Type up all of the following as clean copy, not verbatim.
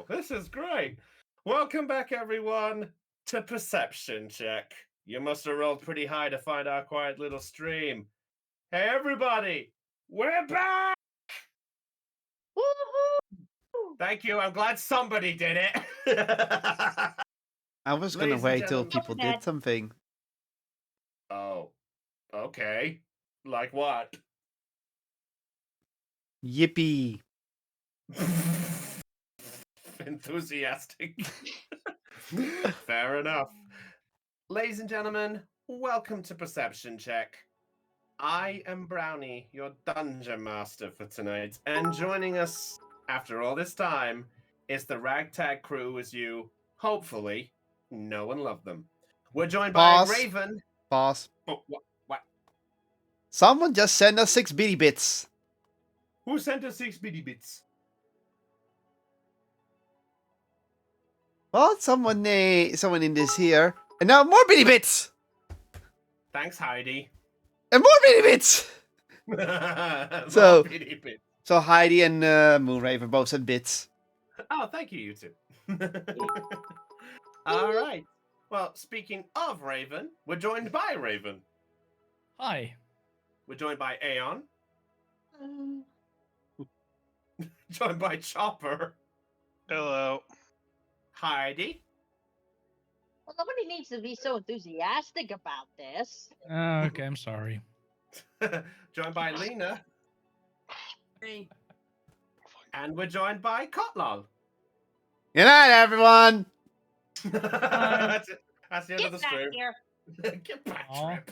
this is great. Welcome back, everyone, to Perception Check. You must have rolled pretty high to find our quiet little stream. Hey, everybody, we're back! Woohoo! Thank you. I'm glad somebody did it. I was gonna Ladies and wait till gentlemen- people did something. Oh, okay. Like what? Yippee! Enthusiastic. Fair enough. Ladies and gentlemen, welcome to Perception Check. I am Brownie, your dungeon master for tonight, and joining us after all this time is the ragtag crew as you, hopefully, know and love them. We're joined by Pause. Raven. Pause. Oh, what? Someone just sent us 6 bitty bits. Who sent us 6 bitty bits? Well, someone in this here. And now more bitty bits! Thanks, Heidi. And more bitty bits! So- More bitty bits. So Heidi and Moonraven both sent bits. Oh, thank you, you two. All right. Well, speaking of Raven, we're joined by Raven. Hi. We're joined by Aeon. Um, Joined by Chopper. Hello. Heidi. well, nobody needs to be so enthusiastic about this. Okay, I'm sorry. Joined by Lena. And we're joined by Kotlal. Good night, everyone! That's it. That's the end of Get the back stream. here. Get back, Aw. Trip.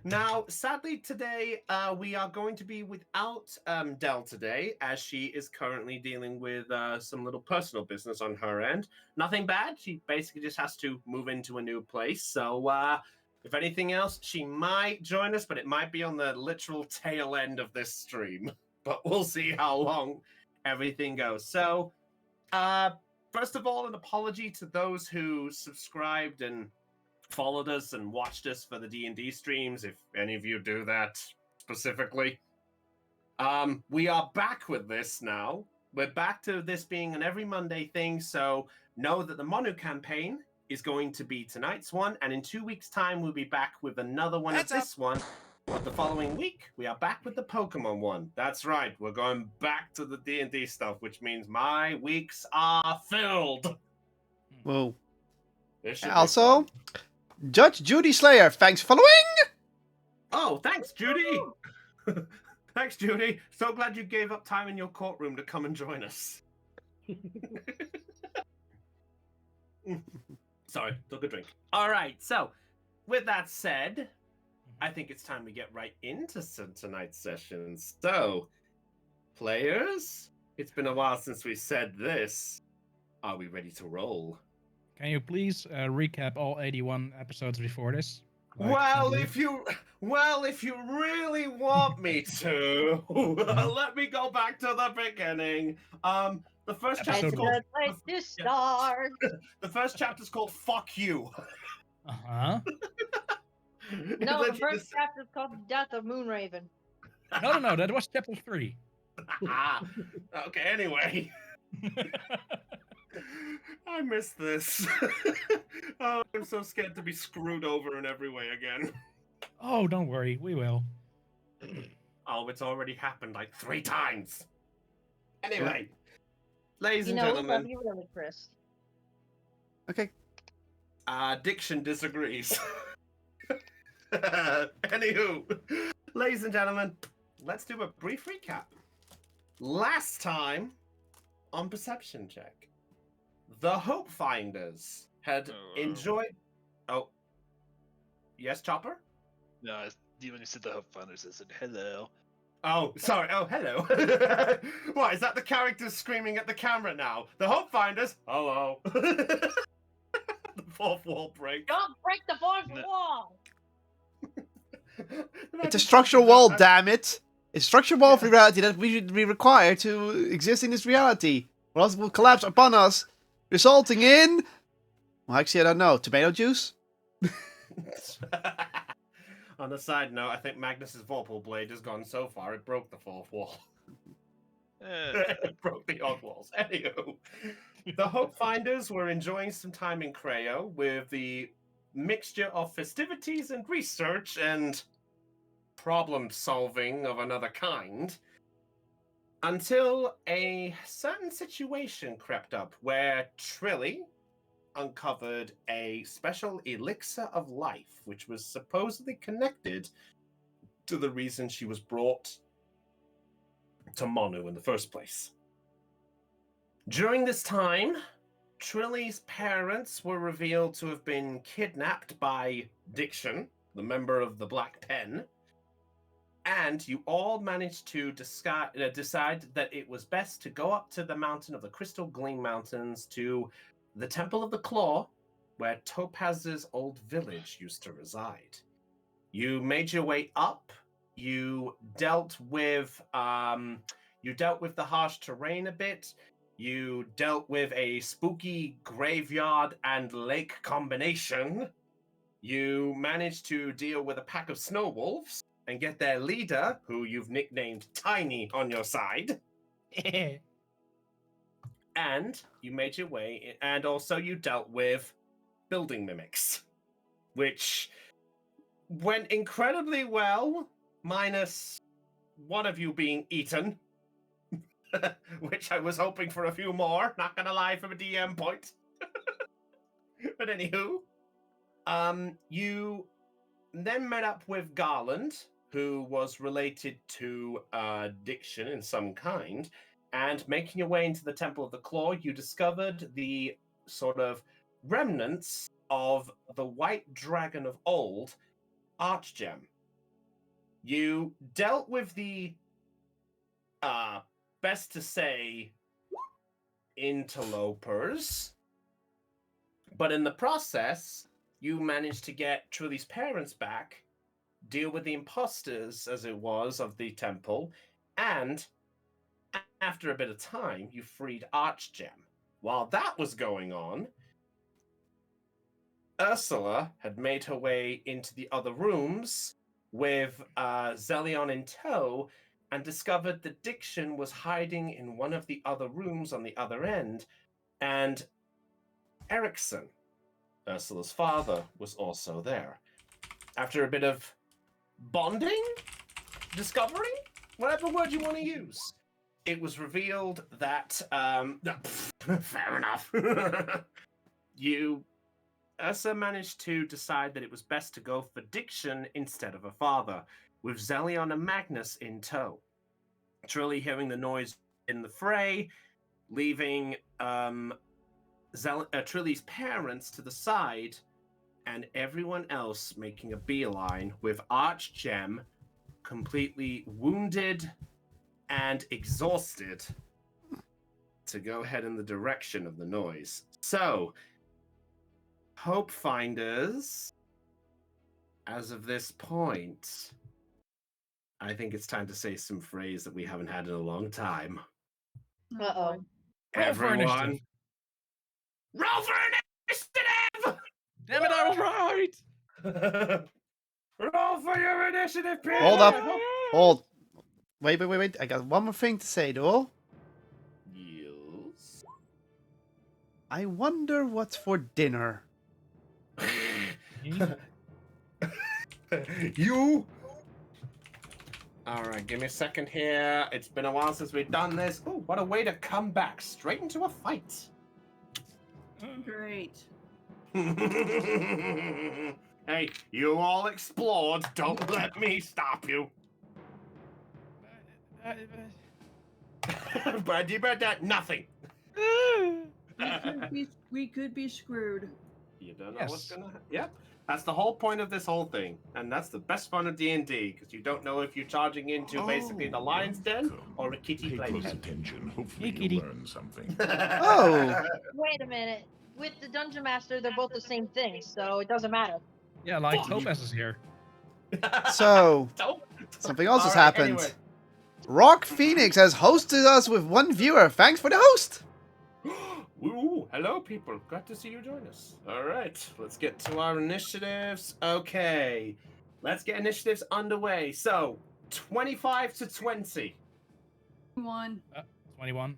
Now, sadly, today we are going to be without Dell today, as she is currently dealing with some little personal business on her end. Nothing bad. She basically just has to move into a new place. So, if anything else, she might join us, but it might be on the literal tail end of this stream. But we'll see how long everything goes. So, first of all, an apology to those who subscribed and followed us and watched us for the D&D streams, if any of you do that specifically. We are back with this now. We're back to this being an every Monday thing, so know that the Monu campaign is going to be tonight's one, and in 2 weeks' time we'll be back with another one of this one. But the following week, we are back with the Pokemon one. That's right, we're going back to the D&D stuff, which means my weeks are filled. Whoa. This should be Also, fun. Judge Judy Slayer, thanks for following! Oh, thanks, Judy. Thanks, Judy. So glad you gave up time in your courtroom to come and join us. Sorry, took a drink. All right, so with that said, I think it's time we get right into tonight's session. So, players, it's been a while since we said this. Are we ready to roll? Can you please recap all 81 episodes before this? Like, Well, maybe- if you really want me to, let me go back to the beginning. The first Episode chapter's It's a called good place to start. the first chapter's called "Fuck You." Uh-huh. No, the Literally first just- chapter is called The Death of Moonraven. No, that was chapter 3. Okay, anyway, I miss this. Oh, I'm so scared to be screwed over in every way again. Oh, don't worry, we will. Oh, it's already happened like 3 times. Anyway, ladies You and know, we love gentlemen. you really, Chris. Okay. Diction disagrees. Anywho, ladies and gentlemen, let's do a brief recap. Last time on Perception Check, the Hope Finders had enjoyed. Oh, yes, Chopper? No, when you said the Hope Finders, I said hello. Oh, sorry. Oh, hello. What, is that the characters screaming at the camera now? The Hope Finders? Hello. The fourth wall break. Don't break the fourth No. wall! It's a structural wall, damn it! It's a structural wall of reality that we require to exist in this reality. Or else it will collapse upon us, resulting in... Well, actually, I don't know. Tomato juice? On a side note, I think Magnus's Vorpal blade has gone so far it broke the fourth wall. Eh, It broke the odd walls. Anywho, The Hope Finders were enjoying some time in Creo with the mixture of festivities and research and problem solving of another kind until a certain situation crept up where Trilly uncovered a special elixir of life, which was supposedly connected to the reason she was brought to Monu in the first place. During this time, Trilly's parents were revealed to have been kidnapped by Diction, the member of the Black Pen, and you all managed to decide that it was best to go up to the mountain of the Crystal Gleam Mountains to the Temple of the Claw, where Topaz's old village used to reside. You made your way up. You dealt with the harsh terrain a bit. You dealt with a spooky graveyard and lake combination. You managed to deal with a pack of snow wolves and get their leader, who you've nicknamed Tiny, on your side. And you made your way, and also you dealt with building mimics, which went incredibly well, minus one of you being eaten, which I was hoping for a few more, not gonna lie, from a DM point. But anywho, you then met up with Garland, who was related to Diction in some kind, and making your way into the Temple of the Claw, you discovered the sort of remnants of the White Dragon of old, Archgem. You dealt with the, best to say, interlopers, but in the process, you managed to get Trilly's parents back, deal with the imposters, as it was, of the temple, and after a bit of time, you freed Archgem. While that was going on, Ursula had made her way into the other rooms with Zelion in tow and discovered that Diction was hiding in one of the other rooms on the other end, and Erickson, Ursula's father, was also there. After a bit of bonding, discovery, whatever word you want to use, it was revealed that, fair enough, Ursa managed to decide that it was best to go for Diction instead of a father, with Zelion and Magnus in tow. Trilly hearing the noise in the fray, leaving Trilly's parents to the side, and everyone else making a beeline, with Archgem completely wounded and exhausted to go ahead in the direction of the noise. So, Hope Finders, as of this point, I think it's time to say some phrase that we haven't had in a long time. Uh-oh. Roll for Everyone, initiative. roll for initiative! Damn it, I was right! Roll for your initiative, Peter! Hold up. Hold. Wait. I got one more thing to say, though. Yes. I wonder what's for dinner. You. All right, give me a second here. It's been a while since we've done this. Oh, what a way to come back straight into a fight. Great. Hey, you all explored. Don't let me stop you. But you bet that nothing. We could be screwed. You don't know Yes. what's gonna happen. Yep. That's the whole point of this whole thing. And that's the best fun of D&D, because you don't know if you're charging into basically the lion's den or a kitty Pay close playpen. attention. Hopefully Hey, kitty. you'll learn something. Oh. Wait a minute. With the Dungeon Master, they're both the same thing, so it doesn't matter. Yeah, like Fuck you. Topaz is here. So, something else has happened. Anyway. Rock Phoenix has hosted us with one viewer. Thanks for the host. Ooh, hello, people. Glad to see you join us. All right, let's get to our initiatives. Okay, let's get initiatives underway. So, 25 to 20. 1. 21.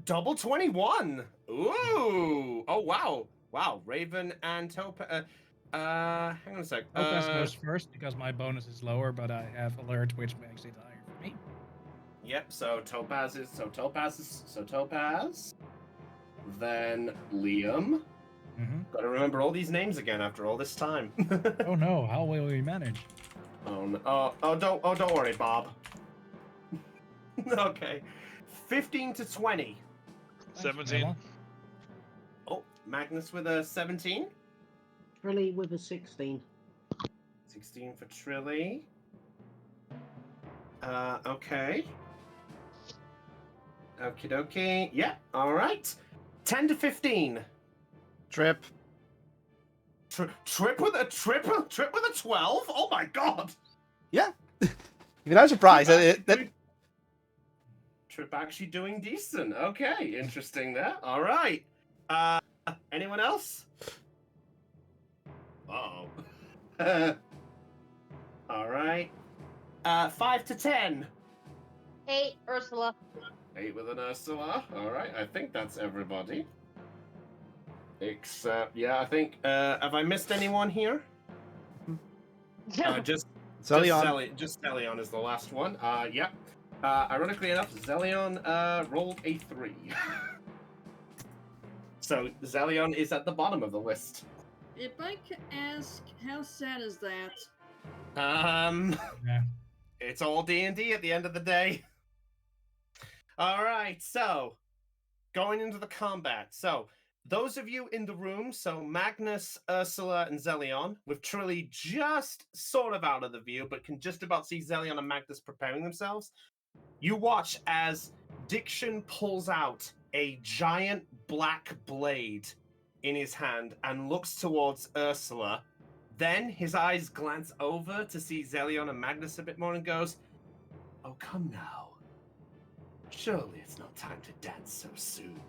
Double 21. Ooh. Oh wow. Wow. Raven and Topaz. Hang on a sec. Topaz goes first because my bonus is lower, but I have alert, which makes it higher for me. Yep. So Topaz. Then Liam. Mm-hmm. Gotta remember all these names again after all this time. Oh no, how will we manage? Oh no. Don't worry, Bob. Okay. 15 to 20. Thanks, 17. Vanilla. Oh, Magnus with a 17. Trilly with a 16. 16 for Trilly. Okay. Okie dokie. Yeah, alright. 10 to 15. Trip. Trip with a 12? Oh my god! Even I'm surprised. Trip actually doing decent. Okay, interesting there. Alright. Anyone else? Uh-oh. Alright. 5 to 10. 8, Ursula. 8 with an Ursula. Alright, I think that's everybody. Except, yeah, I think, have I missed anyone here? Just Zelion. Just Zelion is the last one. Yeah. Ironically enough, Zelion rolled a 3. So Zelion is at the bottom of the list. If I could ask, how sad is that? Yeah. It's all D&D at the end of the day. All right, so going into the combat. So those of you in the room, so Magnus, Ursula, and Zelion, with Trilly just sort of out of the view, but can just about see Zelion and Magnus preparing themselves. You watch as Diction pulls out a giant black blade in his hand and looks towards Ursula. Then his eyes glance over to see Zelion and Magnus a bit more and goes, "Oh, come now. Surely it's not time to dance so soon."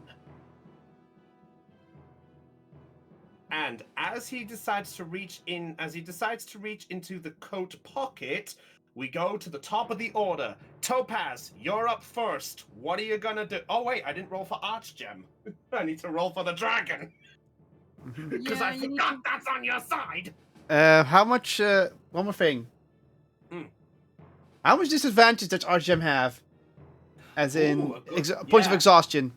And as he decides to reach into the coat pocket, we go to the top of the order. Topaz, you're up first. What are you gonna do? Oh wait, I didn't roll for Archgem. I need to roll for the dragon. Because Yeah, I you need forgot to- that's on your side. How much? One more thing. Mm. How much disadvantage does Archgem have? As in Ooh, a good- points of yeah. exhaustion.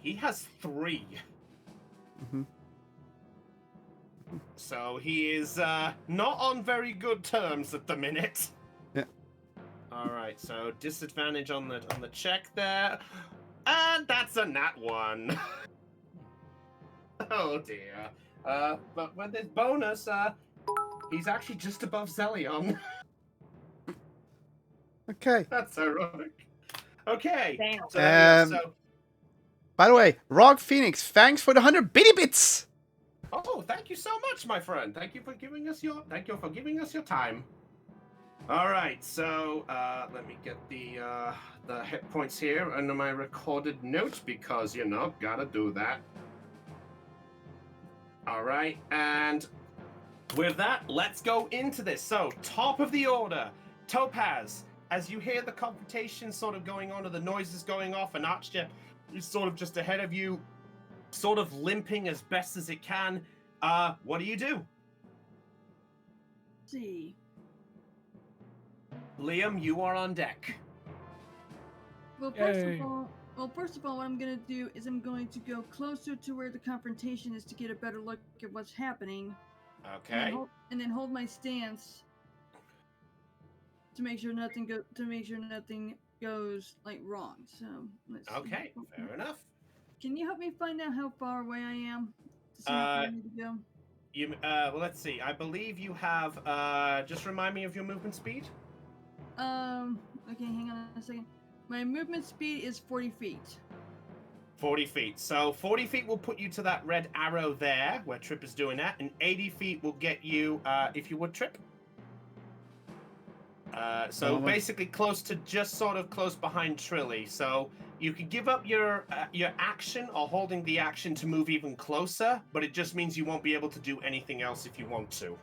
He has 3. Mhm. So he is not on very good terms at the minute. Yeah. All right, so disadvantage on the check there, and that's a nat 1. Oh dear. But with this bonus, he's actually just above Zelion. Okay. That's ironic. Okay. Damn. So, yeah, Um, so By the way, Rock Phoenix, thanks for the 100 bitty bits. oh, thank you so much, my friend. Thank you for giving us your time. All right, so let me get the hit points here under my recorded notes because gotta do that. All right, and with that, let's go into this. So, top of the order, Topaz. As you hear the confrontation sort of going on, or the noises going off, and Archgem is sort of just ahead of you, sort of limping as best as it can. What do you do? Let's see. Liam, you are on deck. Well, Yay. first of all, what I'm gonna do is I'm going to go closer to where the confrontation is to get a better look at what's happening. Okay. And then hold my stance to make sure nothing goes like wrong. So let's see. Okay, fair enough. Can you help me find out how far away I am to see how far I need to go? Well, let's see. I believe you have. Just remind me of your movement speed. Okay, hang on a second. My movement speed is 40 feet. 40 feet. So 40 feet will put you to that red arrow there, where Trip is doing that, and 80 feet will get you, if you would, Trip. So basically just sort of close behind Trilly. So you could give up your action or holding the action to move even closer, but it just means you won't be able to do anything else if you want to.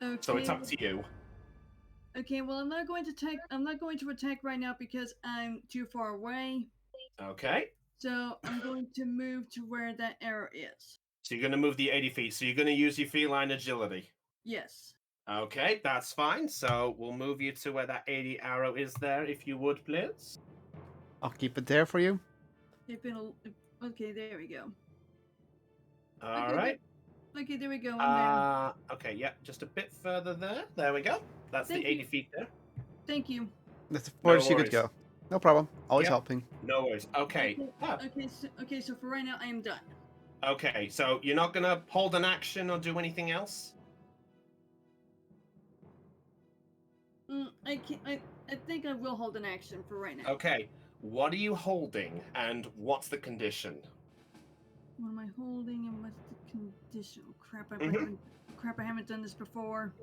Okay. So it's up to you. Okay, well, I'm not going to attack right now because I'm too far away. Okay. So I'm going to move to where that arrow is. So you're going to move the 80 feet. So you're going to use your feline agility. Yes. Okay, that's fine. So we'll move you to where that 80 arrow is there, if you would, please. I'll keep it there for you. Okay, there we go. All Okay, right. Okay, there we go. I'm there. Okay, yeah, just a bit further there. There we go. That's Thank the 80 you. feet there. Thank you. That's the No furthest you could worries. go. No problem. Always Yep. helping. No worries. Okay. Okay, so for right now, I am done. Okay, so you're not gonna hold an action or do anything else? I can't. I think I will hold an action for right now. Okay. What are you holding and what's the condition? What am I holding and what's the condition? Crap! Mhm. I haven't done this before.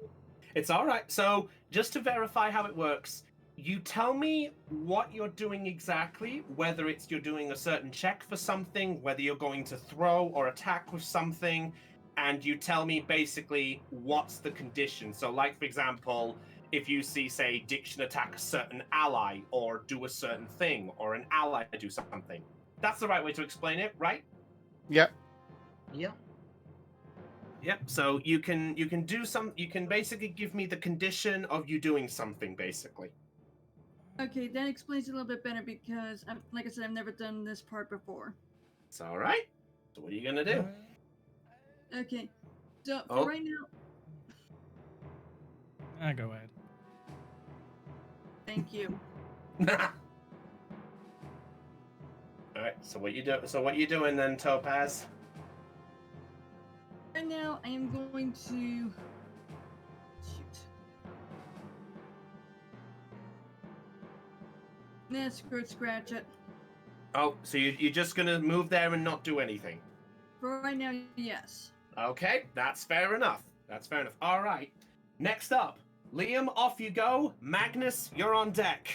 It's all right. So, just to verify how it works, you tell me what you're doing exactly, whether it's you're doing a certain check for something, whether you're going to throw or attack with something, and you tell me basically what's the condition. So, like, for example, if you see, say, Diction attack a certain ally or do a certain thing, or an ally do something. That's the right way to explain it, right? Yep. Yeah. Yep. So you can do some. You can basically give me the condition of you doing something, basically. Okay, that explains it a little bit better because, like I said, I've never done this part before. It's all right. So what are you gonna do? Okay, so Oh. for right now, Go ahead. thank you. All right. So what you do? So what you doing then, Topaz? Right now, I am going to shoot. Nah, screw it, scratch it. Oh, so you're just gonna move there and not do anything? For right now, yes. Okay, that's fair enough. That's fair enough. All right. Next up, Liam, off you go. Magnus, you're on deck.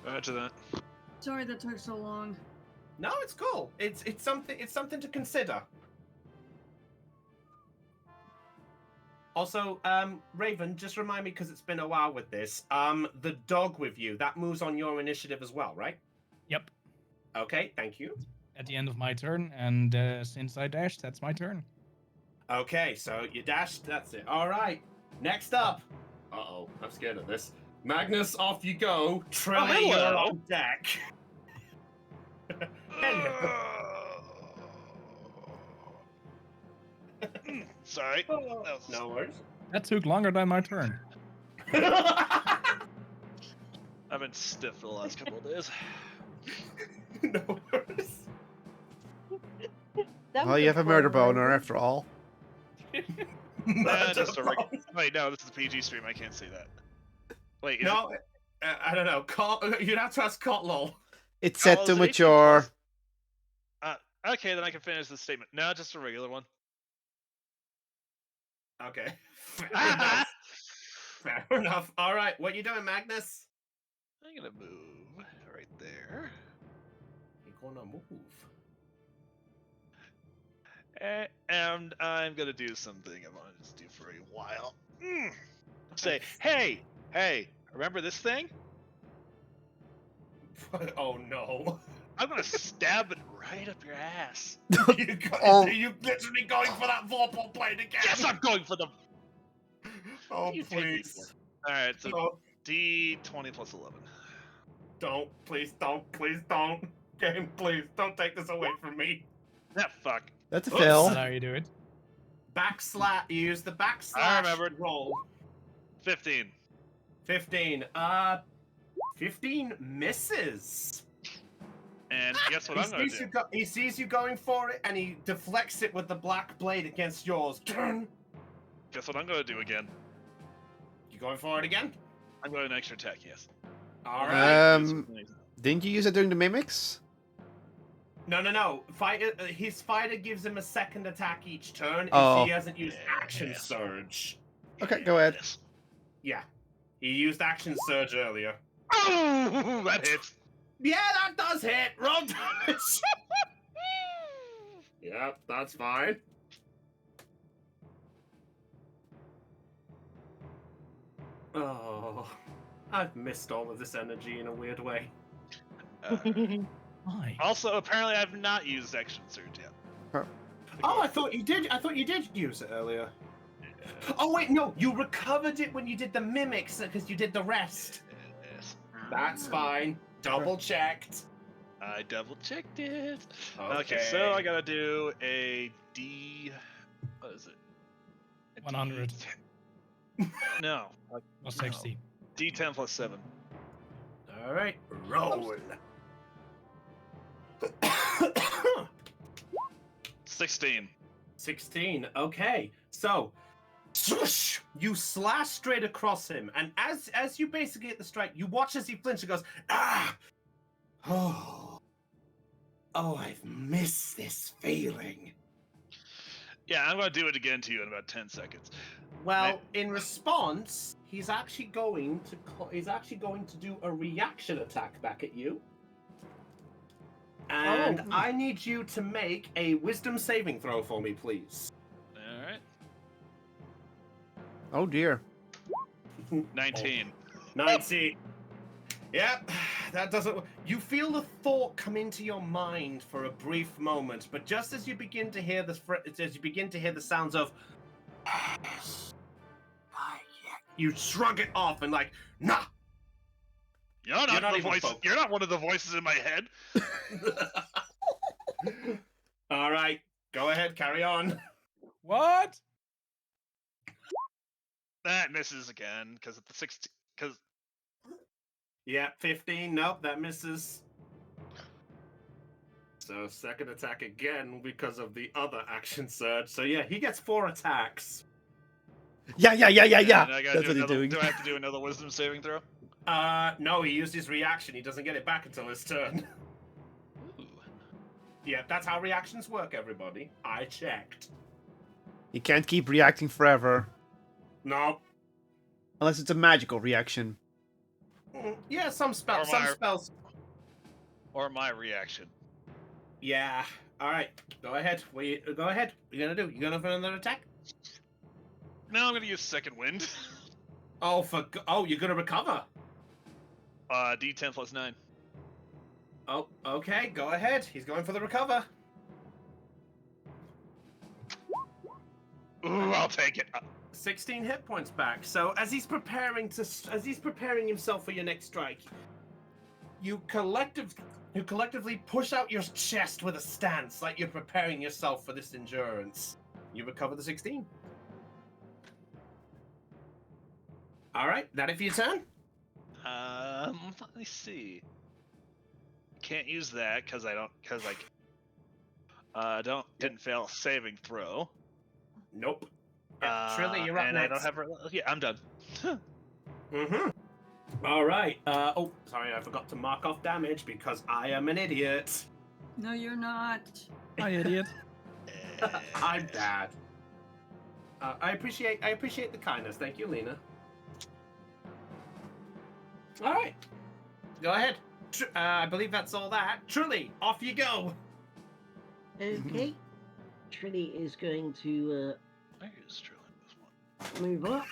Roger that. Sorry that took so long. No, it's cool. It's something to consider. Also, Raven, just remind me because it's been a while with this. The dog with you, that moves on your initiative as well, right? Yep. Okay, thank you. At the end of my turn, and since I dashed, that's my turn. Okay, so you dashed, that's it. All right. Next up. Uh-oh, I'm scared of this. Magnus, off you go. Trilly, hello. you're on deck. Hello. Sorry. Oh, no worries. That took longer than my turn. I've been stiff for the last couple of days. No worries. Well, you have a murder boner after all. Nah, just a Wait, no, this is a PG stream. I can't say that. Wait, No, I don't know. You'd have to ask Cotlol. It's set Oh, to is it 18 mature. plus? Okay, then I can finish the statement. No, just a regular one. Okay. Fair enough. Fair enough. All right, what you doing, Magnus? I'm gonna move right there. You're gonna move. And I'm gonna do something I've wanted to do for a while. Say, hey, remember this thing? Oh no. I'm gonna stab it right up your ass. Are Oh. you literally going for that vorpal blade again? Yes, I'm going for the. Oh, You take me please. All right, so No, D20 plus 11. don't. Please don't. Game, please don't take this away from me. That fuck. That's a Oops. fail. That's how you do it. Backslash. Use the backslash. I remembered. Roll. 15. 15. 15 misses. And guess what I'm gonna do? He sees you going for it, and he deflects it with the black blade against yours. Guess what I'm gonna do again? You going for it again? I'm going an extra attack, yes. All right. Didn't you use it during the mimics? No. His fighter gives him a second attack each turn Oh. if he hasn't used action Yes. surge. Okay, go ahead. Yes. Yeah, he used action surge earlier. Oh, that hits. Yeah, that does hit. Roll damage. Yeah, that's fine. Oh, I've missed all of this energy in a weird way. Why? Also, apparently, I've not used action surge yet. Oh, I thought you did. I thought you did use it earlier. Oh wait, no, you recovered it when you did the mimics because you did the rest. Yes. That's fine. Double checked. I double checked it. Okay. So I gotta do a D. What is it? A 100. No. Or no. 60. D10 plus 7. All right, roll. 16. 16. Okay, so swoosh, you slash straight across him, and as you basically hit the strike, you watch as he flinches and goes, ah, oh, I've missed this feeling. Yeah, I'm gonna do it again to you in about 10 seconds. Well, in response, he's actually going to do a reaction attack back at you. And I need you to make a wisdom saving throw for me, please. Alright. Oh dear. 19. 19. Yep, that doesn't. You feel the thought come into your mind for a brief moment, but just as you begin to hear the sounds of, you shrug it off and like, nah. You're not the even voice. focused. You're not one of the voices in my head. All right, go ahead, carry on. What? That misses again because at the 16. Because Yeah, 15. Nope, that misses. So second attack again because of the other action surge. So yeah, he gets 4 attacks. Yeah. and I gotta That's do what he's another, doing. Do I have to do another wisdom saving throw? No, he used his reaction. He doesn't get it back until his turn. Ooh. Yeah, that's how reactions work, everybody. I checked. You can't keep reacting forever. No. Unless it's a magical reaction. Yeah, some spells. Or Some my- spells. Or my reaction. Yeah. All right. Go ahead. Go ahead. What you gonna do? You gonna for another attack? No, I'm gonna use second wind. Oh, you're gonna recover. D10 plus 9. Oh, okay. Go ahead. He's going for the recover. Ooh, I'll take it. 16 hit points back. So as he's preparing himself for your next strike, you collectively push out your chest with a stance, like you're preparing yourself for this endurance. You recover the 16. All right, that it for your turn? Let me see. Can't use that because didn't fail a saving throw. Nope. Yeah, Trilly, you're up and next. I don't have. Yeah, I'm done. Mm-hmm. All right. Oh, sorry, I forgot to mark off damage because I am an idiot. No, you're not. Hi, idiot. I'm bad. I appreciate the kindness. Thank you, Lena. All right. Go ahead. I believe that's all that. Truly, off you go. Okay. Trinity is going to Where is Trillian this one? move up.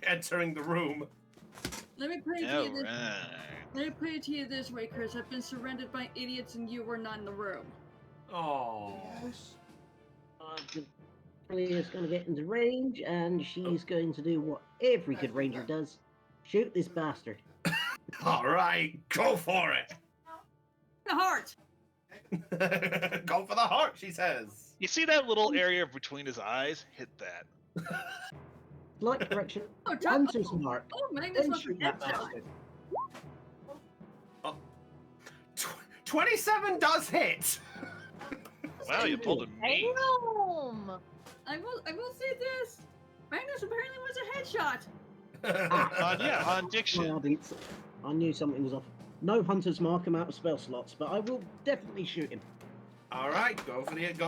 Entering the room. Let me put it to you this. Alright. Let me put it to you this way, Chris. I've been surrounded by idiots, and you were not in the room. Oh. Trinity is going to get into range, and she's going to do what every good ranger does: shoot this bastard. All right, go for it. The heart. Go for the heart, she says. You see that little area between his eyes? Hit that. Slight correction. Oh, Hunter's mark. Oh, Magnus Then was a shoot that headshot. bastard. 27 does hit. Wow, you pulled a me. Damn! I will say this. Magnus apparently was a headshot. On diction. I knew something was off. No hunter's mark amount of spell slots, but I will definitely shoot him. All right, go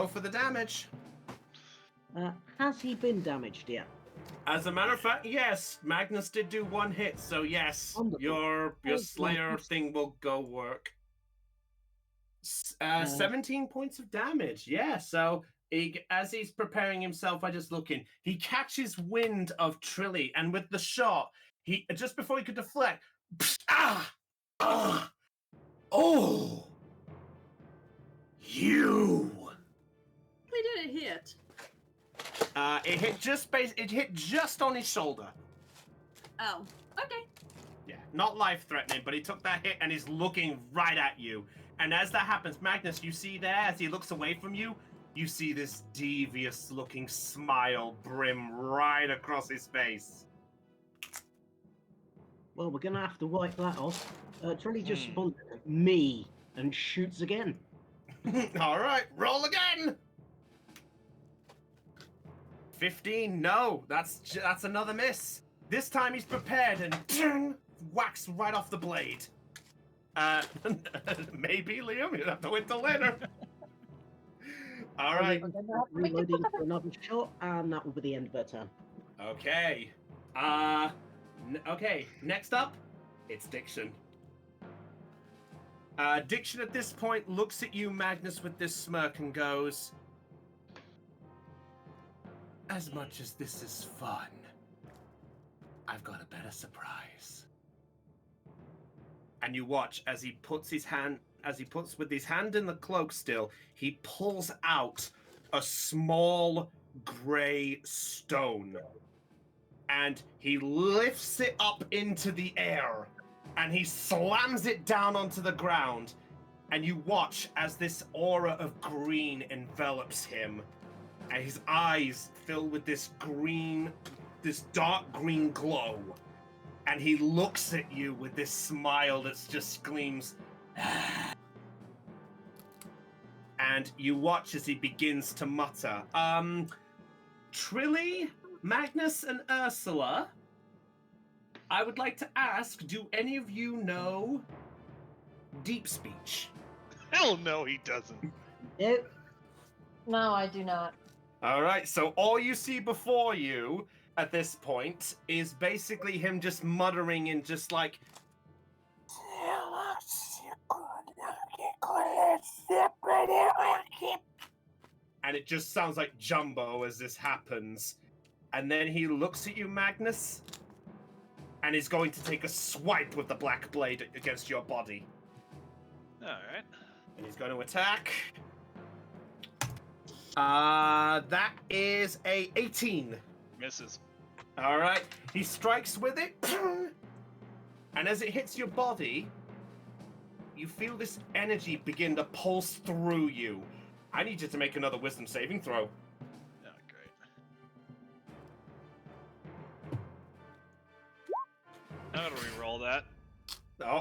for the damage. Has he been damaged yet? As a matter of fact, yes, Magnus did do 1 hit, so yes, Wonderful. your Slayer thing will go work. 17 points of damage, yeah. So as he's preparing himself, I just look in. He catches wind of Trilly, and with the shot, he just before he could deflect, oh, You. We did it hit. It hit just on his shoulder. Oh, okay. Yeah, not life-threatening, but he took that hit and he's looking right at you. And as that happens, Magnus, you see there, as he looks away from you, you see this devious-looking smile brim right across his face. Well, we're gonna have to wipe that off. Trilly just responds me and shoots again. All right, roll again. 15. No, that's another miss. This time he's prepared and whacks right off the blade. Maybe Liam, you'll have to wait till later. All right. Reloading for another shot, and that will be the end of her turn. Okay. Okay. Next up, it's Diction. Diction at this point looks at you, Magnus, with this smirk and goes, "As much as this is fun, I've got a better surprise." And you watch as he puts with his hand in the cloak still, he pulls out a small gray stone. And he lifts it up into the air. And he slams it down onto the ground. And you watch as this aura of green envelops him. And his eyes fill with this dark green glow. And he looks at you with this smile that just screams. And you watch as he begins to mutter. Trilly, Magnus, and Ursula, I would like to ask, do any of you know deep speech? Hell no, he doesn't. Nope. No, I do not. All right, so all you see before you at this point is basically him just muttering in just like, and it just sounds like Jumbo as this happens. And then he looks at you, Magnus, and is going to take a swipe with the black blade against your body. Alright. And he's going to attack. That is a 18. Misses. All right. He strikes with it. And as it hits your body, you feel this energy begin to pulse through you. I need you to make another wisdom saving throw. Oh, great. I'm gonna re-roll that.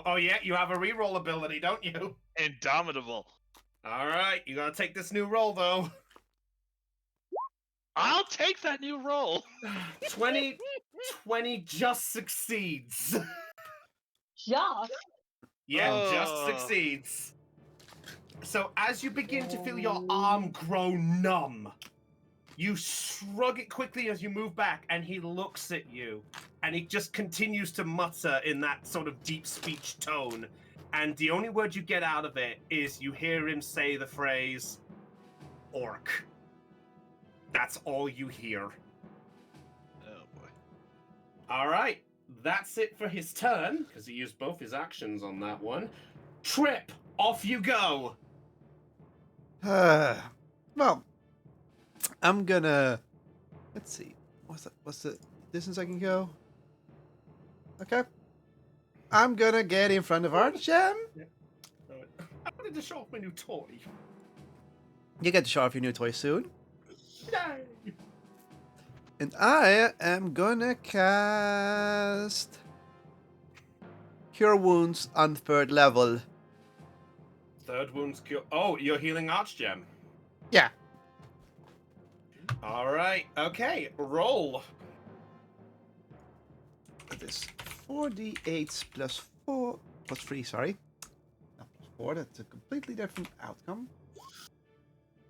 Oh yeah, you have a reroll ability, don't you? Indomitable. All right, you gotta take this new roll though. I'll take that new roll. 20 just succeeds. Just? Yeah, just Oh. succeeds. So as you begin to feel your arm grow numb, you shrug it quickly as you move back, and he looks at you, and he just continues to mutter in that sort of deep speech tone. And the only word you get out of it is you hear him say the phrase, "Orc." That's all you hear. Oh boy. All right, that's it for his turn, because he used both his actions on that one. Trip, off you go. Well, I'm gonna. Let's see. What's the distance I can go? Okay. I'm gonna get in front of Archem. I wanted to show off my new toy. You get to show off your new toy soon. Yay! And I am gonna cast Cure Wounds on 3rd level. Third wounds cure. Oh, you're healing Archgem. Yeah. All right. Okay. Roll. It is 4d8 plus 4 plus 3. Sorry. Not plus 4. That's a completely different outcome.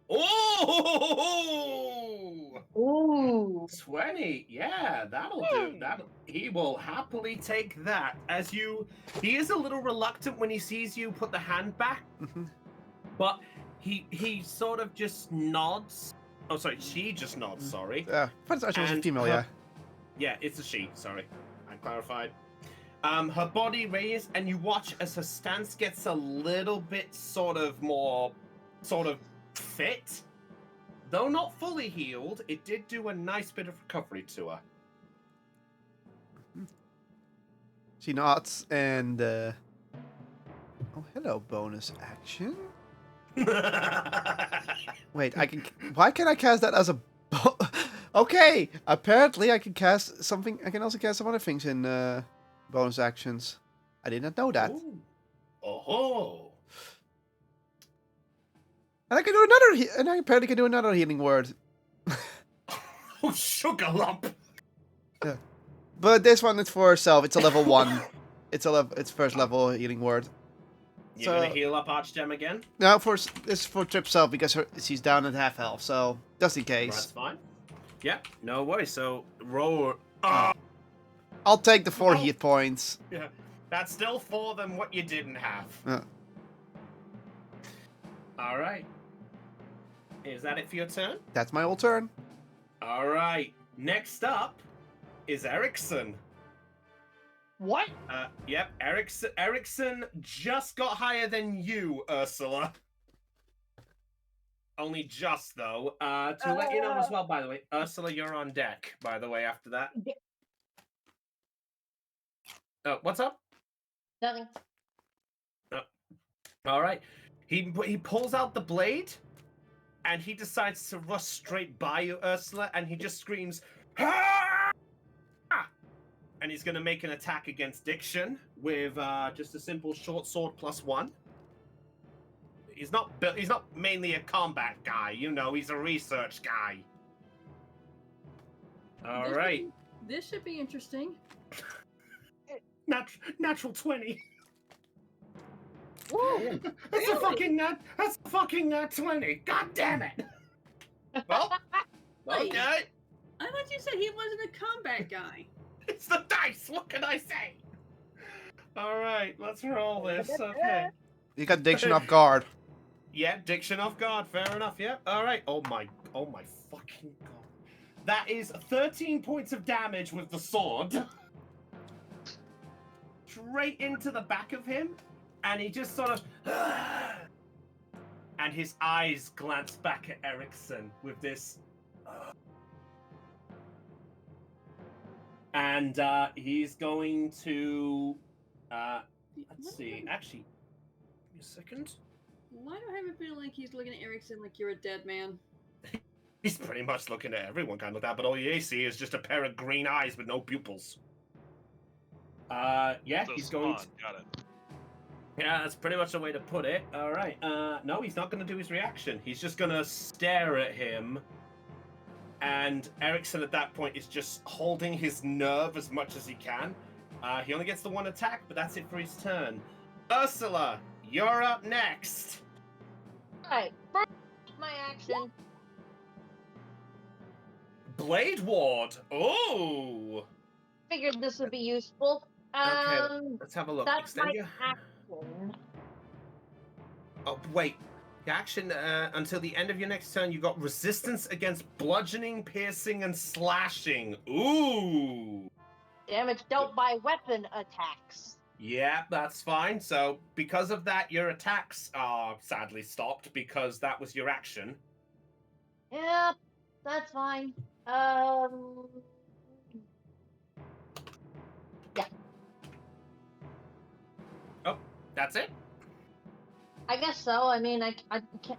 Oh! Ooh. 20. Yeah, that'll do. He will happily take that. He is a little reluctant when he sees you put the hand back, but he sort of just nods. Oh, sorry, she just nods. Sorry. Yeah. First Archem was a And female, her- yeah. Yeah, it's a she. Sorry, I clarified. Her body raised, and you watch as her stance gets a little bit sort of more sort of fit. Though not fully healed, it did do a nice bit of recovery to her. She nods and oh, hello, bonus action. Wait, I can. Why can't I cast that as a? Okay, apparently I can cast something. I can also cast some other things in bonus actions. I did not know that. Ooh. Oh. And I can do another. And I apparently can do another healing word. Oh, sugar lump. But this one is for herself. It's a level 1. It's first level healing word. You're gonna heal up Archgem again? No, this is for Trip self because she's down at half health. So just in case. That's fine. Yeah, no worries. So roll. I'll take the 4 hit points. Yeah, that's still 4 than what you didn't have. All right. Is that it for your turn? That's my whole turn. All right. Next up is Erickson. What? Yep. Erickson just got higher than you, Ursula. Only just though. To let you know as well, by the way, Ursula, you're on deck. By the way, after that. What's up? Nothing. All right. He pulls out the blade, and he decides to rush straight by you, Ursula, and he just screams, "Ah!" And he's going to make an attack against Diction with just a simple short sword +1. He's not mainly a combat guy, you know. He's a research guy. All right. This should be interesting. Natural 20. Woo! That's a fucking nat 20. God damn it. Well, okay. I thought you said he wasn't a combat guy. It's the dice. What can I say? All right, let's roll this. Okay. You got Diction off guard. Yeah, Diction off guard. Fair enough. Yeah. All right. Oh my fucking god. That is 13 points of damage with the sword. Straight into the back of him, and he just sort of, and his eyes glance back at Erickson with this. And he's going to, let's see, actually, give me a second. Why do I have a feeling like he's looking at Erickson like you're a dead man? He's pretty much looking at everyone kind of that, but all you see is just a pair of green eyes with no pupils. Yeah, So he's going to... Got it. Yeah, that's pretty much the way to put it. All right, no, he's not going to do his reaction. He's just going to stare at him. And Erickson at that point is just holding his nerve as much as he can. He only gets the 1 attack, but that's it for his turn. Ursula, you're up next. Alright, first my action. Blade Ward. Oh. Figured this would be useful. Okay, let's have a look. That's Extend my your... action. Oh, wait. The action until the end of your next turn, you got resistance against bludgeoning, piercing, and slashing. Ooh. Damage dealt by weapon attacks. Yeah, that's fine. So, because of that, your attacks are sadly stopped because that was your action. Yeah, that's fine. Yeah. Oh, that's it? I guess so. I mean, I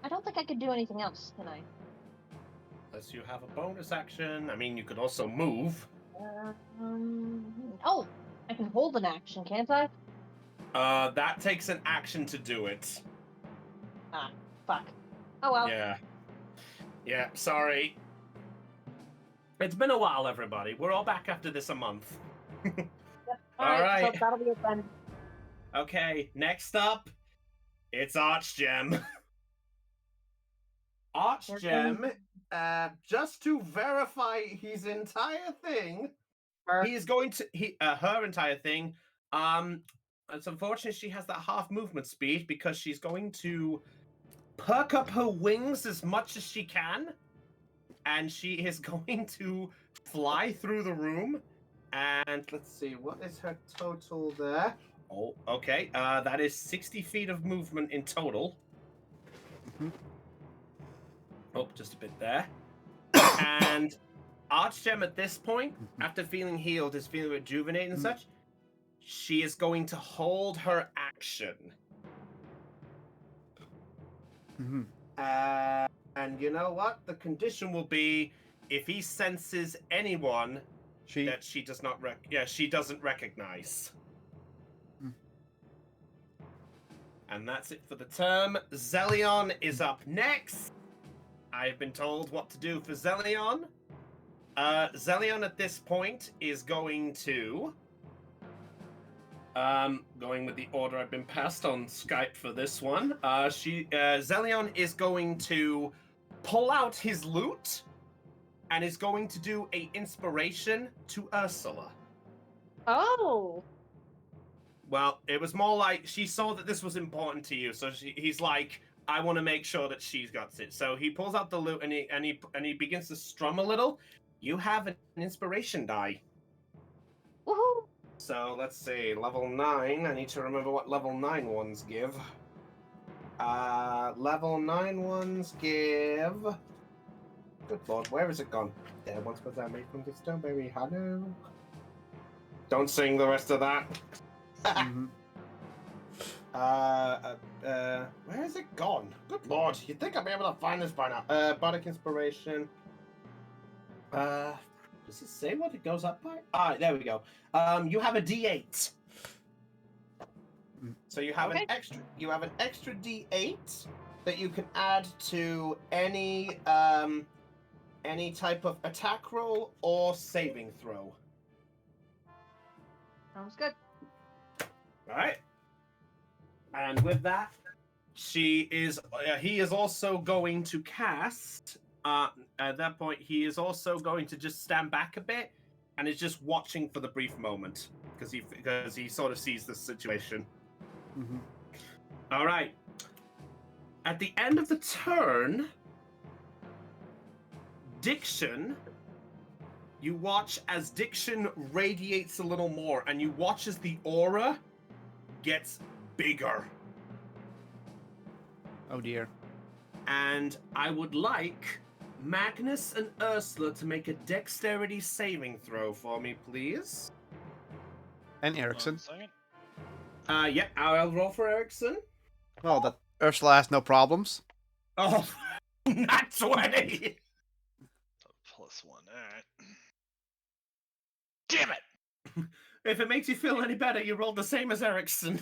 don't think I could do anything else, can I? Unless you have a bonus action. I mean, you could also move. Oh, I can hold an action, can't I? That takes an action to do it. Ah, fuck. Oh well. Yeah. Yeah, sorry. It's been a while, everybody. We're all back after this a month. All right. right. So that'll be it then. Okay, next up, it's Archgem. Archgem, just to verify his entire thing, he's going to her entire thing. It's unfortunate she has that half movement speed because she's going to perk up her wings as much as she can, and she is going to fly through the room. And let's see, what is her total there? Oh, okay. That is 60 feet of movement in total. Oh, just a bit there. And Archgem at this point, after feeling healed, is feeling rejuvenated and such. She is going to hold her action. And you know what? The condition will be if he senses anyone that she does not she doesn't recognize. And that's it for the term. Zelion is up next. I've been told what to do for Zelion. Zelion at this point is going to... going with the order I've been passed on Skype for this one. Zelion is going to pull out his lute and is going to do a inspiration to Ursula. Oh. Well, it was more like she saw that this was important to you, so he's like, I want to make sure that she's got it. So he pulls out the lute and he begins to strum a little. You have an inspiration die. Woohoo! So let's see, level 9. I need to remember what level 9 ones give. Level 9 ones give. Good lord, where is it gone? There once was I made from the strawberry hollow. Don't sing the rest of that. Where is it gone? Good lord, you'd think I'd be able to find this by now. Bardic Inspiration. Does it say what it goes up by? Ah, there we go. You have a D8. So you have an extra D8 that you can add to any type of attack roll or saving throw. Sounds good. All right. And with that, he is also going to cast. At that point, he is also going to just stand back a bit and is just watching for the brief moment because he sort of sees the situation. All right. At the end of the turn, Diction, you watch as Diction radiates a little more, and you watch as the aura gets bigger. Oh dear. And I would like Magnus and Ursula to make a dexterity saving throw for me, please. And Ericsson. 1 second. Yeah, I'll roll for Ericsson. Well, that Ursula has no problems. Oh, not 20! +1, alright. Damn it! If it makes you feel any better, you rolled the same as Ericsson.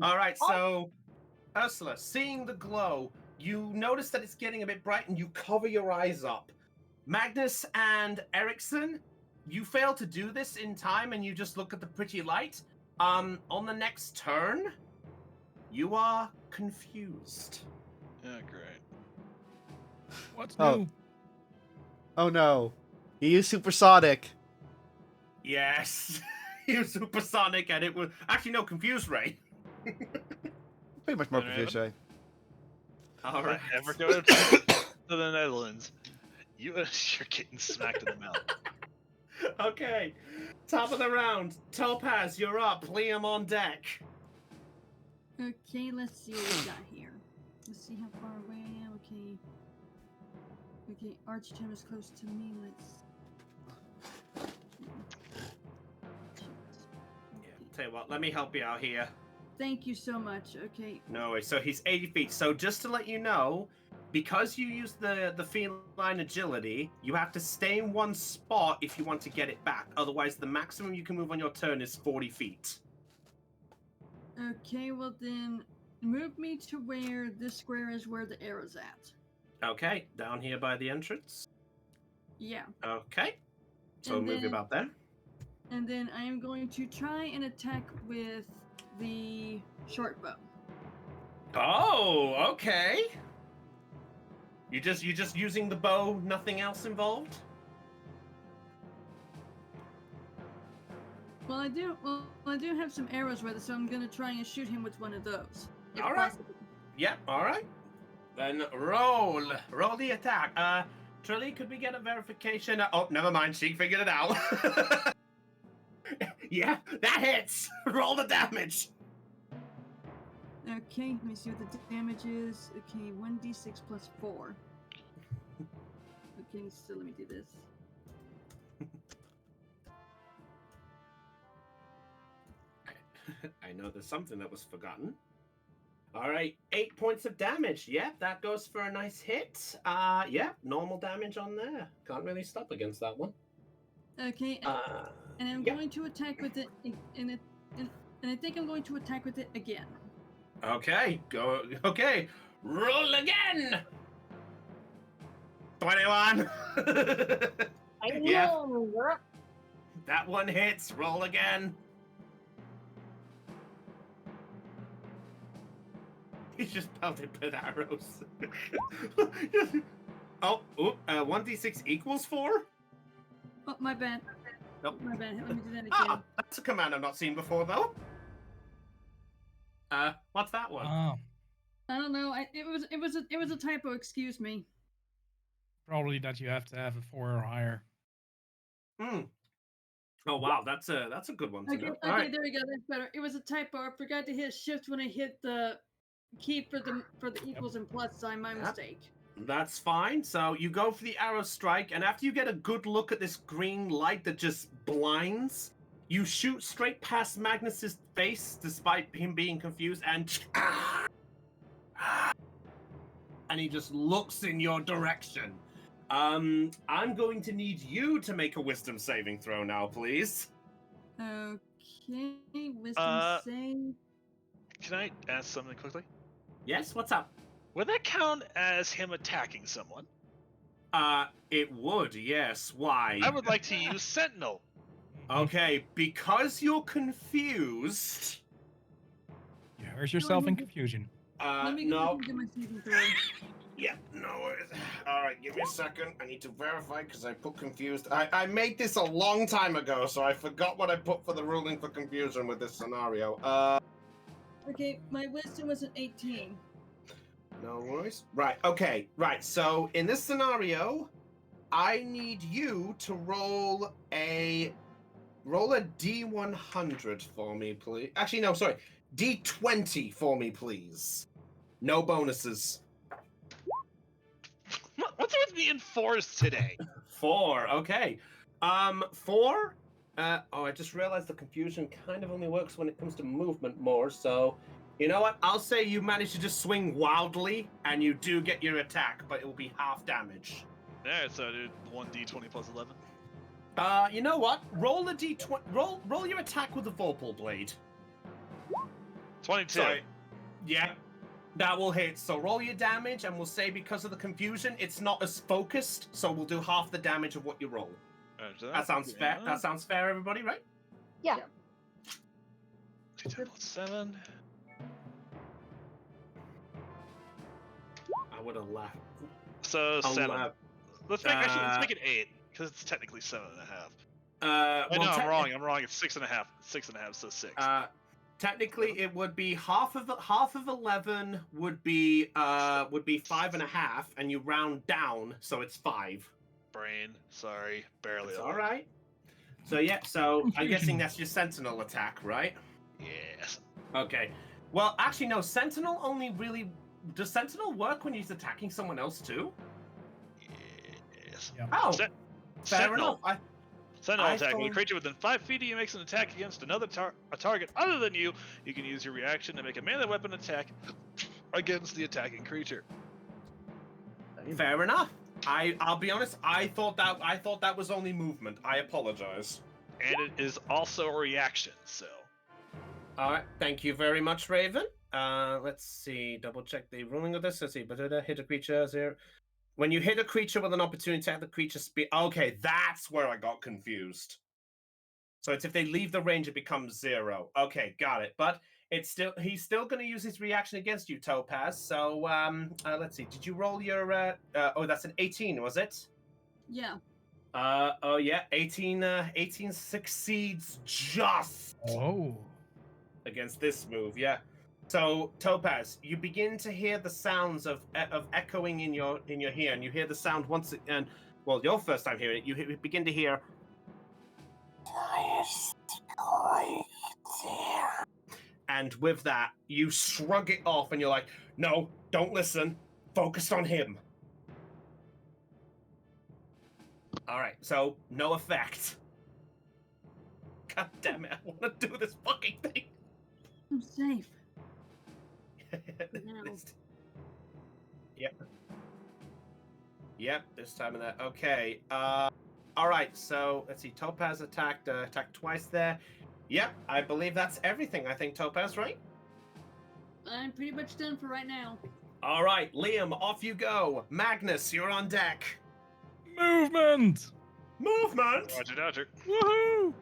All right, so Ursula, seeing the glow, you notice that it's getting a bit bright and you cover your eyes up. Magnus and Ericsson, you fail to do this in time and you just look at the pretty light. On the next turn, you are confused. Yeah, great. What's Oh. new? Oh no. He used supersonic. Yes, you're supersonic and it was actually no confused ray. Pretty much more Alright. confused, right? All If right. I ever go to the Netherlands, you're getting smacked in the mouth. Okay, top of the round. Topaz, you're up. Liam on deck. Okay, let's see what we got here. Let's see how far away I am. Okay. Okay, Archgem is close to me. Yeah, tell you what, let me help you out here. Thank you so much. Okay. No way. So he's 80 feet. So just to let you know, because you use the feline agility, you have to stay in one spot if you want to get it back. Otherwise, the maximum you can move on your turn is 40 feet. Okay, well then, move me to where this square is where the arrow's at. Okay, down here by the entrance. Yeah. Okay. So And move you then- about there. And then I am going to try and attack with the short bow. Oh, okay. You just using the bow, nothing else involved? Well, I do have some arrows with it, so I'm gonna try and shoot him with one of those. if All right. possible. Yep, alright. Then roll the attack. Trilly, could we get a verification? Oh, never mind, she figured it out. Yeah, that hits. Roll the damage. Okay, let me see what the damage is. Okay, 1d6 plus 4. Okay, so let me do this. I know there's something that was forgotten. All right, 8 points of damage. Yep, that goes for a nice hit. Yeah, normal damage on there. Can't really stop against that one. Okay, and I'm yeah. going to attack with it, and I think I'm going to attack with it again. Okay, go. Okay, roll again. 21. Yeah, that one hits. Roll again. He's just pelted with arrows. Oh, 1d6 equals 4? Oh, my bad. Nope. My bad. Let me do that again. Ah, that's a command I've not seen before, though. What's that one? Oh, I don't know. It was a typo. Excuse me. probably that you have to have a 4 or higher. Hmm. Oh wow, that's a good one to Okay, know. okay, All right. there we go. That's better. It was a typo. I forgot to hit shift when I hit the key for the equals and plus sign. My mistake. That's fine. So you go for the arrow strike, and after you get a good look at this green light that just blinds, you shoot straight past Magnus's face, despite him being confused, and he just looks in your direction. I'm going to need you to make a wisdom saving throw now, please. Okay, wisdom save. Can I ask something quickly? Yes, what's up? Would that count as him attacking someone? It would, yes. Why? I would like to use Sentinel. Okay, because you're confused. You hurt yourself in confusion. Let me go No. back and do my saving throw. Yeah, no worries. All right, give me a second. I need to verify because I put confused. I made this a long time ago, so I forgot what I put for the ruling for confusion with this scenario. Okay, my wisdom was an 18. No worries. Right, okay, right. So in this scenario, I need you to roll a D100 for me, please. Actually, no, sorry. D20 for me, please. No bonuses. What's with me in fours today? 4, okay. 4? I just realized the confusion kind of only works when it comes to movement more, so... You know what? I'll say you manage to just swing wildly, and you do get your attack, but it will be half damage. Alright, so I did 1d20 plus 11. You know what? Roll a d20. Roll your attack with the Vorpal Blade. 22. Sorry. Yeah, that will hit. So roll your damage, and we'll say because of the confusion, it's not as focused, so we'll do half the damage of what you roll. That sounds fair. That sounds fair, everybody, right? Yeah. 10 plus 7. I would have laughed. So 7. Let's make it 8, because it's technically 7.5. I'm wrong. I'm wrong. It's 6.5. 6.5, so 6. Technically, it would be half of 11 would be 5.5, and you round down, so it's 5. Brain, sorry, barely. It's all right. So yeah, so I'm guessing that's your Sentinel attack, right? Yes. Okay. Well, actually, no. Sentinel only really does Sentinel work when he's attacking someone else too? Yes. Yeah. Oh, fair Sentinel. enough. Sentinel I attack. When a thought- creature within 5 feet of you makes an attack against another a target other than you, you can use your reaction to make a melee weapon attack against the attacking creature. Fair enough. I'll be honest. I thought that was only movement. I apologize. And it is also a reaction, so. All right. Thank you very much, Raven. Let's see. Double check the ruling of this. Let's see. But hit a creature 0. When you hit a creature with an opportunity to attack the creature speed. Okay, that's where I got confused. So it's if they leave the range, it becomes 0. Okay, got it. But he's still going to use his reaction against you, Topaz. So let's see. Did you roll your? That's an 18, was it? Yeah. Oh yeah, 18 succeeds just against this move. Yeah. So Topaz, you begin to hear the sounds of echoing in your ear, and you hear the sound once and well, your first time hearing it, you begin to hear. And with that, you shrug it off and you're like, no, don't listen. Focus on him. All right, so no effect. God damn it, I want to do this fucking thing. I'm safe. No. Yep. Yep, this time of that. Okay. All right, so let's see. Topaz attacked twice there. Yep, I believe that's everything. I think Topaz, right? I'm pretty much done for right now. All right, Liam, off you go. Magnus, you're on deck. Movement! Movement. Roger. Woohoo!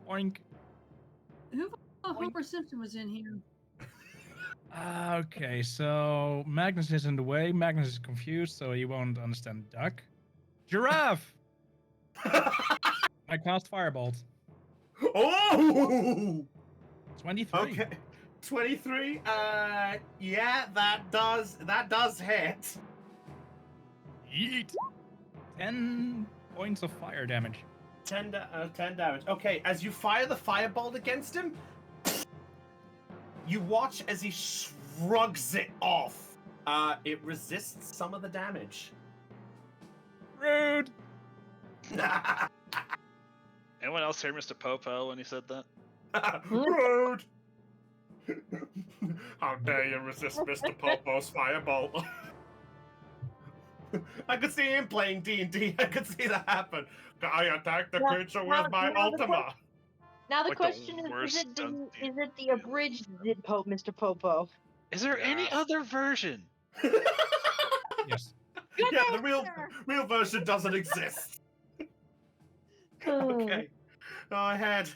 Oink. Who thought Homer Simpson was in here? Okay, so Magnus is in the way. Magnus is confused, so he won't understand duck. Giraffe! I cast Firebolt. Oh! 23. Okay. 23. Yeah, that does hit. Yeet. 10 points of fire damage. 10 damage. Okay, as you fire the firebolt against him, you watch as he shrugs it off. It resists some of the damage. Rude! Anyone else hear Mr. Popo when he said that? Rude! How dare you resist Mr. Popo's firebolt? I could see him playing D&D. I could see that happen. I attack the creature with my Ultima. Now the Like the question is worst it stunt the abridged Mr. Popo? Is there any other version? Yes. Yeah, the real version doesn't exist. Okay. Go ahead.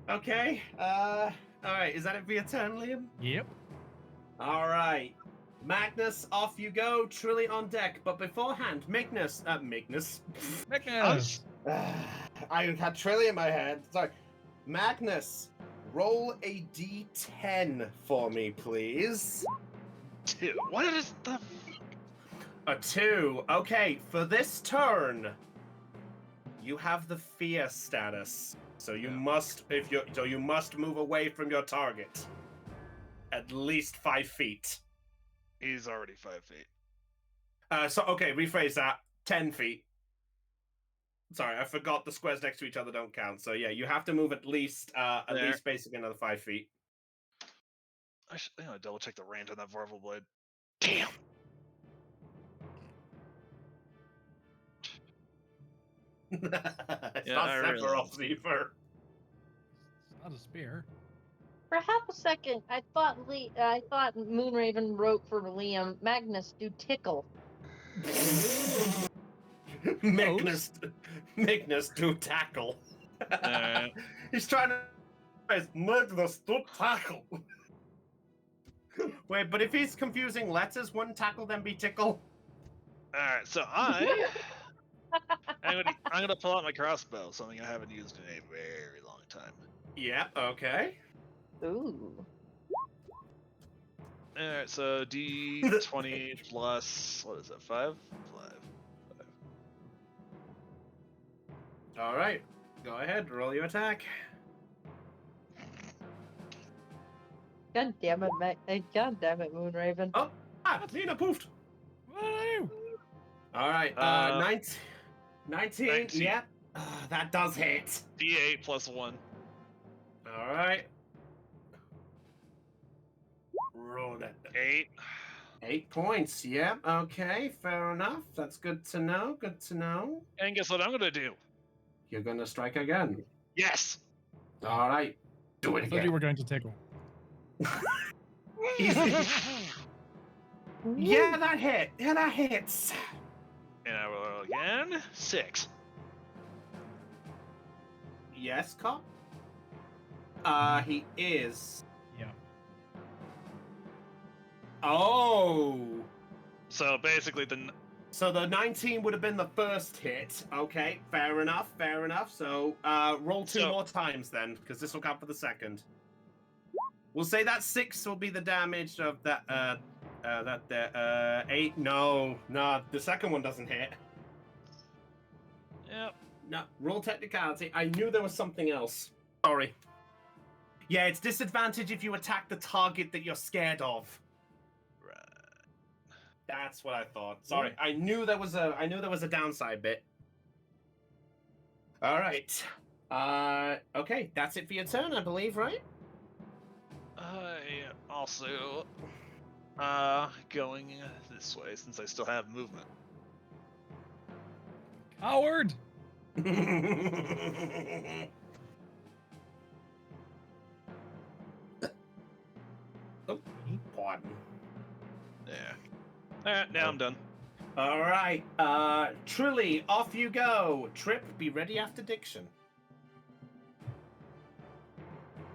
Okay. All right. Is that it for your turn, Liam? Yep. All right. Magnus, off you go. Trilly on deck. But beforehand, Magnus. Magnus! I had Trilly in my head. Sorry. Magnus, roll a d10 for me, please. 2. What is the? A 2. Okay, for this turn, you have the fear status. So you must you must move away from your target. At least 5 feet. He's already 5 feet. Okay, rephrase that. 10 feet. Sorry, I forgot the squares next to each other don't count. So yeah, you have to move at least basically another 5 feet. I should double check the range on that Vorpal Blade. Damn. It's Yeah, not I Sephiroth's realized. either. It's not a spear. For half a second, I thought Moonraven wrote for Liam. Magnus, do tickle. Magnus do tackle. He's trying to Magnus do tackle. Wait, but if he's confusing letters, wouldn't tackle then be tickle? Alright, so I'm gonna pull out my crossbow, something I haven't used in a very long time. Yeah, okay. Ooh. Alright, so D20 plus, what is that, 5? 5. Alright. Go ahead, roll your attack. God damn it, Moonraven. Oh, Nina poofed. Woo! Alright, 19. Yep. That does hit. D8 plus 1. Alright. Roll that. 8. 8 points. Yep. Okay. Fair enough. That's good to know. Good to know. And guess what I'm gonna do? You're gonna strike again. Yes! All right. Do it I thought you again. were going to tickle. Easy. Yeah, that hit. Yeah, that hits. And I will roll again. 6. Yes, cop. He is. Yeah. Oh. So basically, So the 19 would have been the first hit. Okay, fair enough, fair enough. So roll 2 more times then, because this will count for the second. We'll say that 6 will be the damage of that 8. No, the second one doesn't hit. Yep. No, roll technicality. I knew there was something else. Sorry. Yeah, it's disadvantage if you attack the target that you're scared of. Right. That's what I thought. Sorry, I knew there was a downside bit. All right. Okay, that's it for your turn, I believe, right? I also going this way since I still have movement. Coward! Oh, pardon. Yeah. Alright, now I'm done. All right, Trilly, off you go. Trip, be ready after Diction.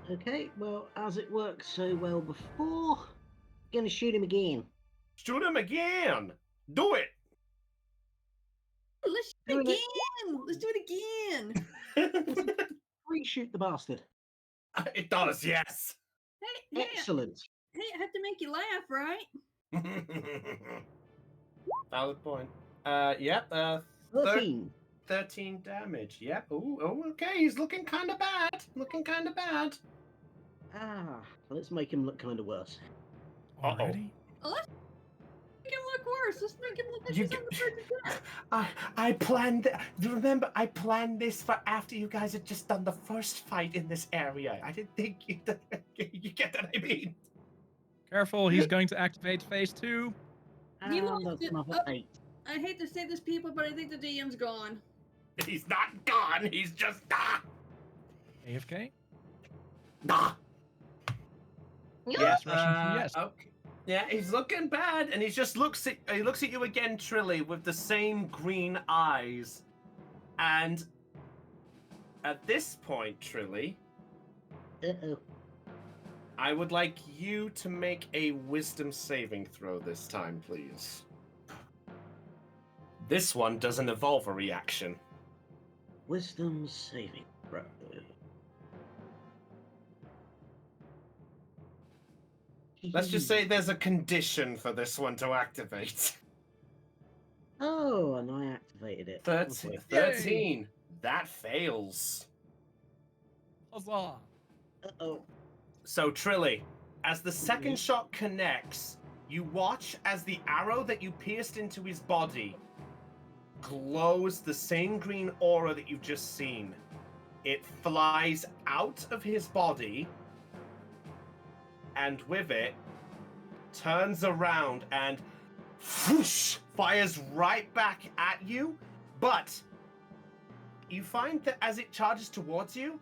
Okay, well, as it worked so well before, gonna shoot him again. Shoot him again. Do it. Let's shoot it again. Let's do it again. Reshoot the bastard. It does, yes. Hey, Excellent. hey, I have to make you laugh, right? Valid point. Yep. 13. 13 damage. Yep. Ooh, okay. He's looking kind of bad. Ah, let's make him look kind of worse. Already? Let's make him look worse. Let's make him look like You he's on the verge of death. I planned. Remember, I planned this for after you guys had just done the first fight in this area. I didn't think you. You get what I mean? Careful, he's going to activate phase 2. He And lost that's it. another 8. I hate to say this, people, but I think the DM's gone. He's not gone. He's just AFK? Yes, Russian for yes. Okay. Yeah, he's looking bad, and he looks at you again, Trilly, with the same green eyes. And at this point, Trilly, Uh-oh. I would like you to make a wisdom saving throw this time, please. This one doesn't evolve a reaction. Wisdom saving. Right. Let's just say there's a condition for this one to activate. Oh, and I activated it. 13. Okay. 13. That fails. Huzzah! Uh-oh. So, Trilly, as the second shot connects, you watch as the arrow that you pierced into his body glows the same green aura that you've just seen. It flies out of his body, and with it, turns around and whoosh, fires right back at you. But you find that as it charges towards you,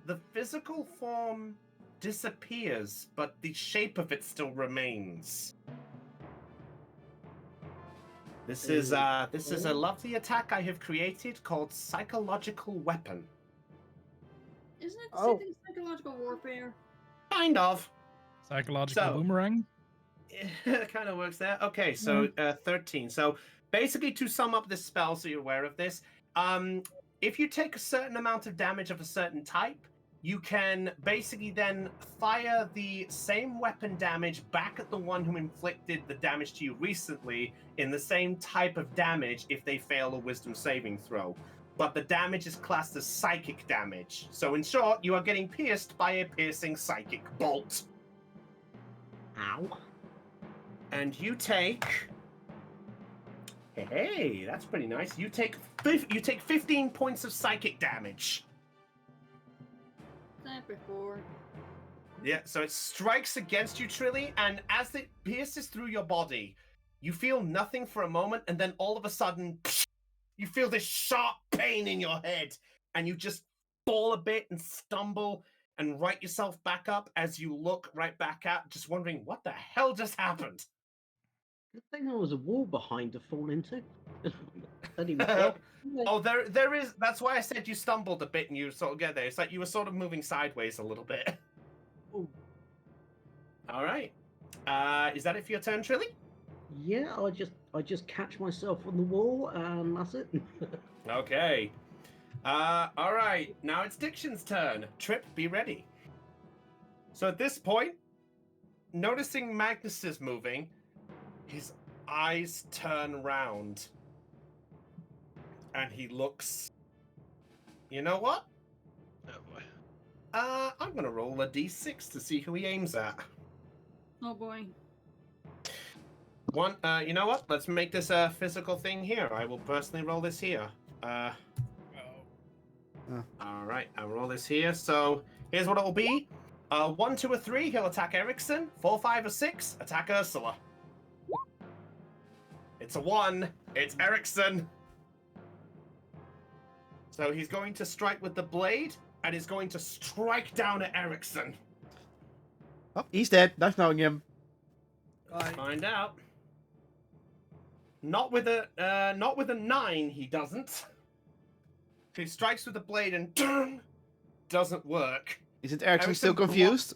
the physical form disappears, but the shape of it still remains. This is a lovely attack I have created called Psychological Weapon. Isn't it the same thing as psychological warfare? Kind of. Psychological So- boomerang? It kind of works there. Okay, so 13. So basically, to sum up this spell, so you're aware of this, if you take a certain amount of damage of a certain type, you can basically then fire the same weapon damage back at the one who inflicted the damage to you recently in the same type of damage if they fail a wisdom saving throw. But the damage is classed as psychic damage. So in short, you are getting pierced by a piercing psychic bolt. Ow. And you take... Hey, that's pretty nice. You take 15 points of psychic damage. That before. Yeah, so it strikes against you, Trilly, and as it pierces through your body, you feel nothing for a moment, and then all of a sudden, you feel this sharp pain in your head, and you just fall a bit and stumble and right yourself back up as you look right back out, just wondering what the hell just happened. Good thing there was a wall behind to fall into. Anyway, Oh, there is. That's why I said you stumbled a bit and you sort of get there. It's like you were sort of moving sideways a little bit. Ooh. All right. Is that it for your turn, Trilly? Yeah, I just catch myself on the wall and that's it. Okay. All right. Now it's Diction's turn. Trip, be ready. So at this point, noticing Magnus is moving, his eyes turn round. And he looks... You know what? Oh boy. I'm gonna roll a d6 to see who he aims at. Oh boy. One, you know what? Let's make this a physical thing here. I will personally roll this here. All right, I'll roll this here. So here's what it will be. 1, 2, or 3, he'll attack Erickson. 4, 5, or 6, attack Ursula. It's a 1. It's Erickson. So he's going to strike with the blade, and he's going to strike down at Erickson. Oh, he's dead. That's knowing him. Let's find out. Not with a 9, he doesn't. He strikes with the blade and doesn't work. Isn't Erickson still confused?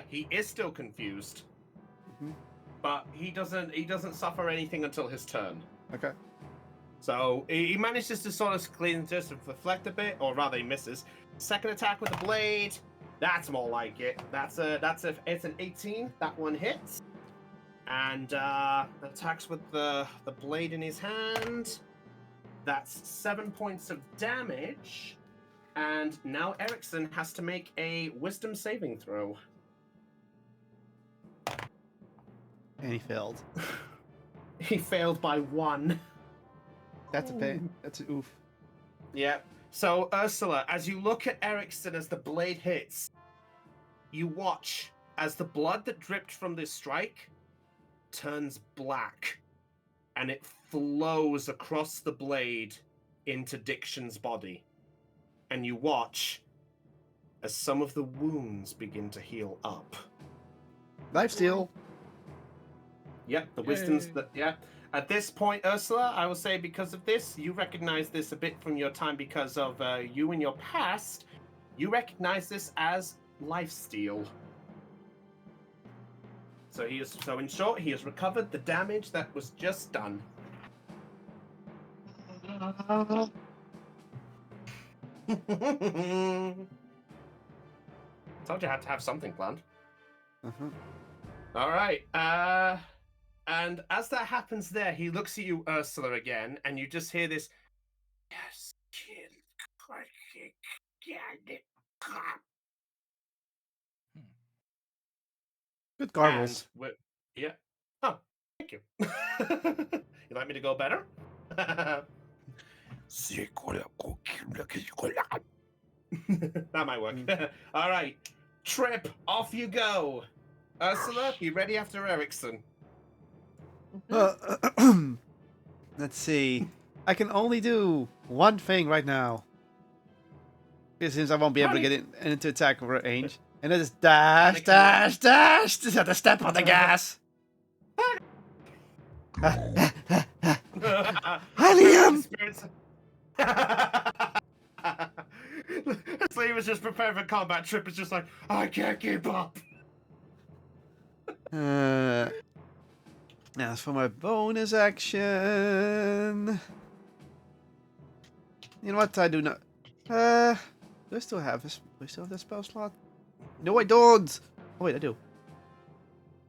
He is still confused. Mhm. But he doesn't suffer anything until his turn. Okay. So he manages to sort of clean, just reflect a bit, or rather he misses. Second attack with the blade. That's more like it. It's an 18. That one hits. And attacks with the blade in his hand. That's 7 points of damage. And now Erickson has to make a wisdom saving throw. And he failed. He failed by 1. That's a pain. That's an oof. Yeah. So, Ursula, as you look at Erickson as the blade hits, you watch as the blood that dripped from this strike turns black, and it flows across the blade into Diction's body. And you watch as some of the wounds begin to heal up. Life steal. Yep, the wisdom's Yay. that. Yeah. At this point, Ursula, I will say because of this, you recognize this a bit from your time because of you in your past. You recognize this as lifesteal. So in short, he has recovered the damage that was just done. Told you I had to have something planned. Uh-huh. All right. And as that happens there, he looks at you, Ursula, again, and you just hear this. Yes, kid. Good garbles. Yeah. Oh, thank you. You like me to go better? That might work. All right. Trip, off you go. Ursula, be ready after Erickson. Let's see. I can only do one thing right now. Since I won't be able to get into attack range. And that is dash, dash, dash! Just have to step on the gas! Hi, Liam! So he was just prepared for combat. Trip is just like, I can't keep up. Now for my bonus action. You know what? I do not. Do I still have this? Do I still have this spell slot? No, I don't. Oh wait, I do.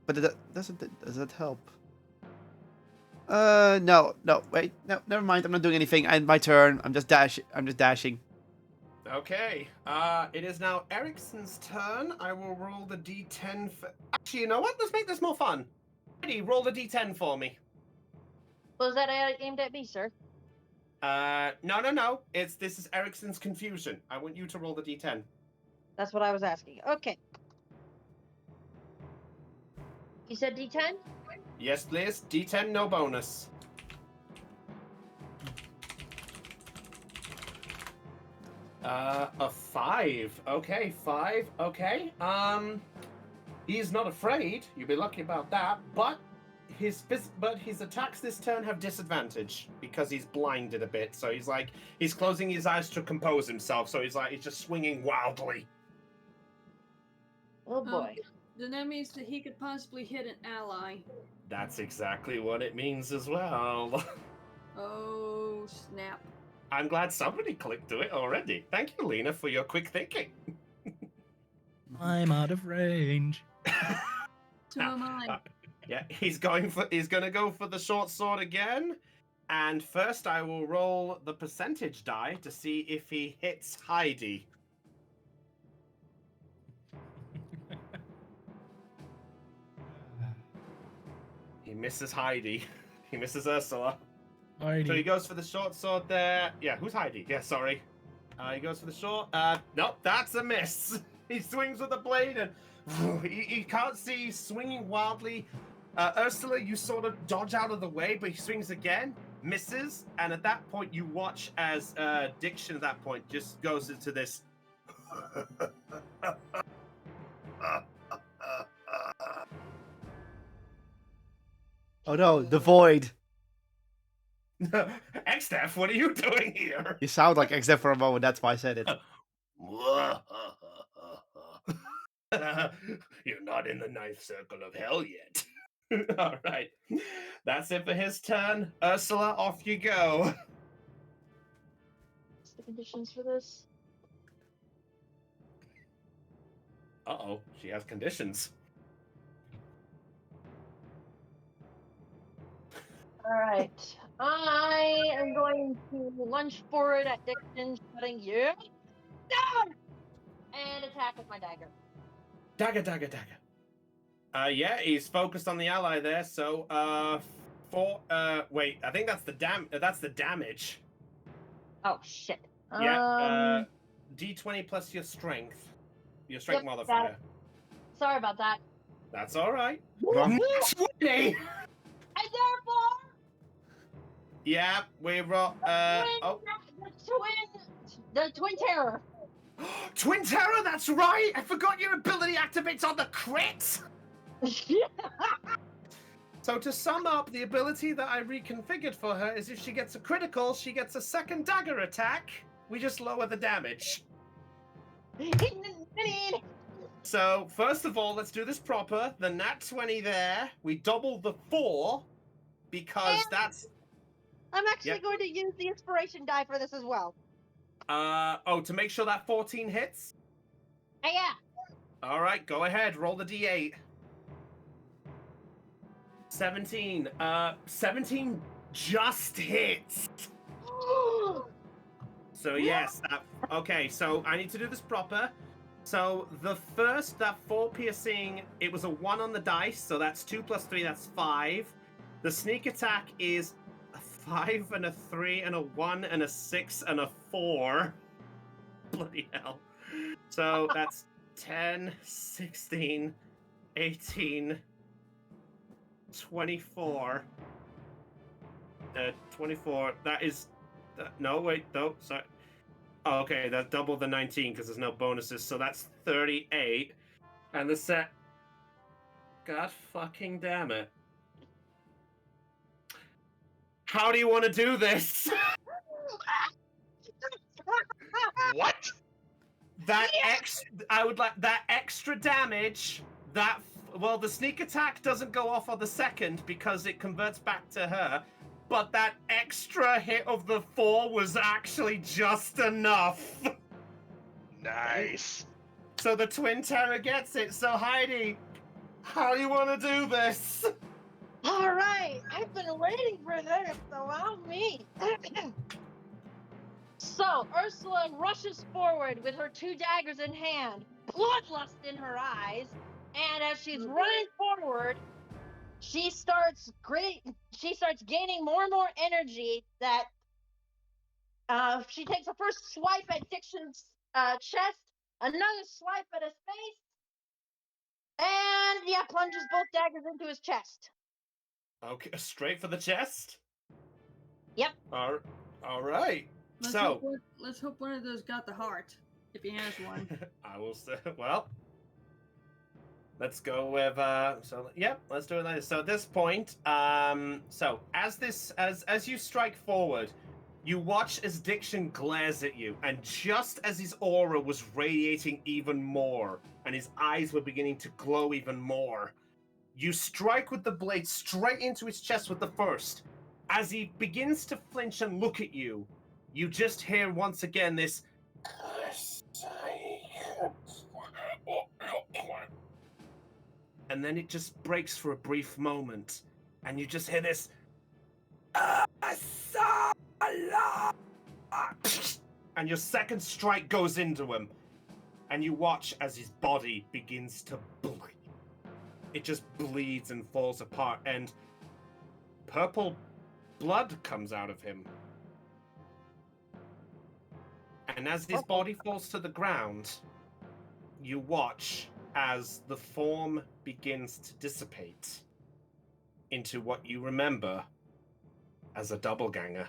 But does that help? No, wait, no, never mind. I'm not doing anything. My turn. I'm just dashing. Okay. It is now Erickson's turn. I will roll the d10 for. Actually, you know what? Let's make this more fun. Ready? Roll the d10 for me. Was that aimed at me, sir? No. This is Erickson's confusion. I want you to roll the d10. That's what I was asking. Okay. You said D10? Yes, please. D10, no bonus. A 5. Okay, 5. Okay. He's not afraid. You'll be lucky about that. But his attacks this turn have disadvantage because he's blinded a bit. So he's closing his eyes to compose himself. So he's just swinging wildly. Oh boy. Then that means that he could possibly hit an ally. That's exactly what it means as well. Oh, snap. I'm glad somebody clicked to it already. Thank you, Lena, for your quick thinking. I'm out of range. So am I. Yeah, he's gonna go for the short sword again. And first I will roll the percentage die to see if he hits Heidi. misses Heidi. He misses Ursula. Heidi. So he goes for the short sword there. Yeah, who's Heidi? Yeah, sorry. He goes for the short. Nope, that's a miss. He swings with the blade and he can't see. He's swinging wildly. Ursula, you sort of dodge out of the way, but he swings again, misses, and at that point you watch as Diction at that point just goes into this. Oh no, the void. Xdef, what are you doing here? You sound like Except for a moment, that's why I said it. You're not in the ninth circle of hell yet. All right. That's it for his turn. Ursula, off you go. What's the conditions for this? Uh-oh, she has conditions. All right. I am going to lunge forward at Diction, shouting, "You down!" and attack with my dagger. Dagger, dagger, dagger. Yeah, he's focused on the ally there, so, wait, I think that's the damage. Oh shit. Yeah, D20 plus your strength. Your strength Yep, modifier. Sorry about that. That's alright. Wrong. 20! And therefore, Yeah, we roll, the twin terror. Twin Terror, that's right! I forgot your ability activates on the crit! So to sum up, the ability that I reconfigured for her is if she gets a critical, she gets a second dagger attack. We just lower the damage. So, first of all, let's do this proper. The nat 20 there. We double the 4 because And- that's... I'm actually Yep. going to use the inspiration die for this as well. To make sure that 14 hits? Yeah. Alright, go ahead. Roll the d8. 17. 17 just hits. So yes, okay, so I need to do this proper. So the first, that 4 piercing, it was a 1 on the dice, so that's 2 plus 3, that's 5. The sneak attack is a 5 and a 3 and a 1 and a 6 and a 4. Bloody hell. So that's 10, 16, 18, 24. 24. That is... no, wait, no, sorry. Oh, okay, that's double the 19 because there's no bonuses, so that's 38. And the set... God fucking damn it. How do you want to do this? What? I would like that extra damage. Well, the sneak attack doesn't go off on the second because it converts back to her. But that extra hit of the 4 was actually just enough. Nice. So the Twin Terror gets it. So Heidi, how do you want to do this? All right, I've been waiting for this. Allow me. So Ursula rushes forward with her 2 daggers in hand, bloodlust in her eyes, and as she's running forward, she starts gaining more and more energy. That she takes a first swipe at Diction's chest, another swipe at his face, and plunges both daggers into his chest. Okay, straight for the chest? Yep. All right. Let's hope one of those got the heart, if he has one. I will say, well, let's go with, let's do it like this. So at this point, so as you strike forward, you watch as Diction glares at you, and just as his aura was radiating even more, and his eyes were beginning to glow even more, you strike with the blade straight into his chest with the first. As he begins to flinch and look at you, you just hear once again this... And then it just breaks for a brief moment, and you just hear this... And your second strike goes into him, and you watch as his body begins to bleed. It just bleeds and falls apart, and purple blood comes out of him. And as his body falls to the ground, you watch as the form begins to dissipate into what you remember as a doppelganger.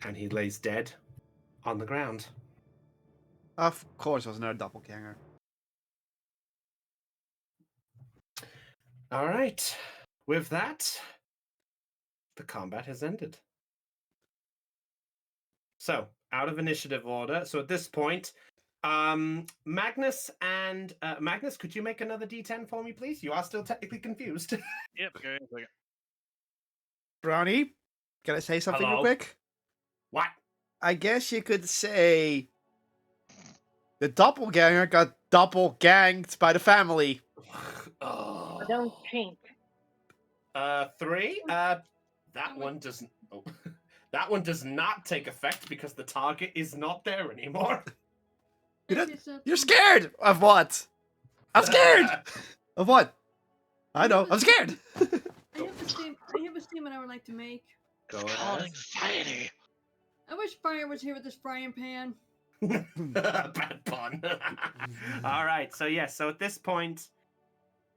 And he lays dead on the ground. Of course, it was another doppelganger. All right. With that, the combat has ended. So, out of initiative order. So at this point, Magnus and Magnus, could you make another D10 for me, please? You are still technically confused. Yep. Okay. Okay. Brownie, can I say something real Hello? quick? What? I guess you could say the doppelganger got doppelganged by the family. I don't think. 3. That one doesn't. Oh, that one does not take effect because the target is not there anymore. You're scared of what? I'm scared of what? I know. I'm scared. I have a statement I would like to make. Go It's called ahead. anxiety. I wish Fire was here with this frying pan. Bad pun. All right. So yes. So at this point,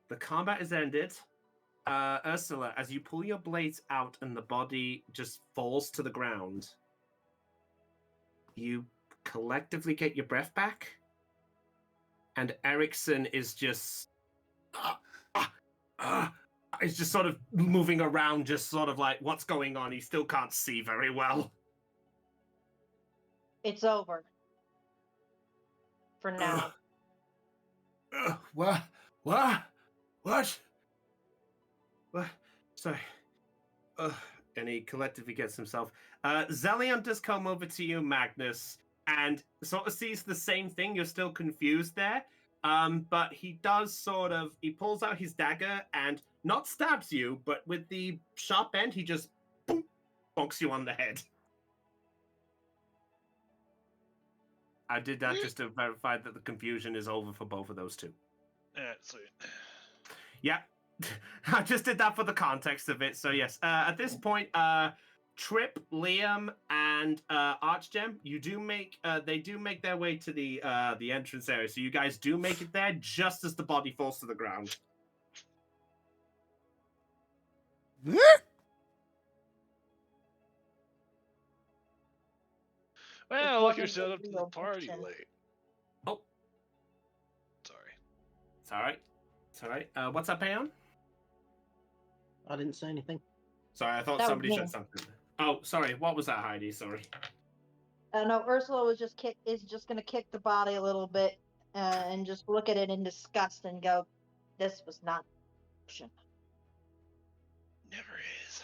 the combat is ended. Ursula, as you pull your blades out and the body just falls to the ground, you collectively get your breath back, and Erickson is just is just sort of moving around, just sort of like, what's going on? He still can't see very well. It's over. For now. What? What? What? What? Sorry. And he collectively gets himself. Zelion does come over to you, Magnus, and sort of sees the same thing. You're still confused there. But he does sort of, he pulls out his dagger and not stabs you, but with the sharp end, he just boom, bonks you on the head. I did that just to verify that the confusion is over for both of those two. Yeah, sweet. Yeah. I just did that for the context of it. So yes, at this point, Trip, Liam, and Archgem, they do make their way to the entrance area. So you guys do make it there just as the body falls to the ground. Well, look who Wasn't showed a up to the real party mission. late. Oh, Sorry. it's all right. It's all right. What's up, Aeon? I didn't say anything. Sorry, I thought That was somebody me. said something. Oh, sorry. What was that, Heidi? Sorry. No, Ursula was just gonna kick the body a little bit and just look at it in disgust and go, "This was not an option." Never is.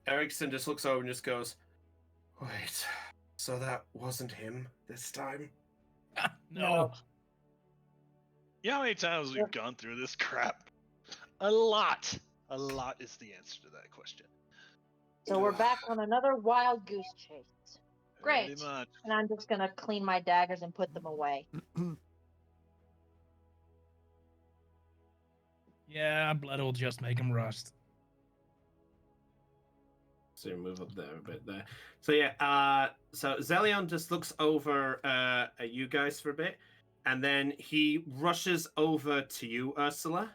Erickson just looks over and just goes, "Wait, so that wasn't him this time?" No. You know how many times we've gone through this crap? A lot. A lot is the answer to that question. So we're back on another wild goose chase. Great. Pretty much. And I'm just gonna clean my daggers and put them away. Yeah, blood will just make him rust. So move up there a bit there. So yeah, so Zelion just looks over at you guys for a bit, and then he rushes over to you, Ursula,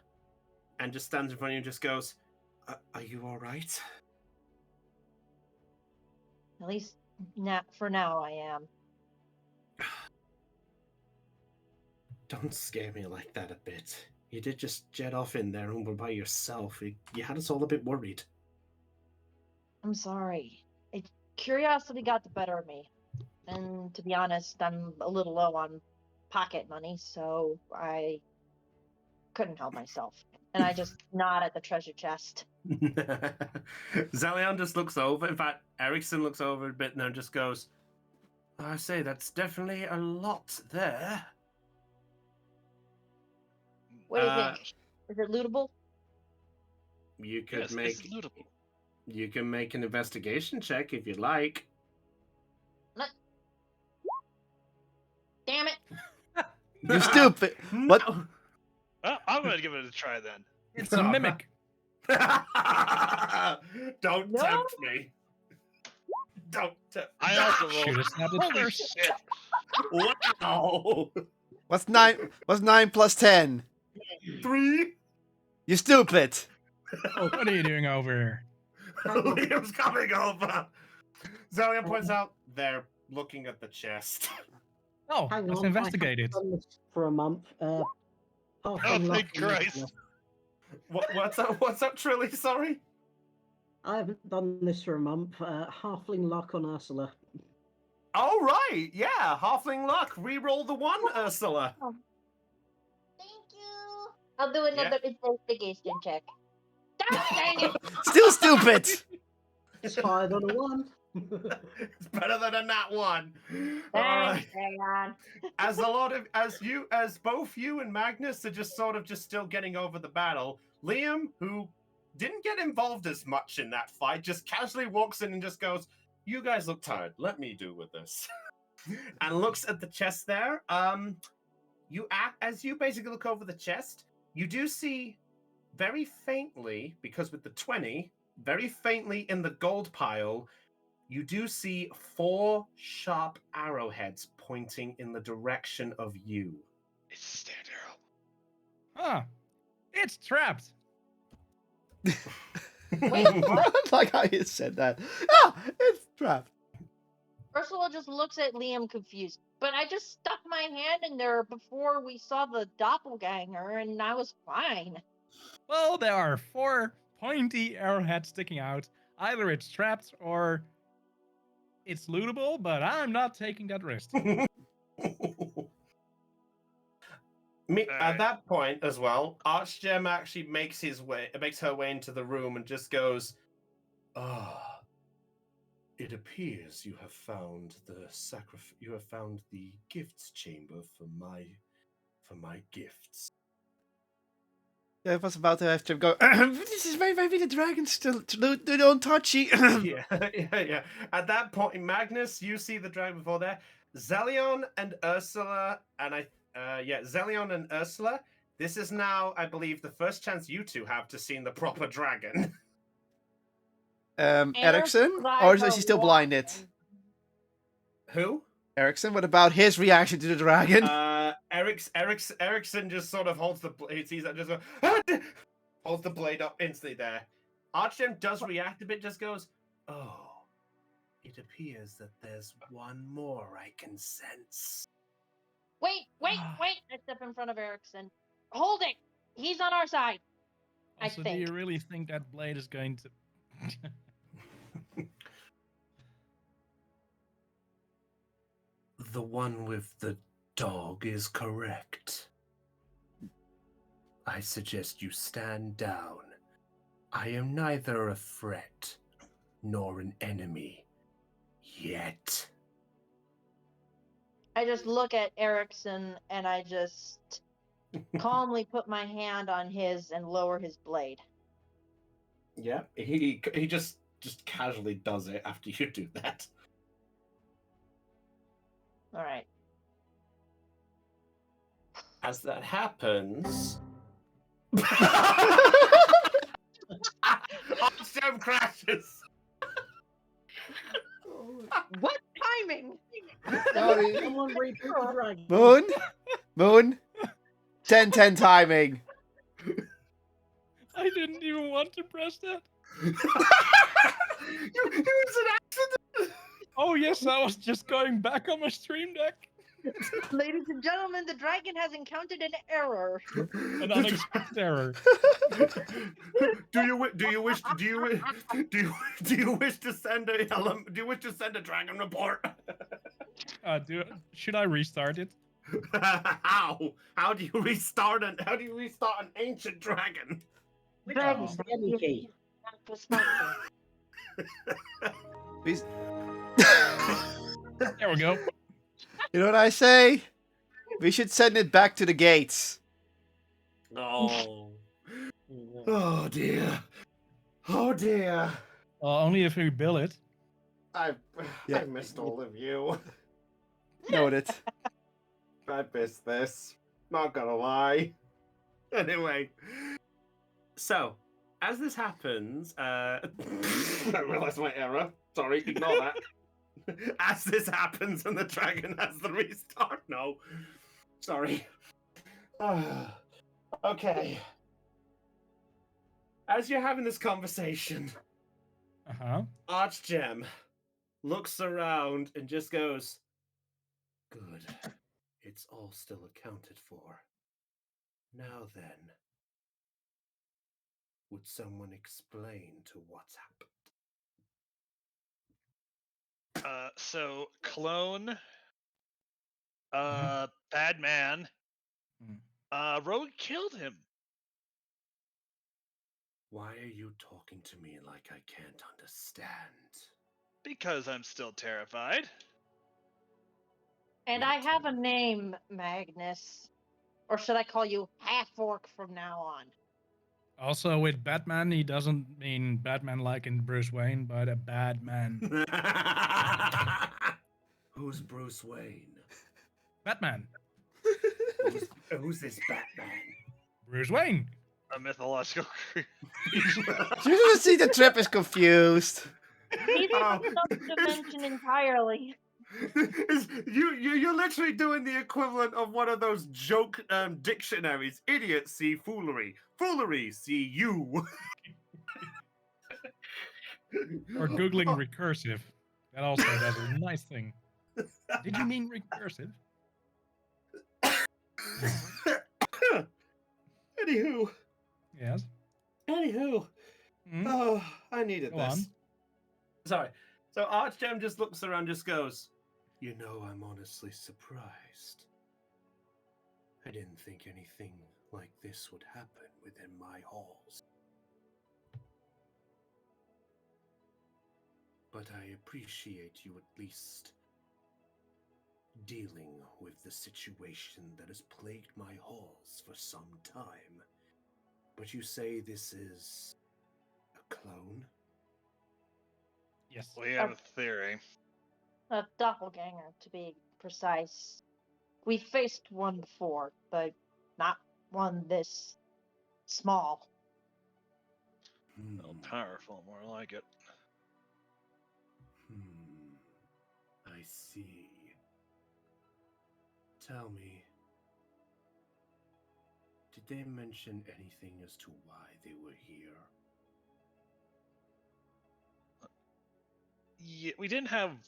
and just stands in front of you and just goes, "Are you all right?" At least for now I am. Don't scare me like that a bit. You did just jet off in there and were by yourself. You had us all a bit worried. I'm sorry. Curiosity got the better of me. And to be honest, I'm a little low on pocket money, so I couldn't help myself. And I just nod at the treasure chest. Zelion just looks over. In fact, Erickson looks over a bit and then just goes, "I say, that's definitely a lot there." What do you think? Is it lootable? You could Yes, make. it's lootable. You can make an investigation check if you'd like. Damn it! You stupid. What? No. Well, I'm gonna give it a try then. It's a mimic. Don't No. tempt me. Don't tempt. I also Should rolled. have snapped it Holy first. shit! Wow. What's 9? What's 9 plus 10? 3. You stupid. What are you doing over here? Liam's coming over. Zelian points out they're looking at the chest. Oh, Hang let's on, investigate I it. haven't done this for a month. Oh, thank Christ! What's up? What's up, Trilly? Sorry. I haven't done this for a month. Halfling luck on Ursula. All right. Yeah. Halfling luck. Reroll the 1, Ursula. Thank you. I'll do another investigation check. Dang it! Still stupid. It's higher than a 1. It's better than a nat 1. All right. Hang on. As both you and Magnus are just still getting over the battle, Liam, who didn't get involved as much in that fight, just casually walks in and just goes, "You guys look tired. Let me do with this," and looks at the chest there. As you basically look over the chest, you do see very faintly, because with the 20, very faintly in the gold pile, you do see 4 sharp arrowheads pointing in the direction of you. It's a stand arrow. Ah, it's trapped. Wait, what? Like how you said that. Ah, it's trapped. Ursula just looks at Liam confused. But I just stuck my hand in there before we saw the doppelganger, and I was fine. Well, there are 4 pointy arrowheads sticking out. Either it's trapped or it's lootable, but I'm not taking that risk. At that point as well, Archgem actually makes her way into the room and just goes, "Ah, it appears you have found the gifts chamber for my gifts." I was about to have to go. This is maybe the dragon's still don't touchy. yeah. At that point, Magnus, you see the dragon before there. Zelion and Ursula, Zelion and Ursula. This is now, I believe, the first chance you two have to see the proper dragon. Erickson, or is he still blinded? Who? Erickson, what about his reaction to the dragon? Erickson just sort of holds the blade. Sees that, just holds the blade up instantly there. Archgem does react a bit, just goes, "Oh, it appears that there's one more I can sense." Wait! I step in front of Erickson. Hold it! He's on our side. Also, do you really think that blade is going to... The one with the dog is correct. I suggest you stand down. I am neither a threat nor an enemy yet. I just look at Erickson and I just calmly put my hand on his and lower his blade. Yeah, he just casually does it after you do that. All right. As that happens, Archgem crashes. What timing? Someone reboot the dragon. Moon, 10-10 timing. I didn't even want to press that. It was an accident. Oh yes, I was just going back on my stream deck. Ladies and gentlemen, the dragon has encountered an error. An unexpected error. Do you wish to send a dragon report? Should I restart it? How do you restart an ancient dragon? Dragon, It's the enemy key. Please. There we go. You know what I say? We should send it back to the gates. Oh. Oh dear. Oh dear. Only if we bill it. I Yeah. missed all of you. Noted. I missed this. Not gonna lie. Anyway, so as this happens, I realized my error. Sorry, ignore that. As this happens and the dragon has the restart. No, sorry. Okay. As you're having this conversation, Archgem looks around and just goes, "Good. It's all still accounted for. Now then, would someone explain to what's happened?" So clone, bad man, Rogue killed him. Why are you talking to me like I can't understand? Because I'm still terrified. And I have a name, Magnus. Or should I call you Half-Orc from now on? Also, with Batman, he doesn't mean Batman like in Bruce Wayne, but a bad man. Who's Bruce Wayne? Batman. Who's this Batman? Bruce Wayne. A mythological creature. You see the trip is confused. He's from another dimension entirely. You're literally doing the equivalent of one of those joke dictionaries. Idiot see foolery. Foolery see you. Or Googling recursive. That also does a nice thing. Did you mean recursive? Anywho. Yes. Anywho. Oh, I needed Go this. on. Sorry. So Archgem just looks around, just goes, "You know, I'm honestly surprised. I didn't think anything like this would happen within my halls. But I appreciate you at least dealing with the situation that has plagued my halls for some time. But you say this is a clone?" Yes. We have a theory. A doppelganger, to be precise. We faced one before, but not one this small. Well, powerful, more like it. I see. Tell me, did they mention anything as to why they were here? Yeah, we didn't have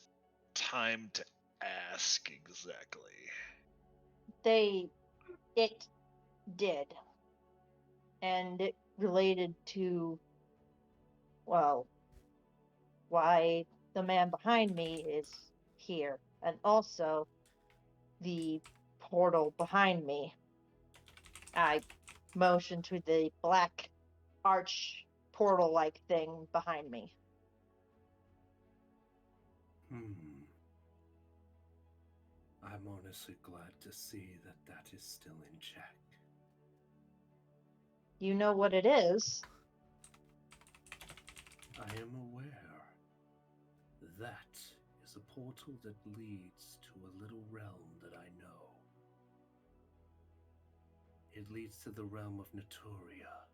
time to ask exactly. It did. And it related to, well, why the man behind me is here. And also the portal behind me. I motioned to the black arch portal-like thing behind me. I'm honestly glad to see that that is still in check. You know what it is? I am aware. That is a portal that leads to a little realm that I know. It leads to the realm of Naturia.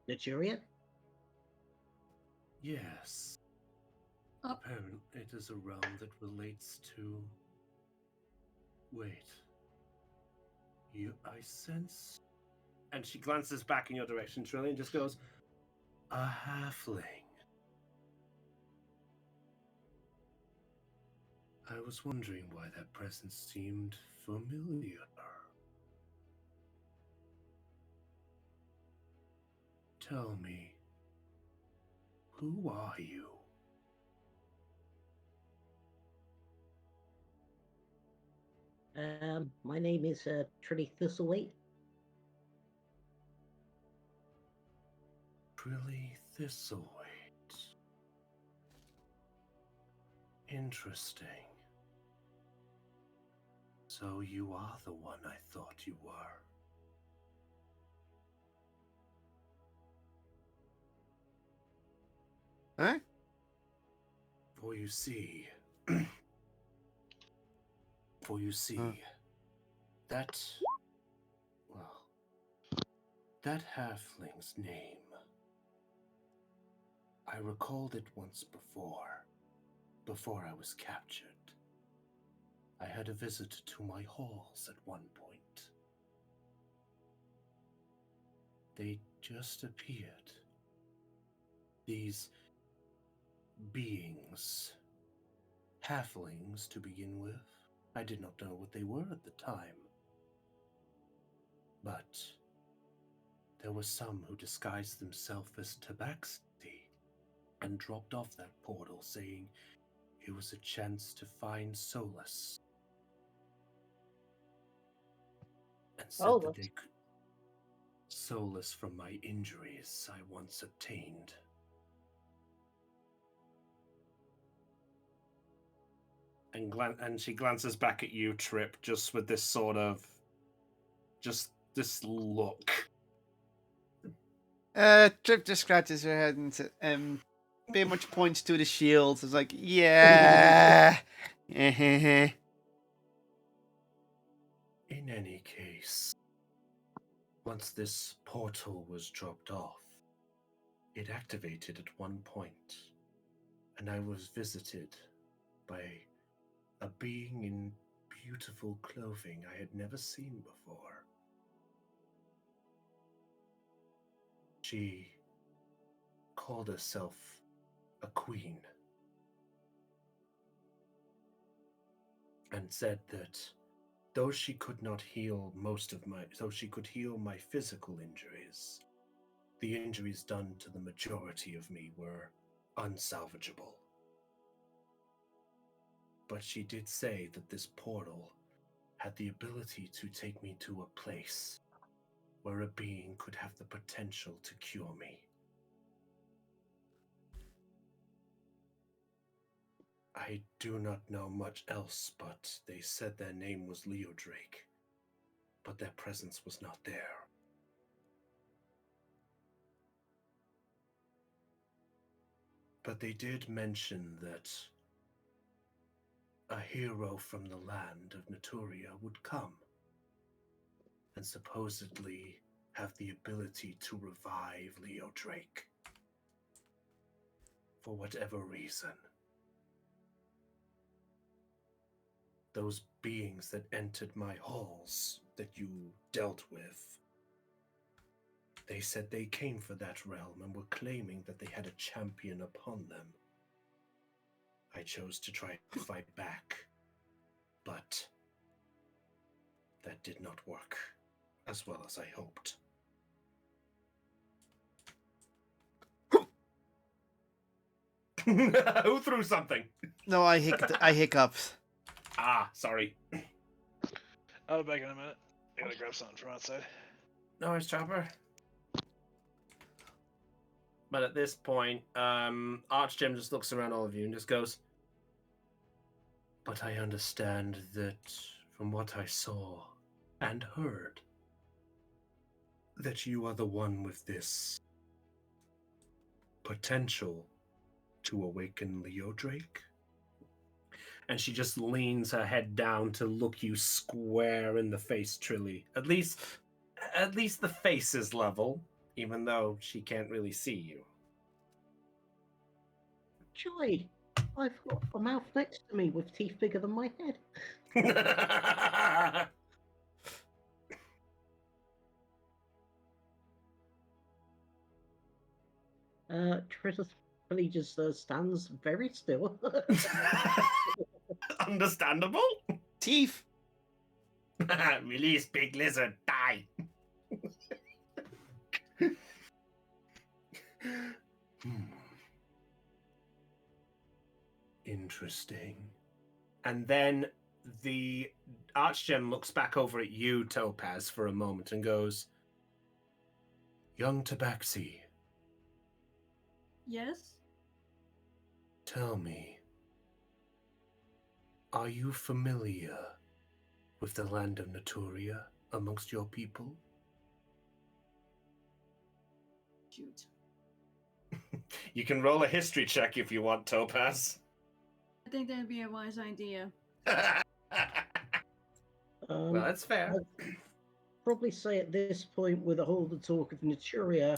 Naturia? Yes. Apparently, it is a realm that relates to... Wait. I sense... And she glances back in your direction, Trillian, just goes, "A halfling." I was wondering why that presence seemed familiar. Tell me, who are you? My name is Trinity Thistleweight. Trilly Thistleweight. Interesting. So you are the one I thought you were. Huh? For you see, that, well, that halfling's name, I recalled it once before I was captured. I had a visitor to my halls at one point. They just appeared. These beings, halflings to begin with. I did not know what they were at the time. But there were some who disguised themselves as tabaxi and dropped off that portal saying it was a chance to find solace. And said that Solace? they could solace from my injuries I once obtained. And she glances back at you, Trip, just with this sort of, just this look. Trip just scratches her head and very much points to the shield. It's like, yeah. In any case, once this portal was dropped off, it activated at one point, and I was visited by a being in beautiful clothing I had never seen before. She called herself a queen and said that though she could heal my physical injuries, the injuries done to the majority of me were unsalvageable. But she did say that this portal had the ability to take me to a place where a being could have the potential to cure me. I do not know much else, but they said their name was Leo Drake, but their presence was not there. But they did mention that a hero from the land of Naturia would come and supposedly have the ability to revive Leo Drake for whatever reason. Those beings that entered my halls that you dealt with, they said they came for that realm and were claiming that they had a champion upon them. I chose to try to fight back, but that did not work as well as I hoped. Who threw something? No, I hiccuped. Ah, sorry. I'll be back in a minute. I gotta grab something from outside. No worries, Chopper. But at this point, Archgem just looks around all of you and just goes, but I understand that from what I saw and heard, that you are the one with this potential to awaken Leo Drake. And she just leans her head down to look you square in the face, Trilly. At least the face is level, even though she can't really see you. Joy, I've got a mouth next to me with teeth bigger than my head. Tritus really just stands very still. Understandable. Teeth. Release, big lizard, die. Interesting. And then the Archgem looks back over at you, Topaz, for a moment and goes, young Tabaxi, Yes? tell me, are you familiar with the land of Naturia amongst your people? Shoot. You can roll a history check if you want, Topaz. I think that'd be a wise idea. well, that's fair. I'd probably say at this point, with all the talk of Naturia,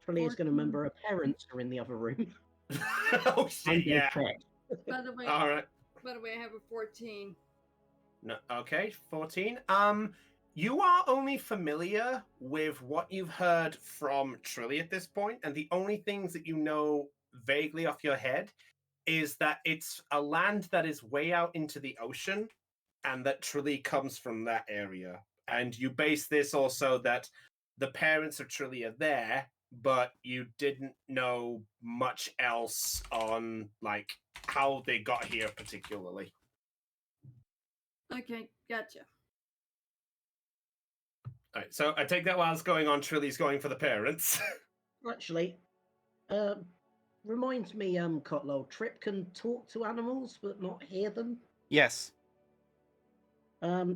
Trillia's going to 14. remember her parents are in the other room. oh I'm shit! gonna Yeah. check. By the way, All right. I have a 14. No, okay, 14. You are only familiar with what you've heard from Trilly at this point, and the only things that you know vaguely off your head is that it's a land that is way out into the ocean, and that Trilly comes from that area. And you base this also that the parents of Trilly are there, but you didn't know much else on like how they got here particularly. Okay, gotcha. All right, so I take that while it's going on, Trilly's going for the parents. Actually, reminds me, Cotlow, Trip can talk to animals but not hear them. Yes.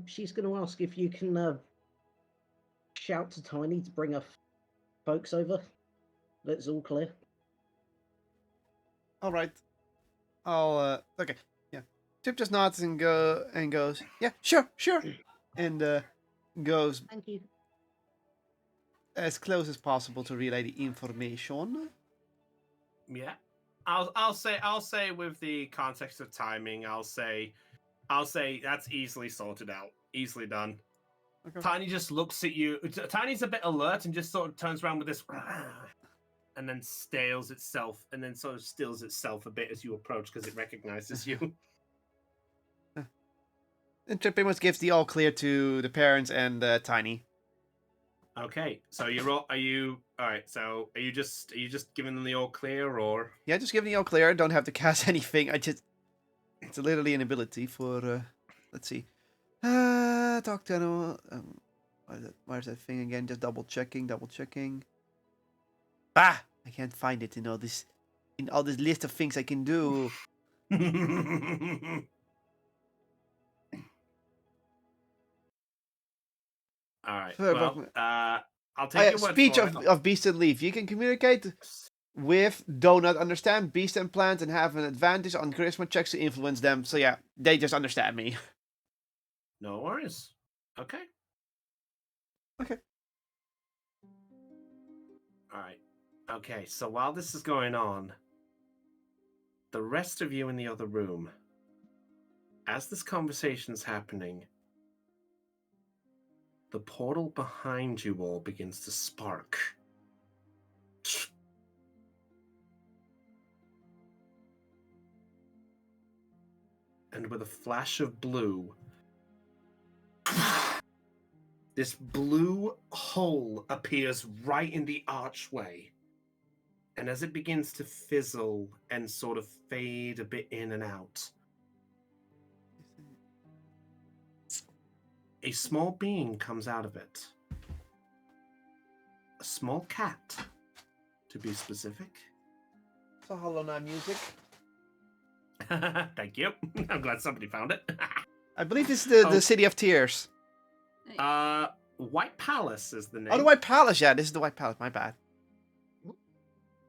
She's going to ask if you can shout to Tiny to bring her folks over. That's all clear. All right. Okay. Yeah. Tip just nods and goes, yeah, sure. And goes Thank you. as close as possible to relay the information. Yeah. I'll say with the context of timing, I'll say that's easily sorted out. Easily done. Okay. Tiny just looks at you. Tiny's a bit alert and just sort of turns around with this and then stills itself and then sort of stills itself a bit as you approach because it recognizes you. And Trip pretty much gives the all clear to the parents and Tiny. Okay. So are you all right, so are you just giving them the all clear or Yeah, just giving the all clear. Don't have to cast anything. It's literally an ability for let's see. Talk to animal. Where's that thing again? Just double checking. Ah, I can't find it in all this list of things I can do. all right. Fair, Well, I'll take your word speech for it. of beast and leaf. You can communicate with Donut, understand beast and plant, and have an advantage on charisma checks to influence them. So yeah, they just understand me. No worries. Okay. Okay. All right. Okay, so while this is going on, the rest of you in the other room, as this conversation's happening, the portal behind you all begins to spark. And with a flash of blue, this blue hole appears right in the archway. And as it begins to fizzle and sort of fade a bit in and out, a small being comes out of it. A small cat, to be specific. So Hollow Knight music. Thank you. I'm glad somebody found it. I believe this is the City of Tears. White Palace is the name. Oh, the White Palace. Yeah, this is the White Palace. My bad.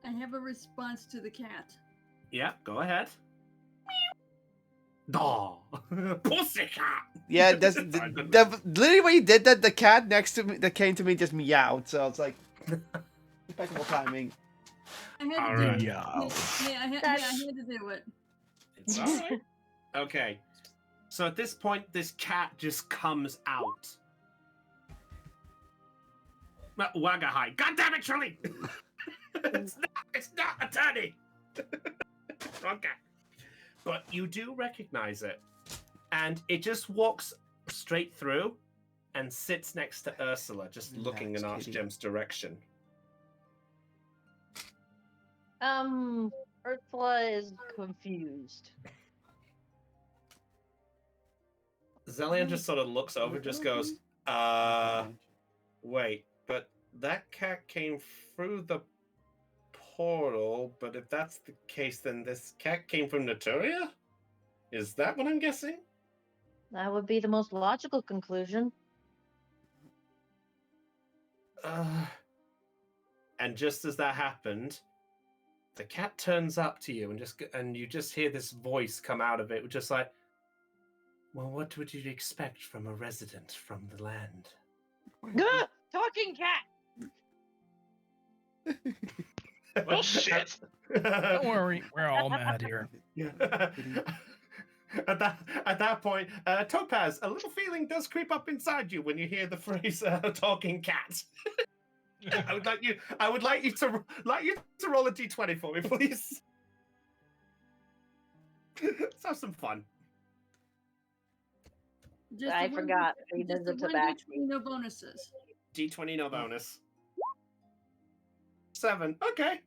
I have a response to the cat. Yeah, go ahead. Daw. Pussycat. Yeah, that's literally when you did that. The cat next to me that came to me just meowed. So it's like impeccable timing. I had All to do right. it. Yeah, I had to do it. It's all right. Okay. So at this point, this cat just comes out. Wagahai. God damn it, Shirley! It's not a teddy! Okay. But you do recognize it. And it just walks straight through and sits next to Ursula, just looking in Archgem's direction. Ursula is confused. Zelian just sort of looks over and just goes, wait, but that cat came through the portal, but if that's the case, then this cat came from Naturia? Is that what I'm guessing? That would be the most logical conclusion. And just as that happened, the cat turns up to you and you just hear this voice come out of it, just like, well, what would you expect from a resident from the land? Gah! Talking cat. Well, shit. Don't worry, we're all mad here. Yeah. At that point, Topaz, a little feeling does creep up inside you when you hear the phrase "talking cat." I would like you to roll a d20 for me, please. Let's have some fun. Just I the one forgot. D- just the one back. D20, no bonuses. D20 no bonus. 7. Okay.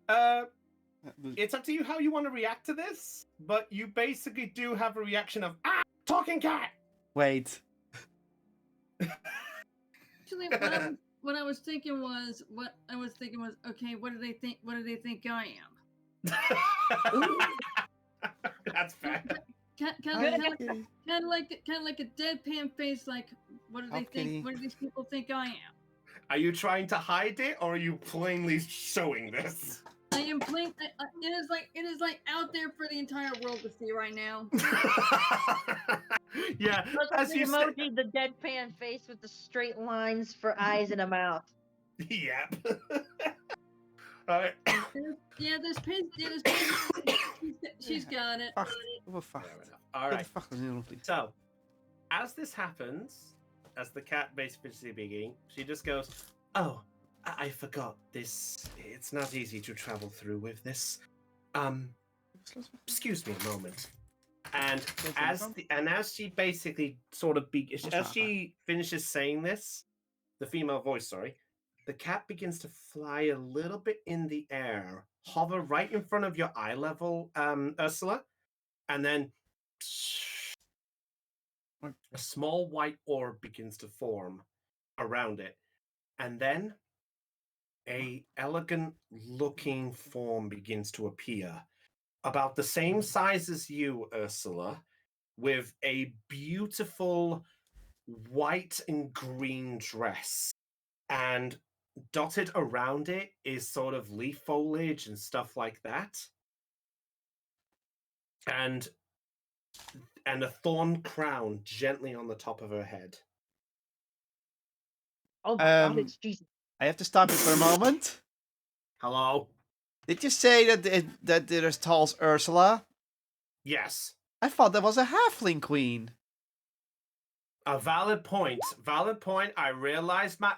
It's up to you how you want to react to this, but you basically do have a reaction of talking cat. Wait. Actually, what I was thinking was, okay, what do they think? What do they think I am? That's fair. Kind of like a deadpan face. Like, what do they Kitty. think? What do these people think I am? Are you trying to hide it, or are you plainly showing this? I am playing. It is like out there for the entire world to see right now. Yeah, Look as at the you say. emoji, the deadpan face with the straight lines for eyes and a mouth. Yep. Alright. Yeah, there's Paige. She's got it. Fuck. Oh, fuck. Fair enough. Get Alright. the fuck out of here, please. So, as this happens, as the cat basically beginning, she just goes, "Oh, I forgot this. It's not easy to travel through with this. Excuse me a moment." And as she basically sort of as she finishes saying this, the female voice, sorry, the cat begins to fly a little bit in the air, hover right in front of your eye level, Ursula, and then a small white orb begins to form around it, and then a elegant looking form begins to appear, about the same size as you, Ursula, with a beautiful white and green dress, and dotted around it is sort of leaf foliage and stuff like that, and a thorn crown gently on the top of her head. Oh my god, Um, it's Jesus. I have to stop you for a moment. Hello? Did you say that there's Tall's Ursula? Yes. I thought that was a halfling queen. A valid point. Valid point. I realized my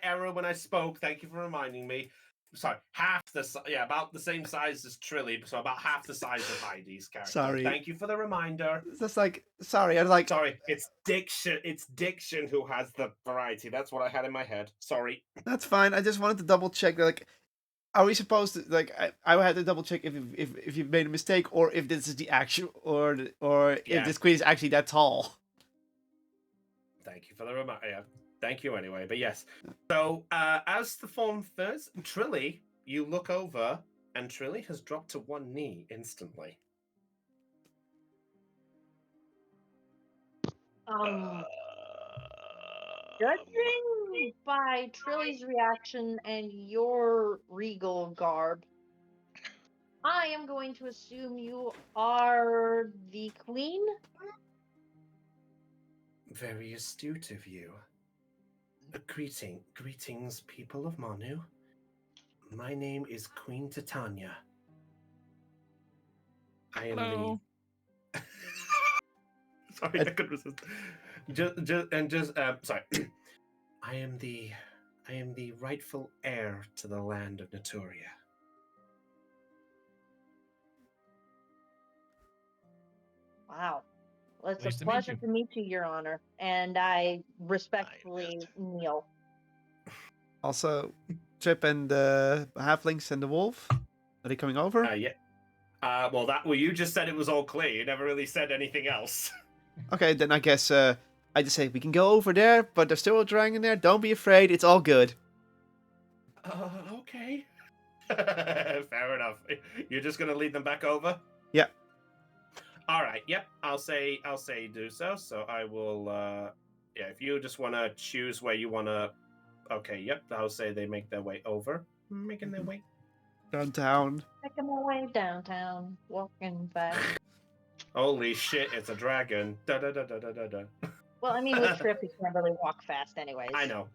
error when I spoke. Thank you for reminding me. Sorry, about the same size as Trilly, so about half the size of Heidi's character. Sorry. Thank you for the reminder. That's like, sorry, I was like, Sorry, it's Diction. It's Diction who has the variety. That's what I had in my head. Sorry. that's fine. I just wanted to double check. Like, are we supposed to like? I had to double check if you've made a mistake or if this is the actual or Yeah. if this queen is actually that tall. Thank you for the reminder. Yeah. Thank you anyway. But yes. So as the form first, Trilly, you look over, and Trilly has dropped to one knee instantly. Judging by Trilly's reaction and your regal garb, I am going to assume you are the queen. Very astute of you. Greetings, people of Manu. My name is Queen Titania. I am Hello. the. Sorry, I couldn't resist. Sorry. I am the rightful heir to the land of Naturia. Wow. Well, it's Nice a to meet pleasure you. to meet you, Your Honor, and I respectfully kneel. Also, Trip and the halflings and the wolf, are they coming over? Yeah. Well, you just said it was all clear. You never really said anything else. Okay, then I guess I just say we can go over there, but there's still a dragon there. Don't be afraid. It's all good. Okay. Fair enough. You're just gonna lead them back over? Yeah. All right. Yep. I'll say do so. So I will. Yeah. If you just want to choose where you want to. Okay. Yep. I'll say they make their way over. Making their way Downtown. Making my way downtown, walking fast. Holy shit, it's a dragon. Da da da da da da da. Well, I mean, with Trip, he can't really walk fast, anyways. I know.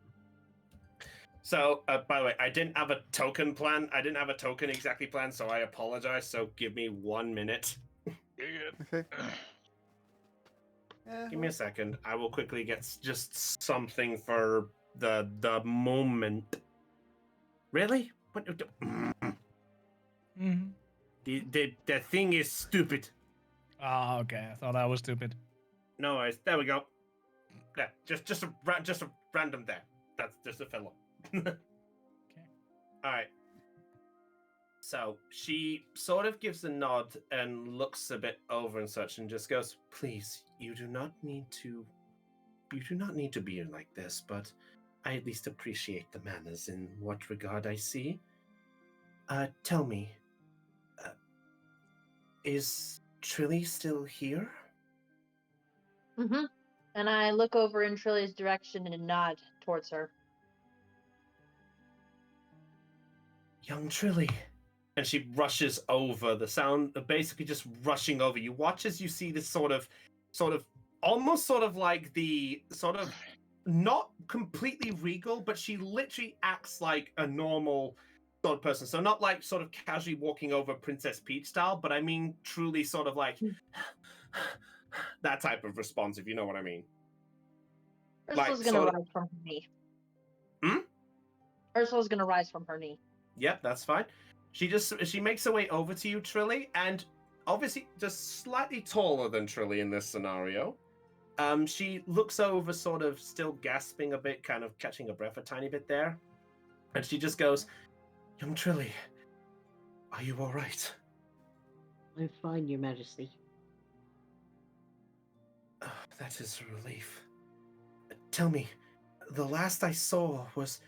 So, by the way, I didn't have a token plan. I didn't have a token exactly planned, so I apologize. So give me 1 minute. You're good. Okay. Yeah, Give me a second. I will quickly get just something for the moment. Really? What? Mm-hmm. The thing is stupid. Oh, okay. I thought I was stupid. No worries. There we go. Yeah, just a random there. That's just a fellow. Okay. All right. So she sort of gives a nod and looks a bit over and such, and just goes, "Please, you do not need to be like this, but I at least appreciate the manners in what regard I see. Tell me, is Trilly still here?" Mm-hmm. And I look over in Trilly's direction and nod towards her. Young Trilly. And she rushes over, the sound basically just rushing over. You watch as you see this sort of almost sort of like the sort of not completely regal, but she literally acts like a normal sort of person. So not like sort of casually walking over Princess Peach style, but I mean truly sort of like that type of response, if you know what I mean. Ursula's Like, gonna sort of- rise from her knee. Hmm? Ursula's gonna rise from her knee. Yep, that's fine. She makes her way over to you, Trilly, and obviously just slightly taller than Trilly in this scenario. She looks over, sort of still gasping a bit, kind of catching her breath a tiny bit there, and she just goes, "Young Trilly, are you all right?" I'm fine, Your Majesty. Oh, that is a relief. Tell me, the last I saw was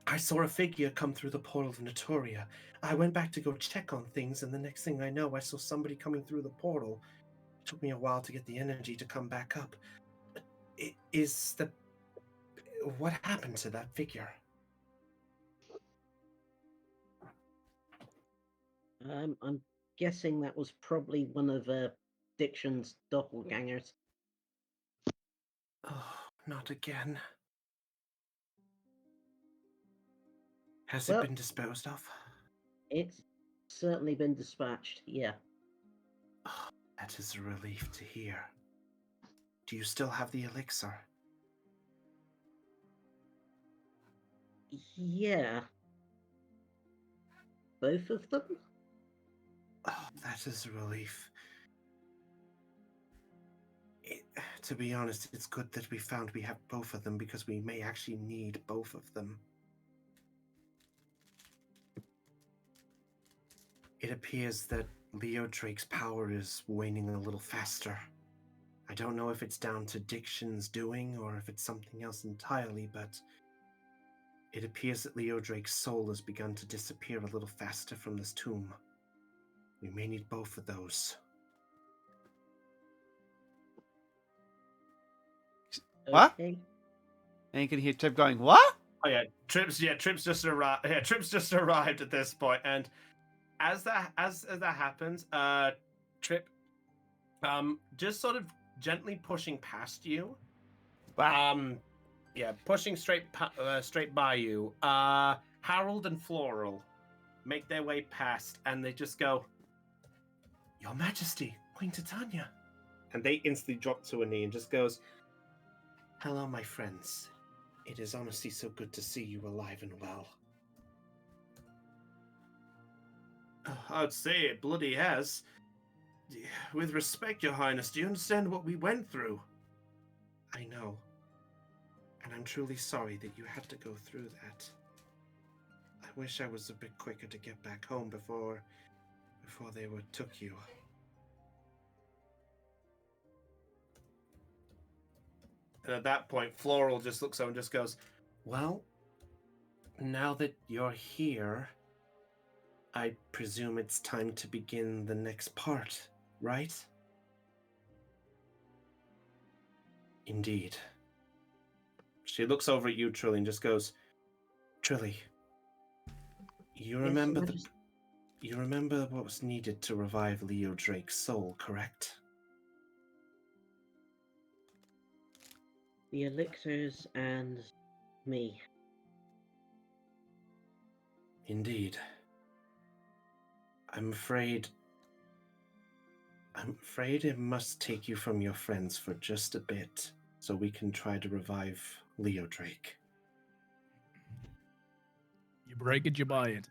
I saw a figure come through the portal of Notoria. I went back to go check on things, and the next thing I know, I saw somebody coming through the portal. It took me a while to get the energy to come back up. What happened to that figure? I'm guessing that was probably one of Diction's doppelgangers. Oh, not again. Has Well- it been disposed of? It's certainly been dispatched, yeah. Oh, that is a relief to hear. Do you still have the elixir? Yeah. Both of them? Oh, that is a relief. To be honest, it's good that we have both of them, because we may actually need both of them. It appears that Leo Drake's power is waning a little faster. I don't know if it's down to Diction's doing or if it's something else entirely, but it appears that Leo Drake's soul has begun to disappear a little faster from this tomb. We may need both of those. What? Okay. And you can hear Trip going, "What?" Oh yeah, Trips just arrived. Yeah, Trips just arrived at this point, and as that happens, Trip, just sort of gently pushing past you. Wow. Yeah, pushing straight by you. Harold and Floral make their way past, and they just go, "Your Majesty, Queen Titania," and they instantly drop to a knee and just goes, "Hello, my friends. It is honestly so good to see you alive and well." I'd say it bloody has. With respect, Your Highness, do you understand what we went through? I know. And I'm truly sorry that you had to go through that. I wish I was a bit quicker to get back home before they took you. And at that point, Floral just looks over and just goes, "Well, now that you're here, I presume it's time to begin the next part, right?" "Indeed." She looks over at you, Trilly, and just goes, "Trilly, You Yes, remember Your the Majesty. you remember what was needed to revive Leo Drake's soul, correct? The elixirs and me. Indeed. I'm afraid it must take you from your friends for just a bit, so we can try to revive Leo Drake. You break it, you buy it.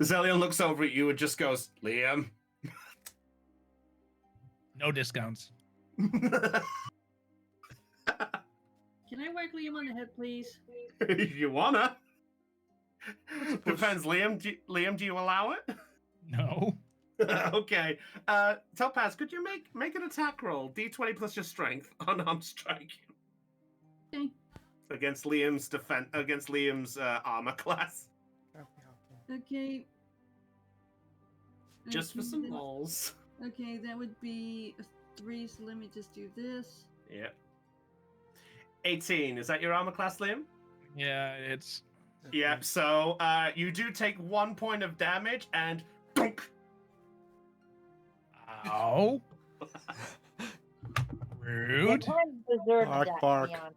Zelion looks over at you and just goes, Liam. No discounts. Can I whack Liam on the head, please? If you wanna. suppose- Depends, Liam. Liam, do you allow it? No. Okay. Topaz, could you make an attack roll? D20 plus your strength, unarmed strike. Okay. Against Liam's armor class. Okay. Just for Okay, some then- rolls. Okay, that would be a 3, so let me just do this. Yep. 18. Is that your armor class, Liam? Yeah, it's. Yep. So you do take 1 point of damage and dunk. Ow. They Rude. kind of deserved Bark, that, to bark. be honest.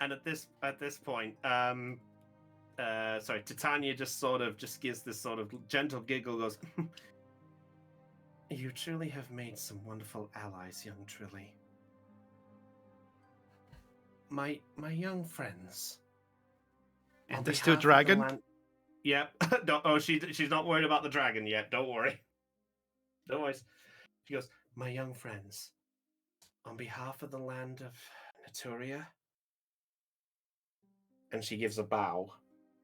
And at this point, sorry, Titania just gives this sort of gentle giggle, goes, You truly have made some wonderful allies, young Trilly. My young friends. And on there's still a behalf of the dragon? land- Yep. She's not worried about the dragon yet. Don't worry. Don't worry. She goes, My young friends, on behalf of the land of Naturia, and she gives a bow.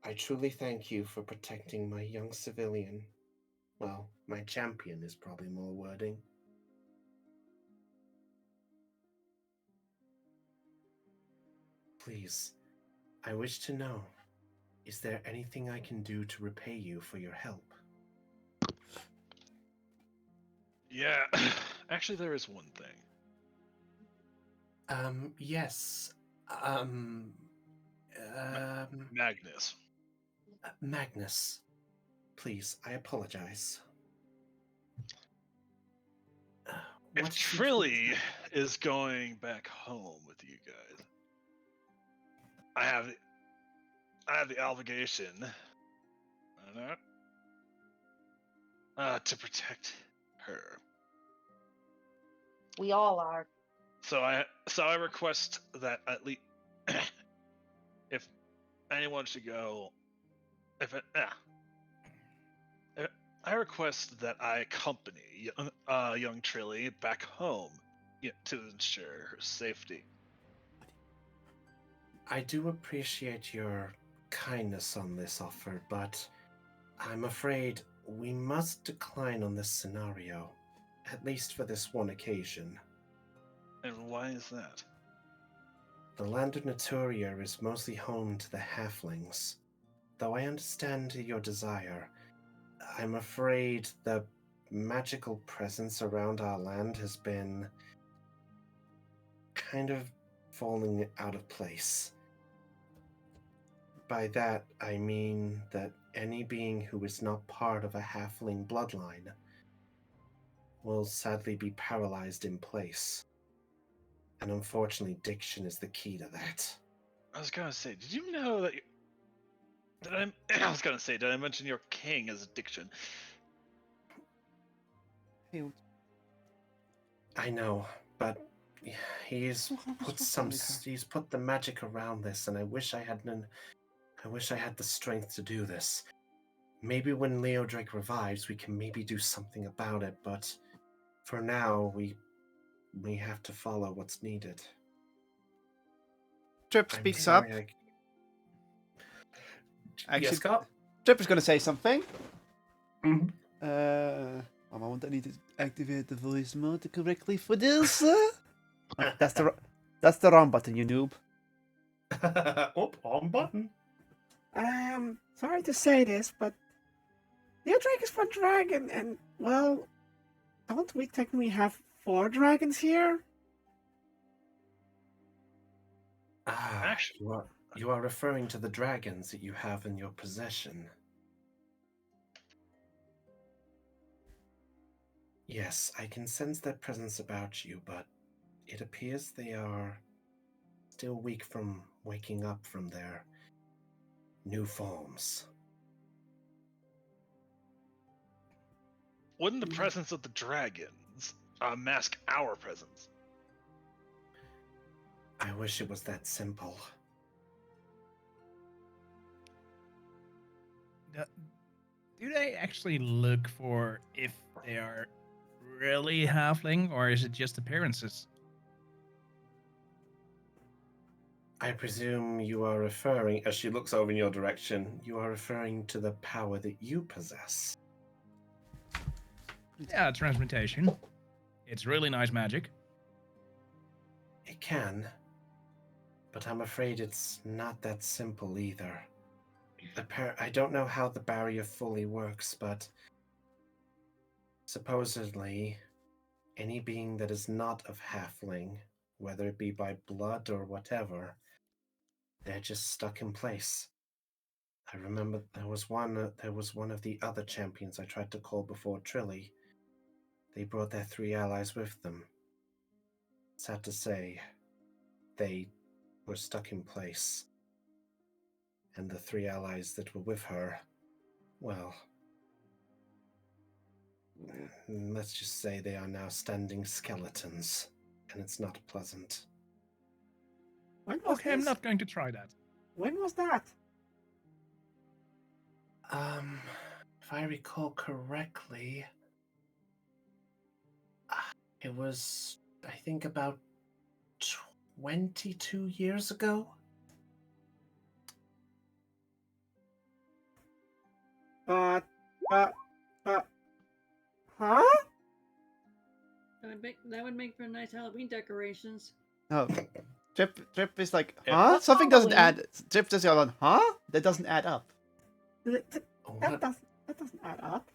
I truly thank you for protecting my young civilian. Well, my champion is probably more wording. Please, I wish to know, is there anything I can do to repay you for your help? Yeah, actually, there is one thing. Yes. Magnus. Magnus, please, I apologize. If What is he Trilly is going back home with you guys, I have the obligation to protect her. We all are. So I request that at least if anyone should go, I request that I accompany young Trilly back home to ensure her safety. I do appreciate your kindness on this offer, but I'm afraid we must decline on this scenario, at least for this one occasion. And why is that? The land of Naturia is mostly home to the halflings. Though I understand your desire, I'm afraid the magical presence around our land has been kind of falling out of place. By that, I mean that any being who is not part of a halfling bloodline will sadly be paralyzed in place. And unfortunately, diction is the key to that. I was gonna say, did you know that? I was gonna say, did I mention your king has addiction? I know, but he's put the magic around this, and I wish I had the strength to do this. Maybe when Leo Drake revives, we can maybe do something about it, but for now, we have to follow what's needed. Trip I'm speaks up. sorry, Actually, yes, Scott? Trip is going to say something. Mhm. One moment, I need to activate the voice mode correctly for this. That's the wrong button, you noob. On button. Sorry to say this, but Leo Drake is one dragon, and, well, don't we technically have 4 dragons here? Ah, Actually- you are referring to the dragons that you have in your possession. Yes, I can sense their presence about you, but it appears they are still weak from waking up from their new forms. Wouldn't the presence of the dragons mask our presence? I wish it was that simple. Do they actually look for if they are really halfling, or is it just appearances? I presume you are referring, as she looks over in your direction, you are referring to the power that you possess. Yeah, transmutation. It's really nice magic. It can, but I'm afraid it's not that simple either. I don't know how the barrier fully works, but supposedly, any being that is not of halfling, whether it be by blood or whatever, they're just stuck in place. I remember there was one of the other champions I tried to call before Trilly. They brought their 3 allies with them. Sad to say, they were stuck in place. And the 3 allies that were with her, well, let's just say they are now standing skeletons, and it's not pleasant. When was Okay, I'm this? not going to try that. When was that? If I recall correctly, it was, I think, about 22 years ago. But, huh? That would make for nice Halloween decorations. No. Trip is like, Yeah. huh? Something doesn't Halloween. add. Trip does the other one, huh? That doesn't add up. What? That doesn't add up.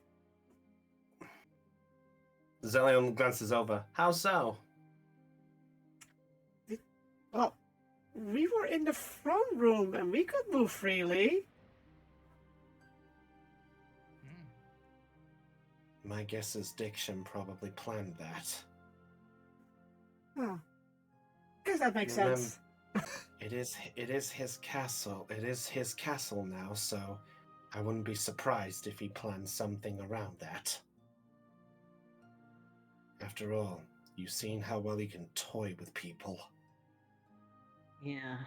Zelion glances over. How so? Well, we were in the front room and we could move freely. My guess is Diction probably planned that. Huh. Guess that makes Remem- sense. It is his castle. It is his castle now, so I wouldn't be surprised if he planned something around that. After all, you've seen how well he can toy with people. Yeah.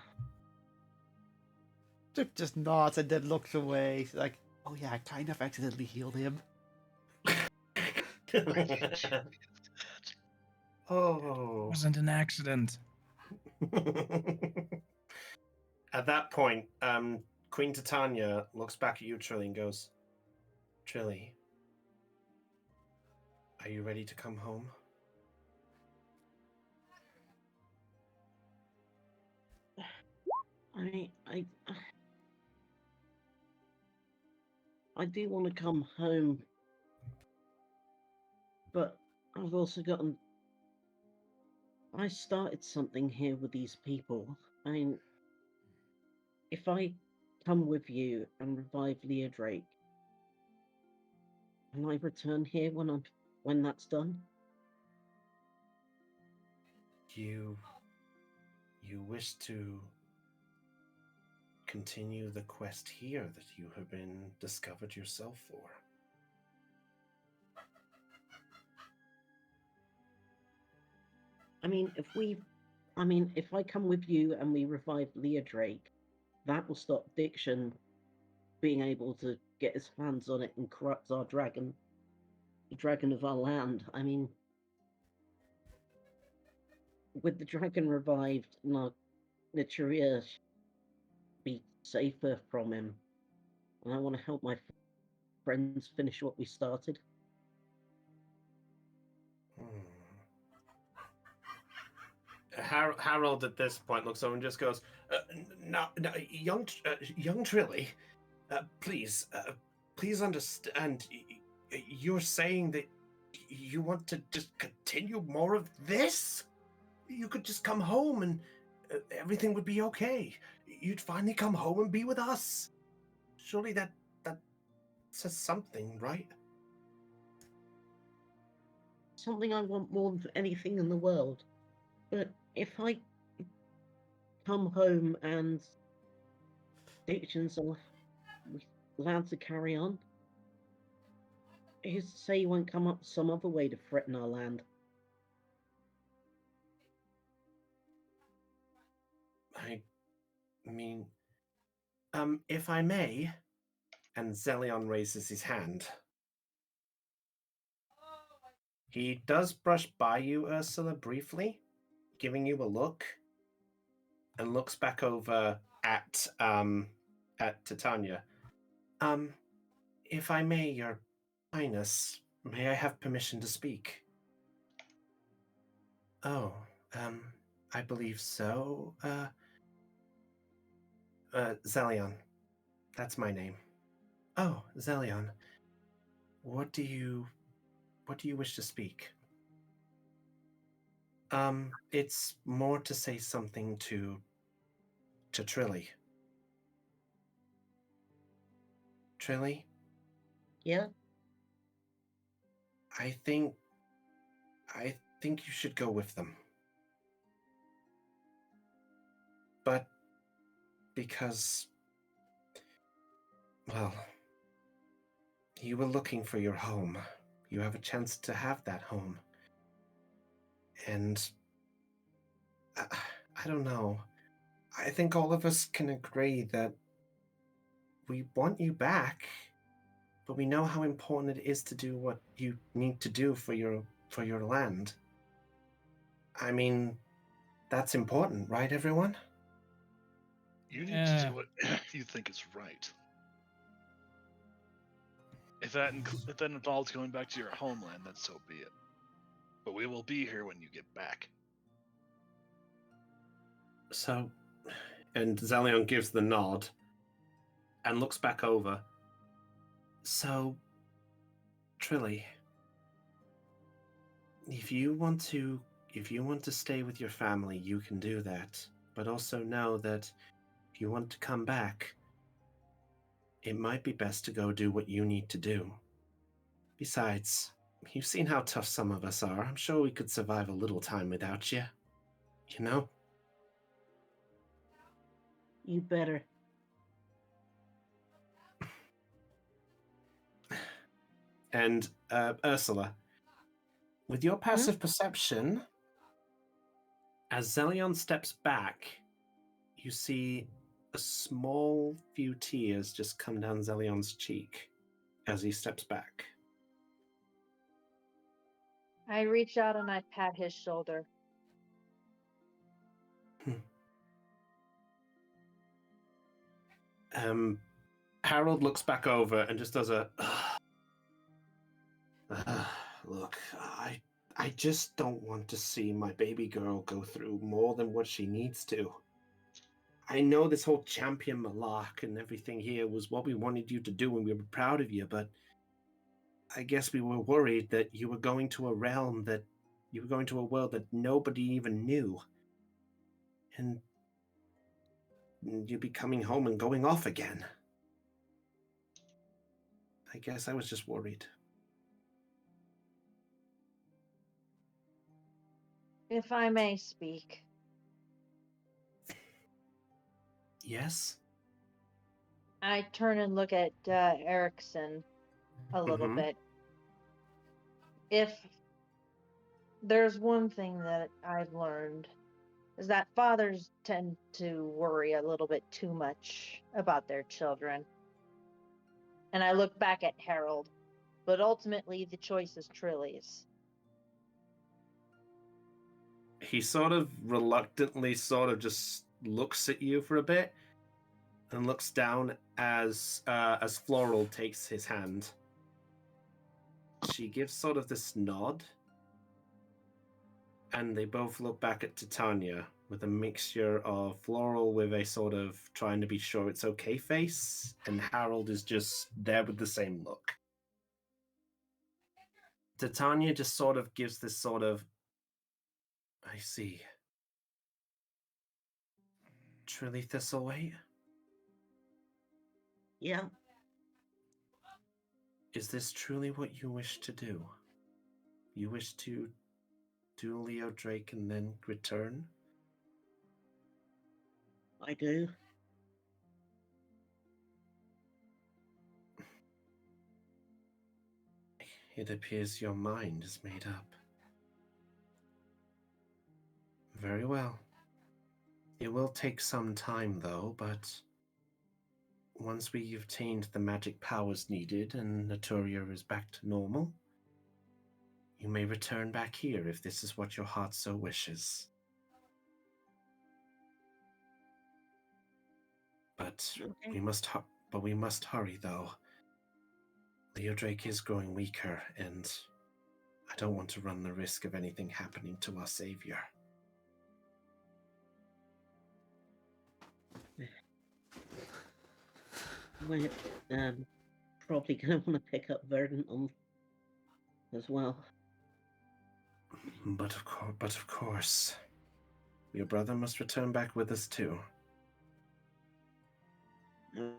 Trip just nods and then looks away. He's like, oh yeah, I kind of accidentally healed him. Oh. Wasn't an accident. At that point, Queen Titania looks back at you, Trilly, and goes, Trilly, are you ready to come home? I do want to come home, but I've also gotten. I started something here with these people. I mean, if I come with you and revive Leah Drake, can I return here when that's done? You wish to continue the quest here that you have been discovered yourself for. I mean, if I come with you and we revive Leah Drake, that will stop Diction being able to get his hands on it and corrupt our dragon, the dragon of our land. I mean, with the dragon revived, Nitria be safer from him, and I want to help my friends finish what we started. Harold at this point looks over and just goes, "No, young Trilly, please understand. You're saying that you want to just continue more of this? You could just come home and everything would be okay. You'd finally come home and be with us. Surely that says something, right? Something I want more than anything in the world. But if I come home and addictions are allowed to carry on, who's to say you won't come up with some other way to threaten our land? I mean, if I may, and Zelion raises his hand. He does brush by you, Ursula, briefly, giving you a look, and looks back over at Titania. If I may, Your Highness, may I have permission to speak? Oh, I believe so. Zelion. That's my name. Oh, Zelion. What do you wish to speak? It's more to say something to Trilly. Trilly? Yeah? I think you should go with them. But because, well, you were looking for your home. You have a chance to have that home. And I don't know. I think all of us can agree that we want you back, but we know how important it is to do what you need to do for your land. I mean, that's important, right, everyone? You need to do what you think is right. If that involves going back to your homeland, then so be it. But we will be here when you get back. So, and Zelion gives the nod and looks back over. So, Trilly, if you want to stay with your family, you can do that. But also know that if you want to come back, it might be best to go do what you need to do. Besides, you've seen how tough some of us are. I'm sure we could survive a little time without you. You know? You better. And, Ursula, with your passive perception, as Zelion steps back, you see a small few tears just come down Zelion's cheek as he steps back. I reach out and I pat his shoulder. Harold looks back over and just does a look, I just don't want to see my baby girl go through more than what she needs to. I know this whole champion malark and everything here was what we wanted you to do and we were proud of you, but I guess we were worried that you were going to a realm that you were going to a world that nobody even knew. And you'd be coming home and going off again. I guess I was just worried. If I may speak. Yes? I turn and look at Erickson a little bit. If there's one thing that I've learned is that fathers tend to worry a little bit too much about their children. And I look back at Harold, but ultimately the choice is Trilly's. He sort of reluctantly just looks at you for a bit and looks down as Floral takes his hand. She gives sort of this nod, and they both look back at Titania with a mixture of Floral with a sort of trying to be sure it's okay face, and Harold is just there with the same look. Titania just sort of gives this sort of, I see. truly Thistleweight? Yeah, Is this truly what you wish to do? You wish to do Leo Drake and then return? I do. It appears your mind is made up. Very well. It will take some time, though, but once we've obtained the magic powers needed and Naturia is back to normal, you may return back here if this is what your heart so wishes. But Okay. we must hurry, though. Leo Drake is growing weaker, and I don't want to run the risk of anything happening to our savior. We're probably going to want to pick up Verdant on as well. But of course, your brother must return back with us too.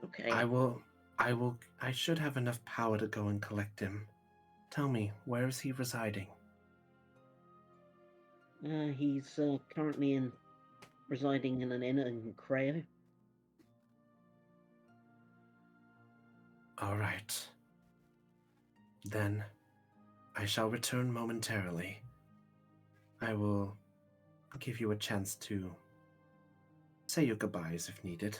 Okay. I should have enough power to go and collect him. Tell me, where is he residing? He's currently residing in an inn in Creo. All right. Then, I shall return momentarily. I will give you a chance to say your goodbyes if needed.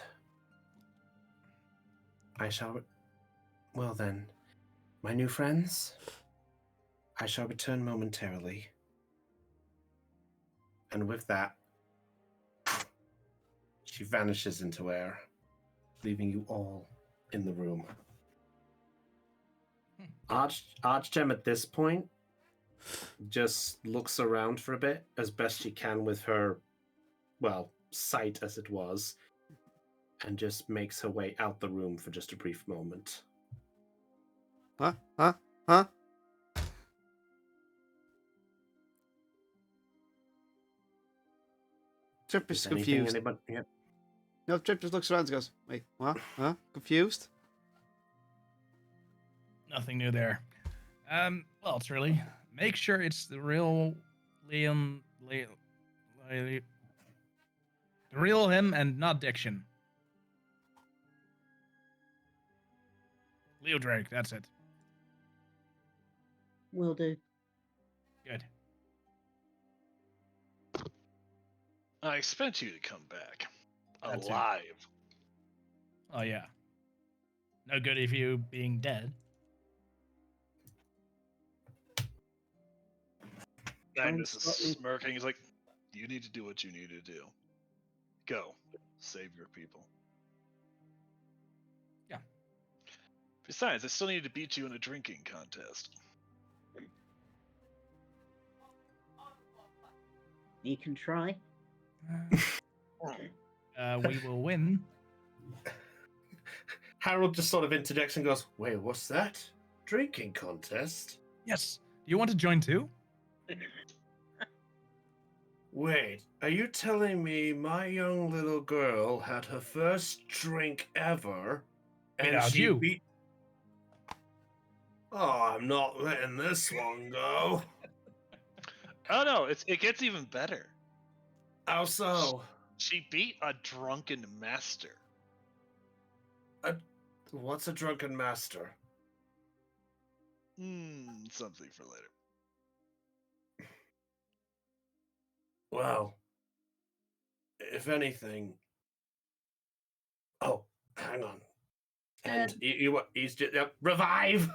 Well then, my new friends, I shall return momentarily. And with that, she vanishes into air, leaving you all in the room. Archgem at this point just looks around for a bit as best she can with her, well, sight as it was, and just makes her way out the room for just a brief moment. Huh? Trip is confused. Yep. No, Trip just looks around and goes, wait, what? Huh? Confused? Nothing new there. Well, it's really make sure it's the real Liam, the real him and not diction. Leo Drake, that's it. Will do. Good. I expect you to come back That's it. alive. Oh yeah. No good if you being dead. Magnus Sounds is slightly- smirking. He's like, "You need to do what you need to do. Go, save your people." Yeah. Besides, I still need to beat you in a drinking contest. You can try. We will win. Harold just sort of interjects and goes, "Wait, what's that? Drinking contest? Yes. Do you want to join too? Wait, are you telling me my young little girl had her first drink ever and Without she you. beat... Oh, I'm not letting this one go. Oh no, it gets even better. How so? She beat a drunken master. What's a drunken master? Something for later. Well, if anything... Oh, hang on. And he's just... revive!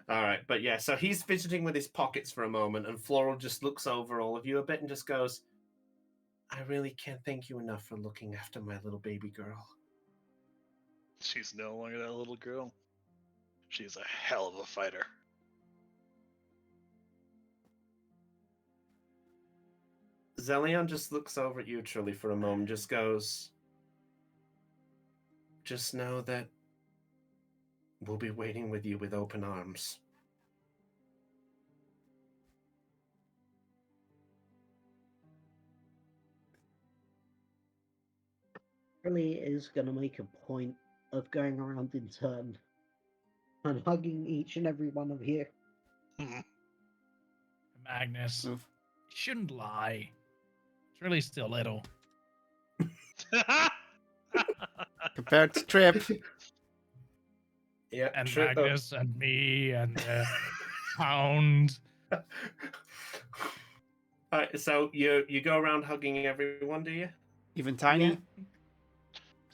Alright, but yeah, so he's fidgeting with his pockets for a moment, and Floral just looks over all of you a bit and just goes, I really can't thank you enough for looking after my little baby girl. She's no longer that little girl. She's a hell of a fighter. Zelion just looks over at you truly for a moment, just goes, just know that we'll be waiting with you with open arms. Really is going to make a point of going around in turn and hugging each and every one of you. Magnus, Oof. you shouldn't lie. It's really still little. Compared to Trip. Yeah, And Trip. Magnus and me and Hound. Alright, so you go around hugging everyone, do you? Even Tiny. Yeah.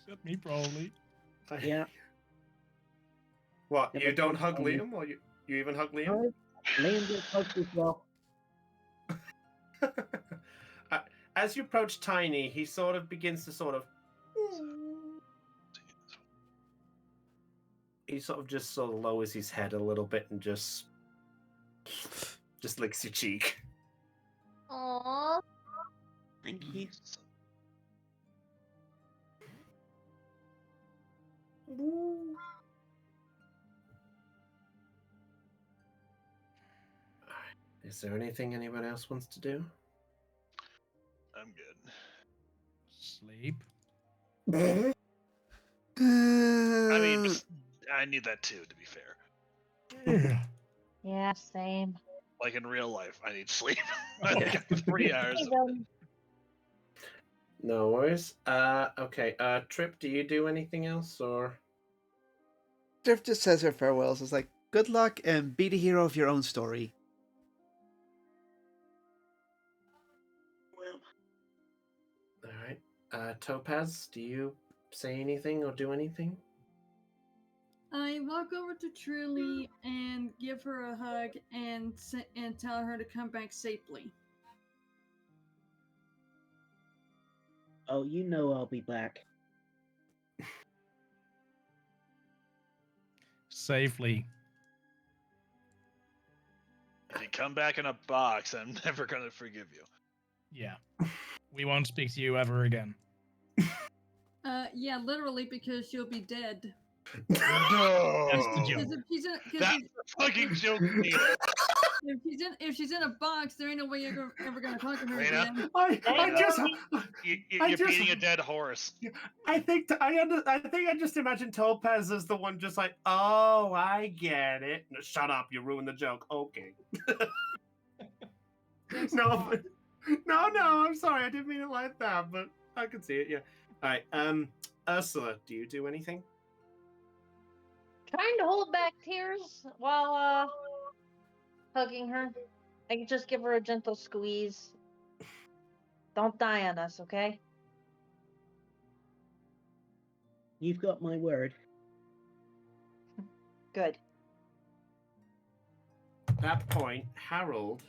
Except me, probably. Yeah. What? Yeah, You but don't not hug Tiny. Liam, or you even hug Liam? No, Liam gets hugged as well. As you approach Tiny, he sort of begins to he sort of lowers his head a little bit and just licks your cheek. Aww. Thank you. Is there anything anyone else wants to do? I'm good. Sleep. I mean, I need that too, to be fair. Yeah, same. Like in real life, I need sleep. I got 3 hours. Even. No worries. Okay. Trip, do you do anything else, or? Trip just says her farewells. It's like, good luck and be the hero of your own story. All right. Topaz, do you say anything or do anything? I walk over to Truly and give her a hug and tell her to come back safely. Oh, you know I'll be back. Safely. If you come back in a box, I'm never gonna forgive you. Yeah. We won't speak to you ever again. Yeah, literally because she'll be dead. No, That's the joke. Because if she's in, that's a fucking joke, Nina. if she's in a box, there ain't no way you're ever gonna talk to her Lena? again. You're beating a dead horse. I think I just imagine Topaz as the one just like, oh, I get it. No, shut up, you ruined the joke. Okay. No, I'm sorry, I didn't mean it like that, but I could see it. Yeah. All right. Ursula, do you do anything? Trying to hold back tears while hugging her. I can just give her a gentle squeeze. Don't die on us, okay? You've got my word. Good. At that point, Harold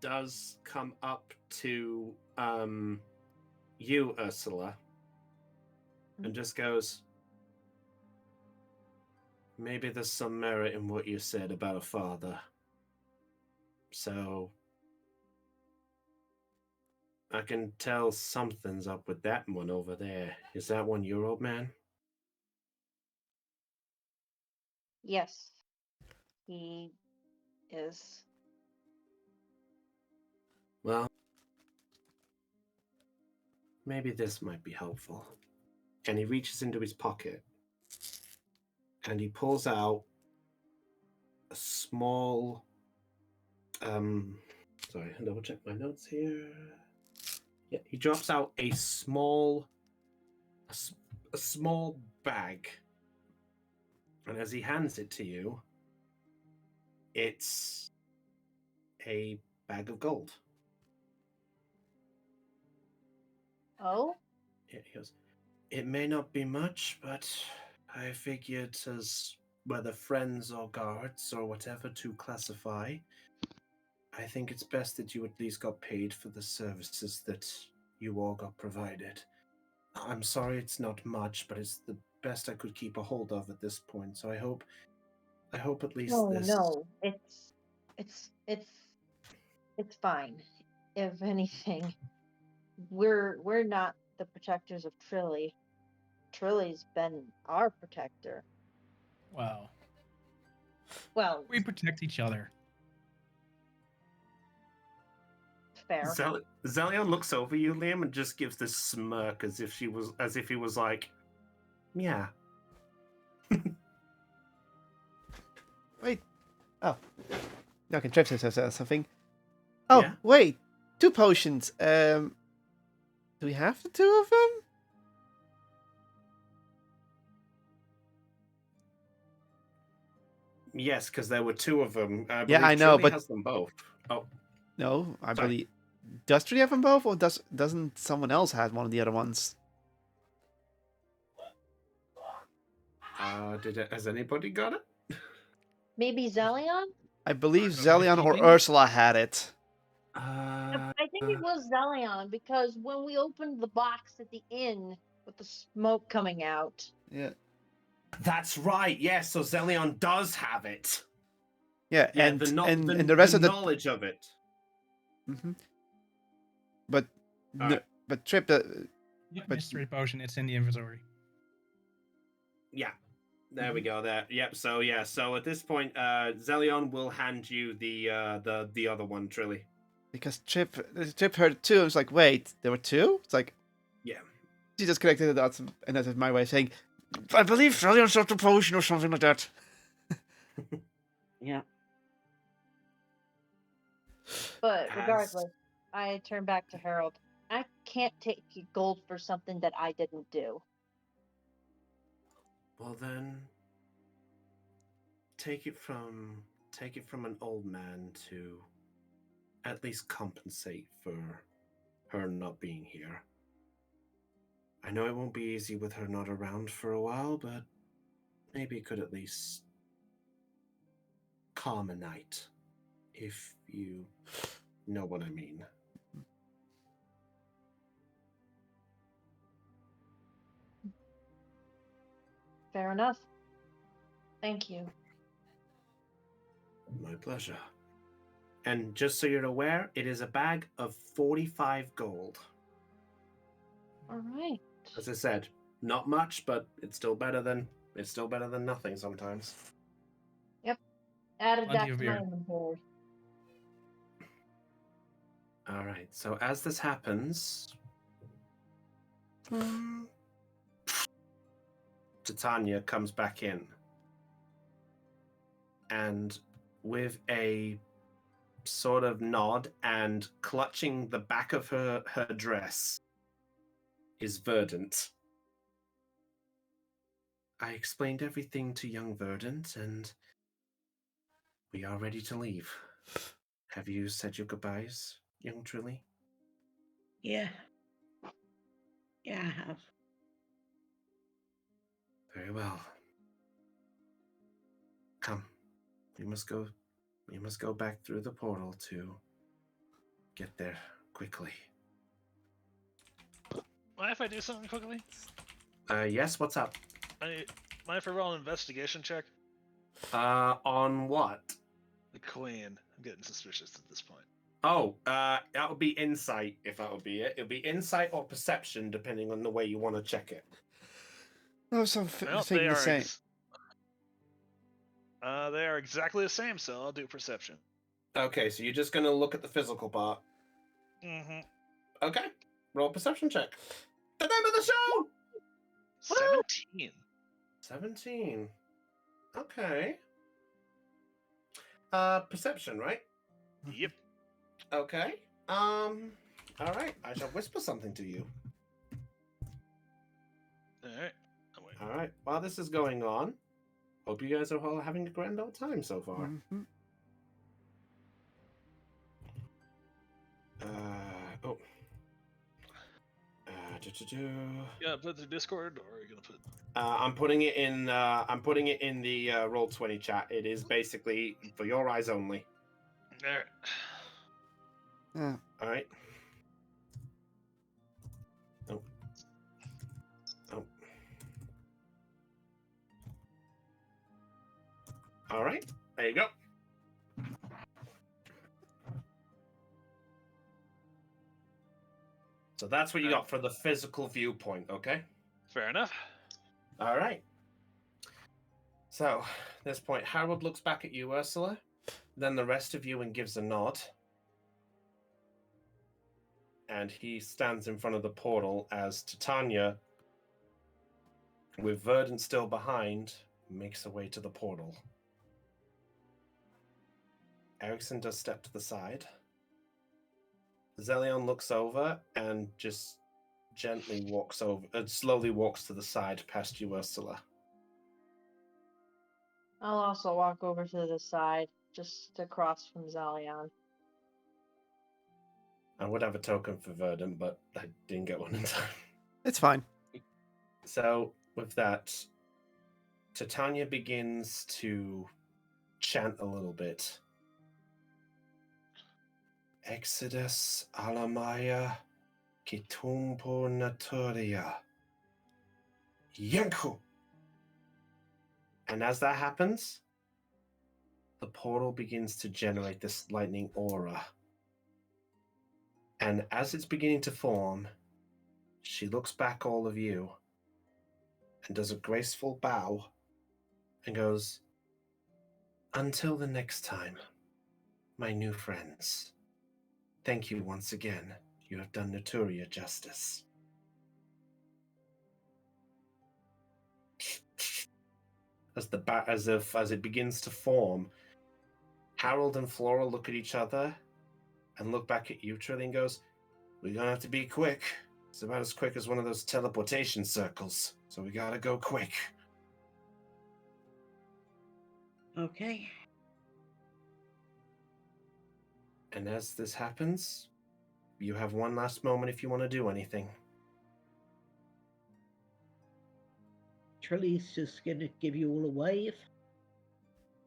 does come up to you, Ursula, and just goes, maybe there's some merit in what you said about a father. So I can tell something's up with that one over there. Is that one your old man? Yes. He is. Well, maybe this might be helpful. And he reaches into his pocket and he pulls out a small sorry, I'll double check my notes here. Yeah, he drops out a small bag. And as he hands it to you, it's a bag of gold. Oh? Yeah, he goes, it may not be much, but I figured as whether friends or guards or whatever to classify, I think it's best that you at least got paid for the services that you all got provided. I'm sorry it's not much, but it's the best I could keep a hold of at this point. So I hope at least this. No. It's fine. If anything, we're not the protectors of Trilly. Trilly's been our protector. Well, Well, we protect each other. fair. Zelion looks over you, Liam, and just gives this smirk as if he was like, yeah. Wait. Oh. Okay, Trip says something. Oh, Yeah? wait. 2 potions. Do we have the 2 of them? Yes, because there were 2 of them. I Yeah, believe I know, Trilly but- has them both. Oh, No, I Sorry. believe. Does Tree have them both, or doesn't someone else have one of the other ones? has anybody got it? Maybe Zelion? I believe Are they Zelion or cheating? Ursula had it. I think it was Zelion because when we opened the box at the inn with the smoke coming out. Yeah. That's right. Yes, so Zelion does have it. Yeah, Yeah, and the the rest of the knowledge of it. hmm But Alright. but Trip Yeah, But- mystery potion. It's in the inventory. Yeah. There we Mhm. go. There. Yep. So yeah. So at this point, Zelion will hand you the other one, Trilly. because Trip heard it too. I was like, wait, there were 2? It's like Yeah. she just connected the dots, and that's my way of saying, I believe Zelion shot the potion or something like that. Yeah. But As- regardless, I turn back to Harold. I can't take gold for something that I didn't do. Well then, take it from an old man to at least compensate for her not being here. I know it won't be easy with her not around for a while, but maybe it could at least calm a night, if you know what I mean. Fair enough. Thank you. My pleasure. And just so you're aware, it is a bag of 45 gold. All right. As I said, not much, but it's still better than nothing sometimes. Added Plenty that of to my beer. inventory. All right. So as this happens, Titania comes back in, and with a sort of nod and clutching the back of her dress is Verdant. I explained everything to young Verdant, and we are ready to leave. Have you said your goodbyes, young Trilly? Yeah. Yeah, I have. Very well. Come. We must go back through the portal to get there quickly. Mind if I do something quickly? Yes, what's up? Mind if I roll an investigation check? On what? The queen. I'm getting suspicious at this point. Oh, that would be insight if that would be it. It would be insight or perception, depending on the way you want to check it. No, so Well, thing the same. They are exactly the same, so I'll do perception. Okay, so you're just gonna look at the physical part. Mm-hmm. Okay, roll a perception check. The name of the show. 17. 17. Okay. Perception, right? Yep. Okay. All right. I shall whisper something to you. Alright. Oh, wait. All right. While this is going on, hope you guys are all having a grand old time so far. Mhm. Oh. Yeah, put the Discord, or are you gonna put? I'm putting it in. I'm putting it in the Roll20 chat. It is basically for your eyes only. Alright. Yeah. All right. Oh. Oh. All right. There you go. So that's what you got for the physical viewpoint, okay? Fair enough. All right. So, at this point, Harold looks back at you, Ursula, then the rest of you, and gives a nod. and he stands in front of the portal as Titania, with Verdant still behind, makes her way to the portal. Erickson does step to the side. Zelion looks over and just gently walks over, slowly walks to the side past you, Ursula. I'll also walk over to the side, just across from Zalion. I would have a token for Verdant, but I didn't get one in time. It's fine. So, with that, Titania begins to chant a little bit. Exodus Alamaya Kitumpo Naturia Yanku. And as that happens, the portal begins to generate this lightning aura. And as it's beginning to form, she looks back all of you and does a graceful bow and goes, "Until the next time, my new friends. Thank you once again. You have done Naturia justice." As it begins to form, Harold and Flora look at each other and look back at you, Trilly, and goes, "We're gonna have to be quick. It's about as quick as one of those teleportation circles, so we gotta go quick." Okay. And as this happens, you have one last moment if you want to do anything. Trilly's just going to give you all a wave.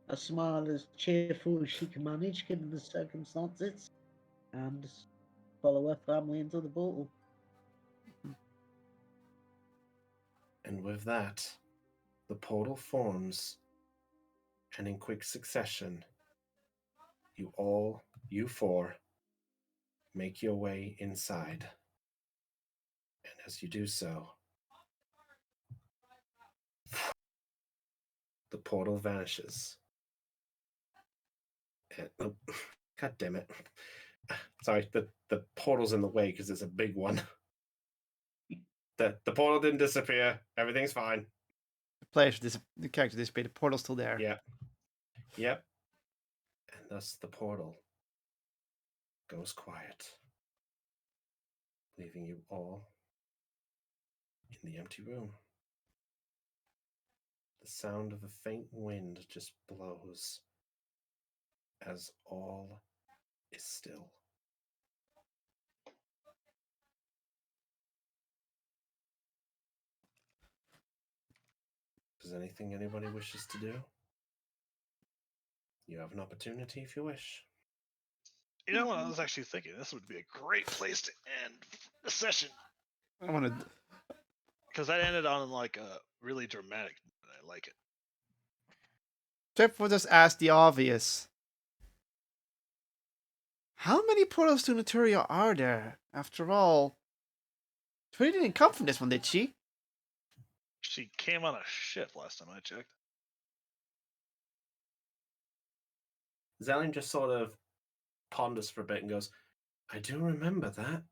A smile as cheerful as she can manage given the circumstances. And follow her family into the portal. And with that, the portal forms, and in quick succession, you four, make your way inside. And as you do so, the portal vanishes. And, oh, God damn it. Sorry, the portal's in the way because it's a big one. The portal didn't disappear. Everything's fine. The character disappeared. The portal's still there. Yep. And thus the portal goes quiet, leaving you all in the empty room. The sound of a faint wind just blows as all is still. Is there anything anybody wishes to do? You have an opportunity if you wish. You know what I was actually thinking? This would be a great place to end the session. I want to. Because that ended on like a really dramatic note. I like it. Trip will just ask the obvious. How many portals to Naturia are there? After all, Trinity didn't come from this one, did she? She came on a ship last time I checked. Zelian just sort of ponders for a bit and goes, "I do remember that.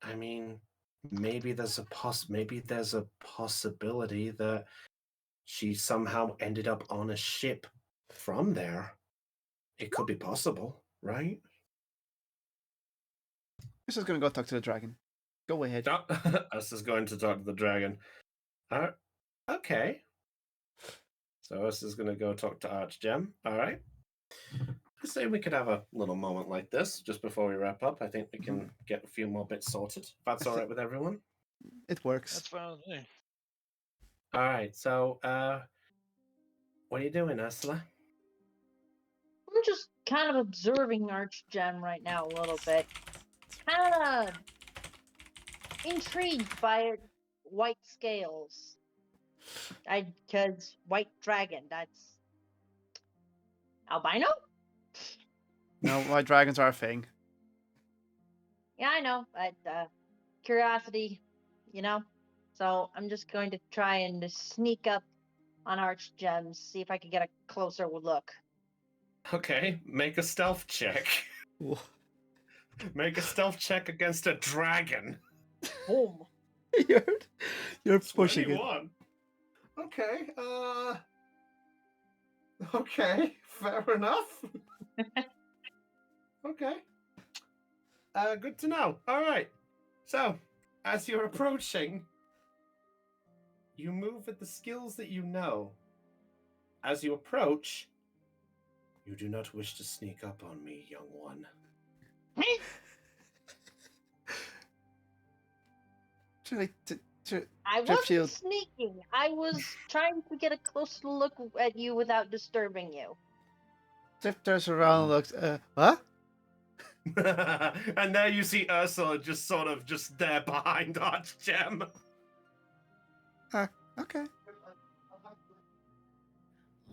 I mean, maybe there's a possibility that she somehow ended up on a ship from there. It could be possible, right?" I'm just gonna go talk to the dragon. Go ahead. Us is going to talk to the dragon. Okay. So us is going to go talk to Archgem. All right. I say we could have a little moment like this just before we wrap up. I think we can get a few more bits sorted. If that's all right with everyone. It works. That's fine with me. All right. So, what are you doing, Ursula? I'm just kind of observing Archgem right now a little bit. Kind of intrigued by its white scales. Because white dragon, that's albino? No, white dragons are a thing. Yeah, I know, but curiosity, you know? So I'm just going to try and just sneak up on Archgem, see if I can get a closer look. Okay, make a stealth check. Make a stealth check against a dragon. Boom. You're pushing it. 21. Okay. Okay. Fair enough. Okay. Good to know. All right. So, as you're approaching, you move with the skills that you know. As you approach, you do not wish to sneak up on me, young one. I Trip wasn't shield. sneaking. I was trying to get a closer look at you without disturbing you. Trip turns around and looks. What? And there you see Ursula just sort of just there behind Archgem. Okay.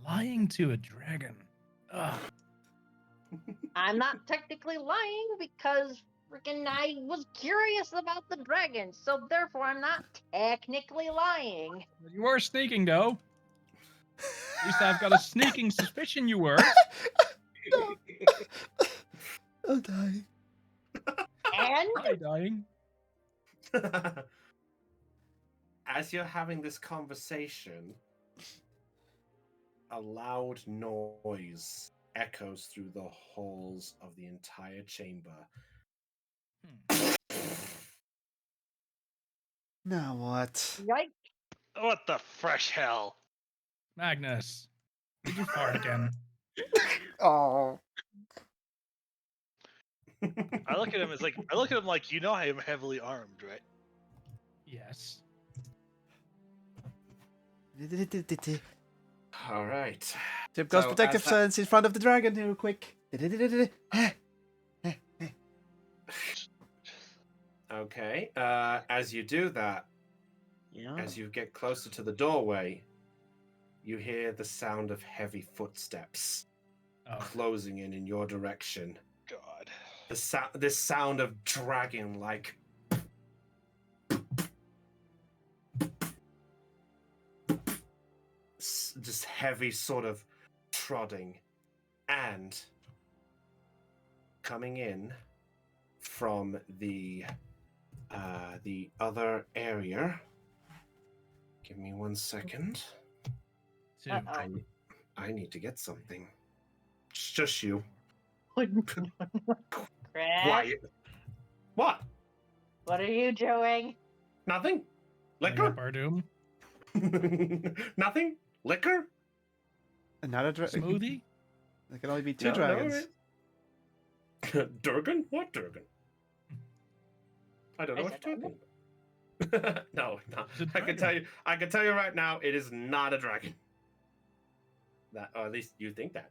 Lying to a dragon. Ugh. I'm not technically lying because freaking I was curious about the dragon, so therefore I'm not technically lying. But you were sneaking, though. At least I've got a sneaking suspicion you were. I'm dying. And Hi, dying. As you're having this conversation, a loud noise echoes through the halls of the entire chamber. Now what? yikes. What the fresh hell? Magnus, did you fart again? Oh. I look at him as like I look at him like you know I am heavily armed, right? Yes. All right. Trip goes So, protective as that- stance in front of the dragon here, quick. Okay. As you do that, Yeah. as you get closer to the doorway, you hear the sound of heavy footsteps Oh. closing in your direction. God. This sound of dragging, like just heavy sort of prodding, and coming in from the other area. Give me 1 second. 2. Uh-oh. I need to get something. Shush you. Chris, Quiet. What? what are you doing? Nothing? Filling Liquor? up our doom. Nothing? Liquor? Another dragon. Smoothie? There can only be two No, dragons. Durgan? What Durgan? I don't know I what said you're talking about. No. It's a I can dragon. tell you right now, it is not a dragon. That, or at least you think that.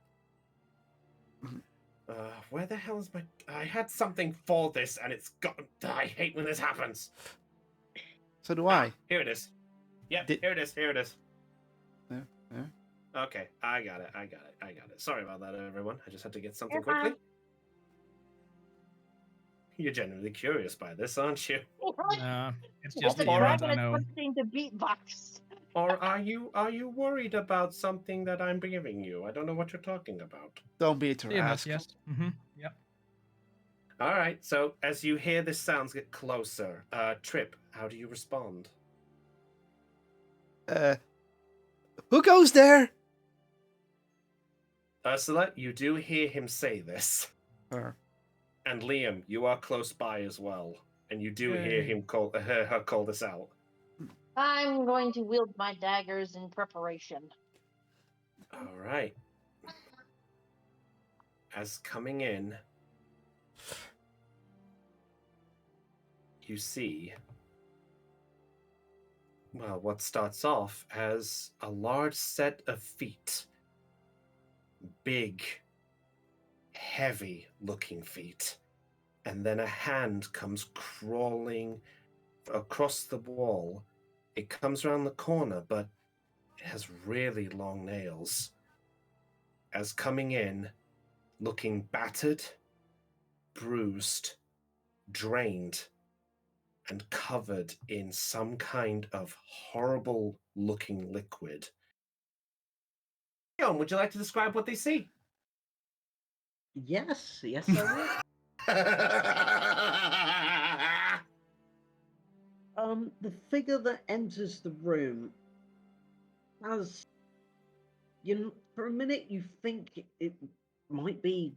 Where the hell is my? I had something for this, and it's gone. I hate when this happens. So do I. Here it is. Yep, Did- here it is. Here it is. Yeah. Okay, I got it. Sorry about that, everyone. I just had to get something You're quickly. fine. You're genuinely curious by this, aren't you? Nah, it's With just the the ones dragon I know. attempting to beatbox. Or are you worried about something that I'm giving you? I don't know what you're talking about. Don't be to Yes, ask. yes. Mm-hmm. Yep. All right. So as you hear the sounds get closer, Trip, how do you respond? Who goes there? Ursula, you do hear him say this, Her. and Liam, you are close by as well, and you do hear Yay. him her call this out. I'm going to wield my daggers in preparation. All right. As coming in, you see, well, what starts off as a large set of feet. Big, heavy looking feet. And then a hand comes crawling across the wall. It comes around the corner, but it has really long nails. As coming in, looking battered, bruised, drained, and covered in some kind of horrible looking liquid. Leon, would you like to describe what they see? Yes, I will. The figure that enters the room has, for a minute you think it might be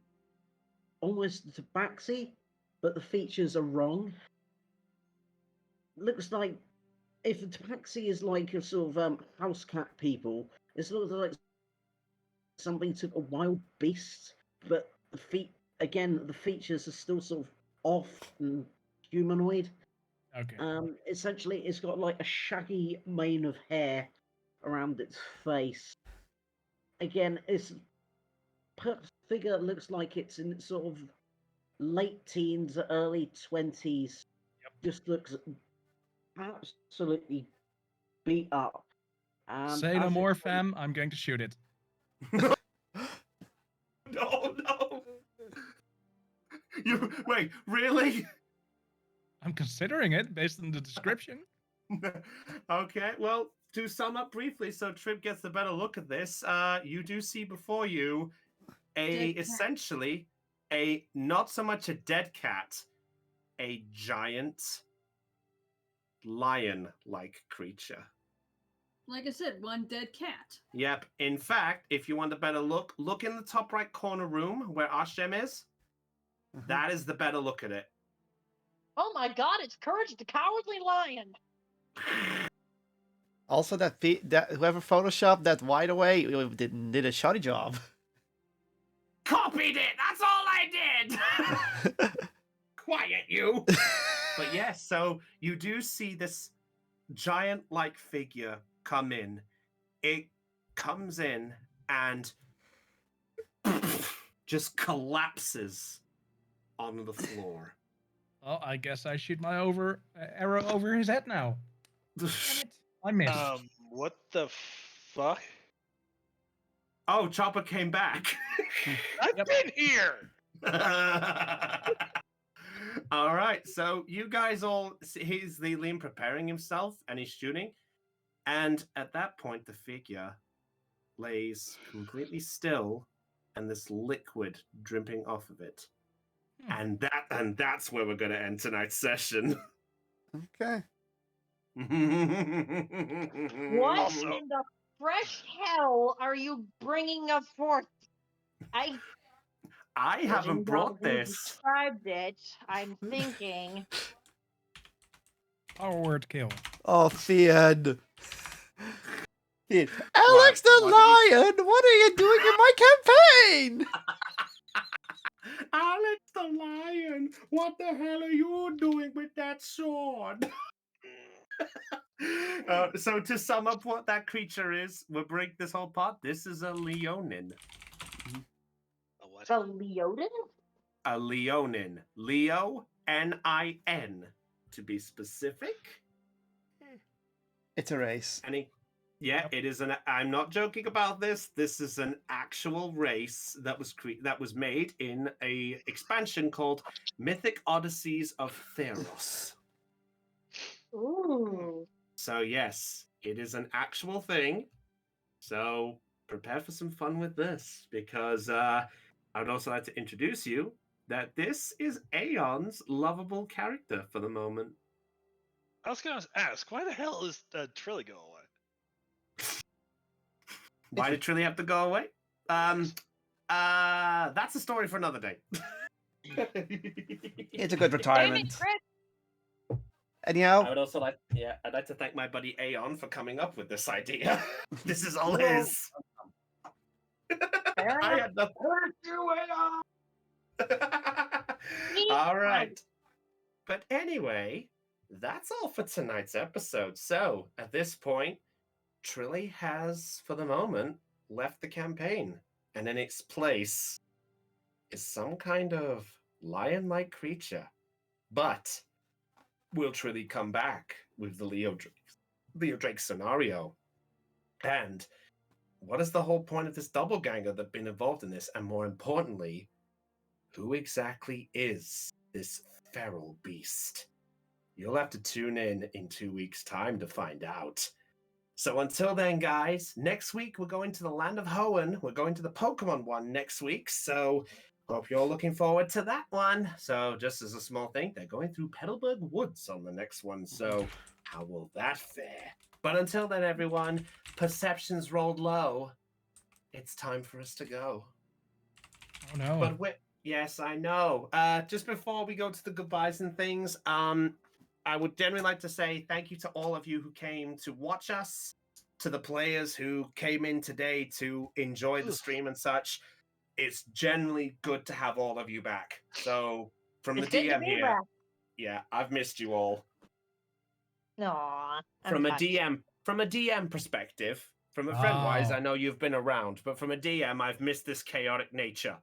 almost a tabaxi, but the features are wrong. Looks like if a tabaxi is like a sort of house cat people, it looks like something took a wild beast, but the features are still sort of off and humanoid. Okay. Essentially, it's got like a shaggy mane of hair around its face. Again, its figure looks like it's in its sort of late teens, early 20s. Yep. Just looks absolutely beat up. Say no as more, it- fam. I'm going to shoot it. No, no. You wait, really? I'm considering it based on the description. Okay, well, to sum up briefly, so Trip gets a better look at this. You do see before you Dead cat. essentially a not so much a dead cat, a giant lion-like creature. Like I said, one dead cat. Yep. In fact, if you want a better look in the top right corner room where Arshgem is. That is the better look at it. Oh my God! It's Courage the Cowardly Lion. Also, that whoever photoshopped that wide away did a shoddy job. Copied it. That's all I did. Quiet, you. But yes, so you do see this giant-like figure come in. It comes in and just collapses on the floor. Well, I guess I shoot my arrow over his head now. Damn it. I missed. What the fuck? Oh, Chopper came back. I've been here. All right, so you guys he's the Liam preparing himself and he's shooting. And at that point, the figure lays completely still and this liquid dripping off of it. And that's where we're going to end tonight's session. Okay. What in the fresh hell are you bringing us forth? I Judging haven't how brought you this. Described it. I'm thinking. Power word kill. Oh, Fian. Fian. Alex the Lion, what are you doing in my campaign? Alex the Lion, what the hell are you doing with that sword? So to sum up what that creature is, we'll break this whole part. This is a Leonin. A what? The Leonin? A Leonin. Leo, N-I-N, to be specific. It's a race. It is I'm not joking about this. This is an actual race that was made in a expansion called Mythic Odysseys of Theros. Ooh. So yes, it is an actual thing. So prepare for some fun with this, because I would also like to introduce you that this is Aeon's lovable character for the moment. I was gonna ask, why the hell is Trilly go away? Why did Trilly have to go away? That's a story for another day. It's a good retirement. Chris. Anyhow, I'd like to thank my buddy Aeon for coming up with this idea. This is all his. I had to hurt you, Aeon. All right. But anyway, that's all for tonight's episode. So at this point, Trilly has, for the moment, left the campaign, and in its place is some kind of lion-like creature. But will Trilly come back with the Leo Drake scenario? And what is the whole point of this doppelganger that's been involved in this? And more importantly, who exactly is this feral beast? You'll have to tune in 2 weeks' time to find out. So until then, guys, next week we're going to the land of Hoenn. We're going to the Pokemon one next week. So Hope you're looking forward to that one. So, just as a small thing, they're going through Petalburg Woods on the next one. So, how will that fare? But until then, everyone, perceptions rolled low. It's time for us to go. Oh no. But yes, I know. Just before we go to the goodbyes and things, I would generally like to say thank you to all of you who came to watch us, to the players who came in today to enjoy the stream and such. It's generally good to have all of you back. So from It's the good to DM be here, back. yeah, I've missed you all. Aw, I'm From a touched. DM perspective, from a friend wise, I know you've been around, but from a DM, I've missed this chaotic nature.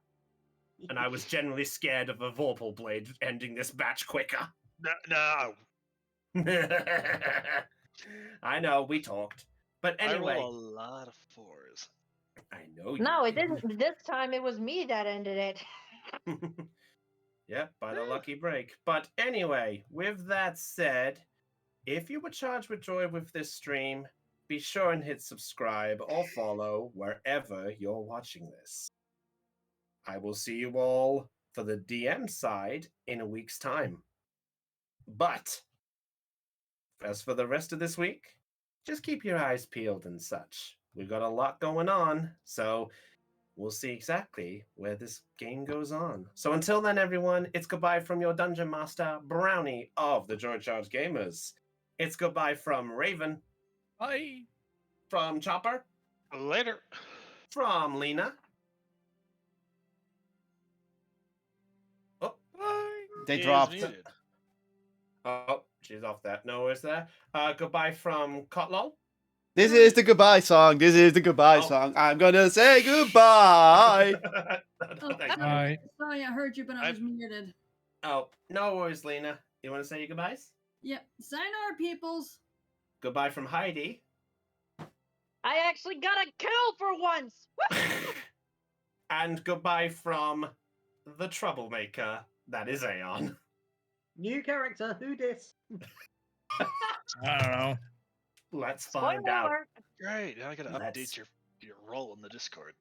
And I was generally scared of a Vorpal blade ending this batch quicker. No. I know, we talked. But I anyway, roll a lot of 4s. I know you No, it do. didn't. This time it was me that ended it. Yep, by the lucky break. But anyway, with that said, if you were charged with joy with this stream, be sure and hit subscribe or follow wherever you're watching this. I will see you all for the DM side in a week's time. But as for the rest of this week, just keep your eyes peeled and such. We've got a lot going on, so we'll see exactly where this game goes on. So until then, everyone, it's goodbye from your Dungeon Master, Brownie of the Joy Charge Gamers. It's goodbye from Raven, Bye. from Chopper, Later. from Lena. Oh, Bye. They Is dropped. muted. oh, she's off that. No, is there? Goodbye from Kotlol. This is the goodbye song. This is the goodbye Oh. song. I'm gonna say goodbye. Oh, Thank you. Bye. sorry, I heard you, but I was muted. Oh, no worries, Lena. You want to say your goodbyes? Yep. Sayonara, peoples. Goodbye from Heidi. I actually got a kill for once. And goodbye from the troublemaker that is Aeon. New character, who dis? I don't know. Let's Spoiler find out. alert. Great. Now I gotta Let's- update your role in the Discord.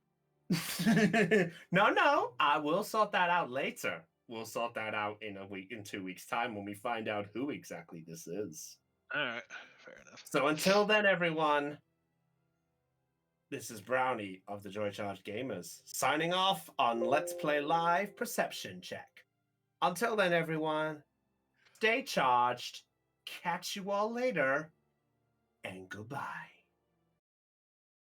No, I will sort that out later. We'll sort that out in 2 weeks' time when we find out who exactly this is. Alright, fair enough. So until then, everyone, this is Brownie of the Joy Charge Gamers signing off on Let's Play Live Perception Check. Until then, everyone, stay charged, catch you all later, and goodbye.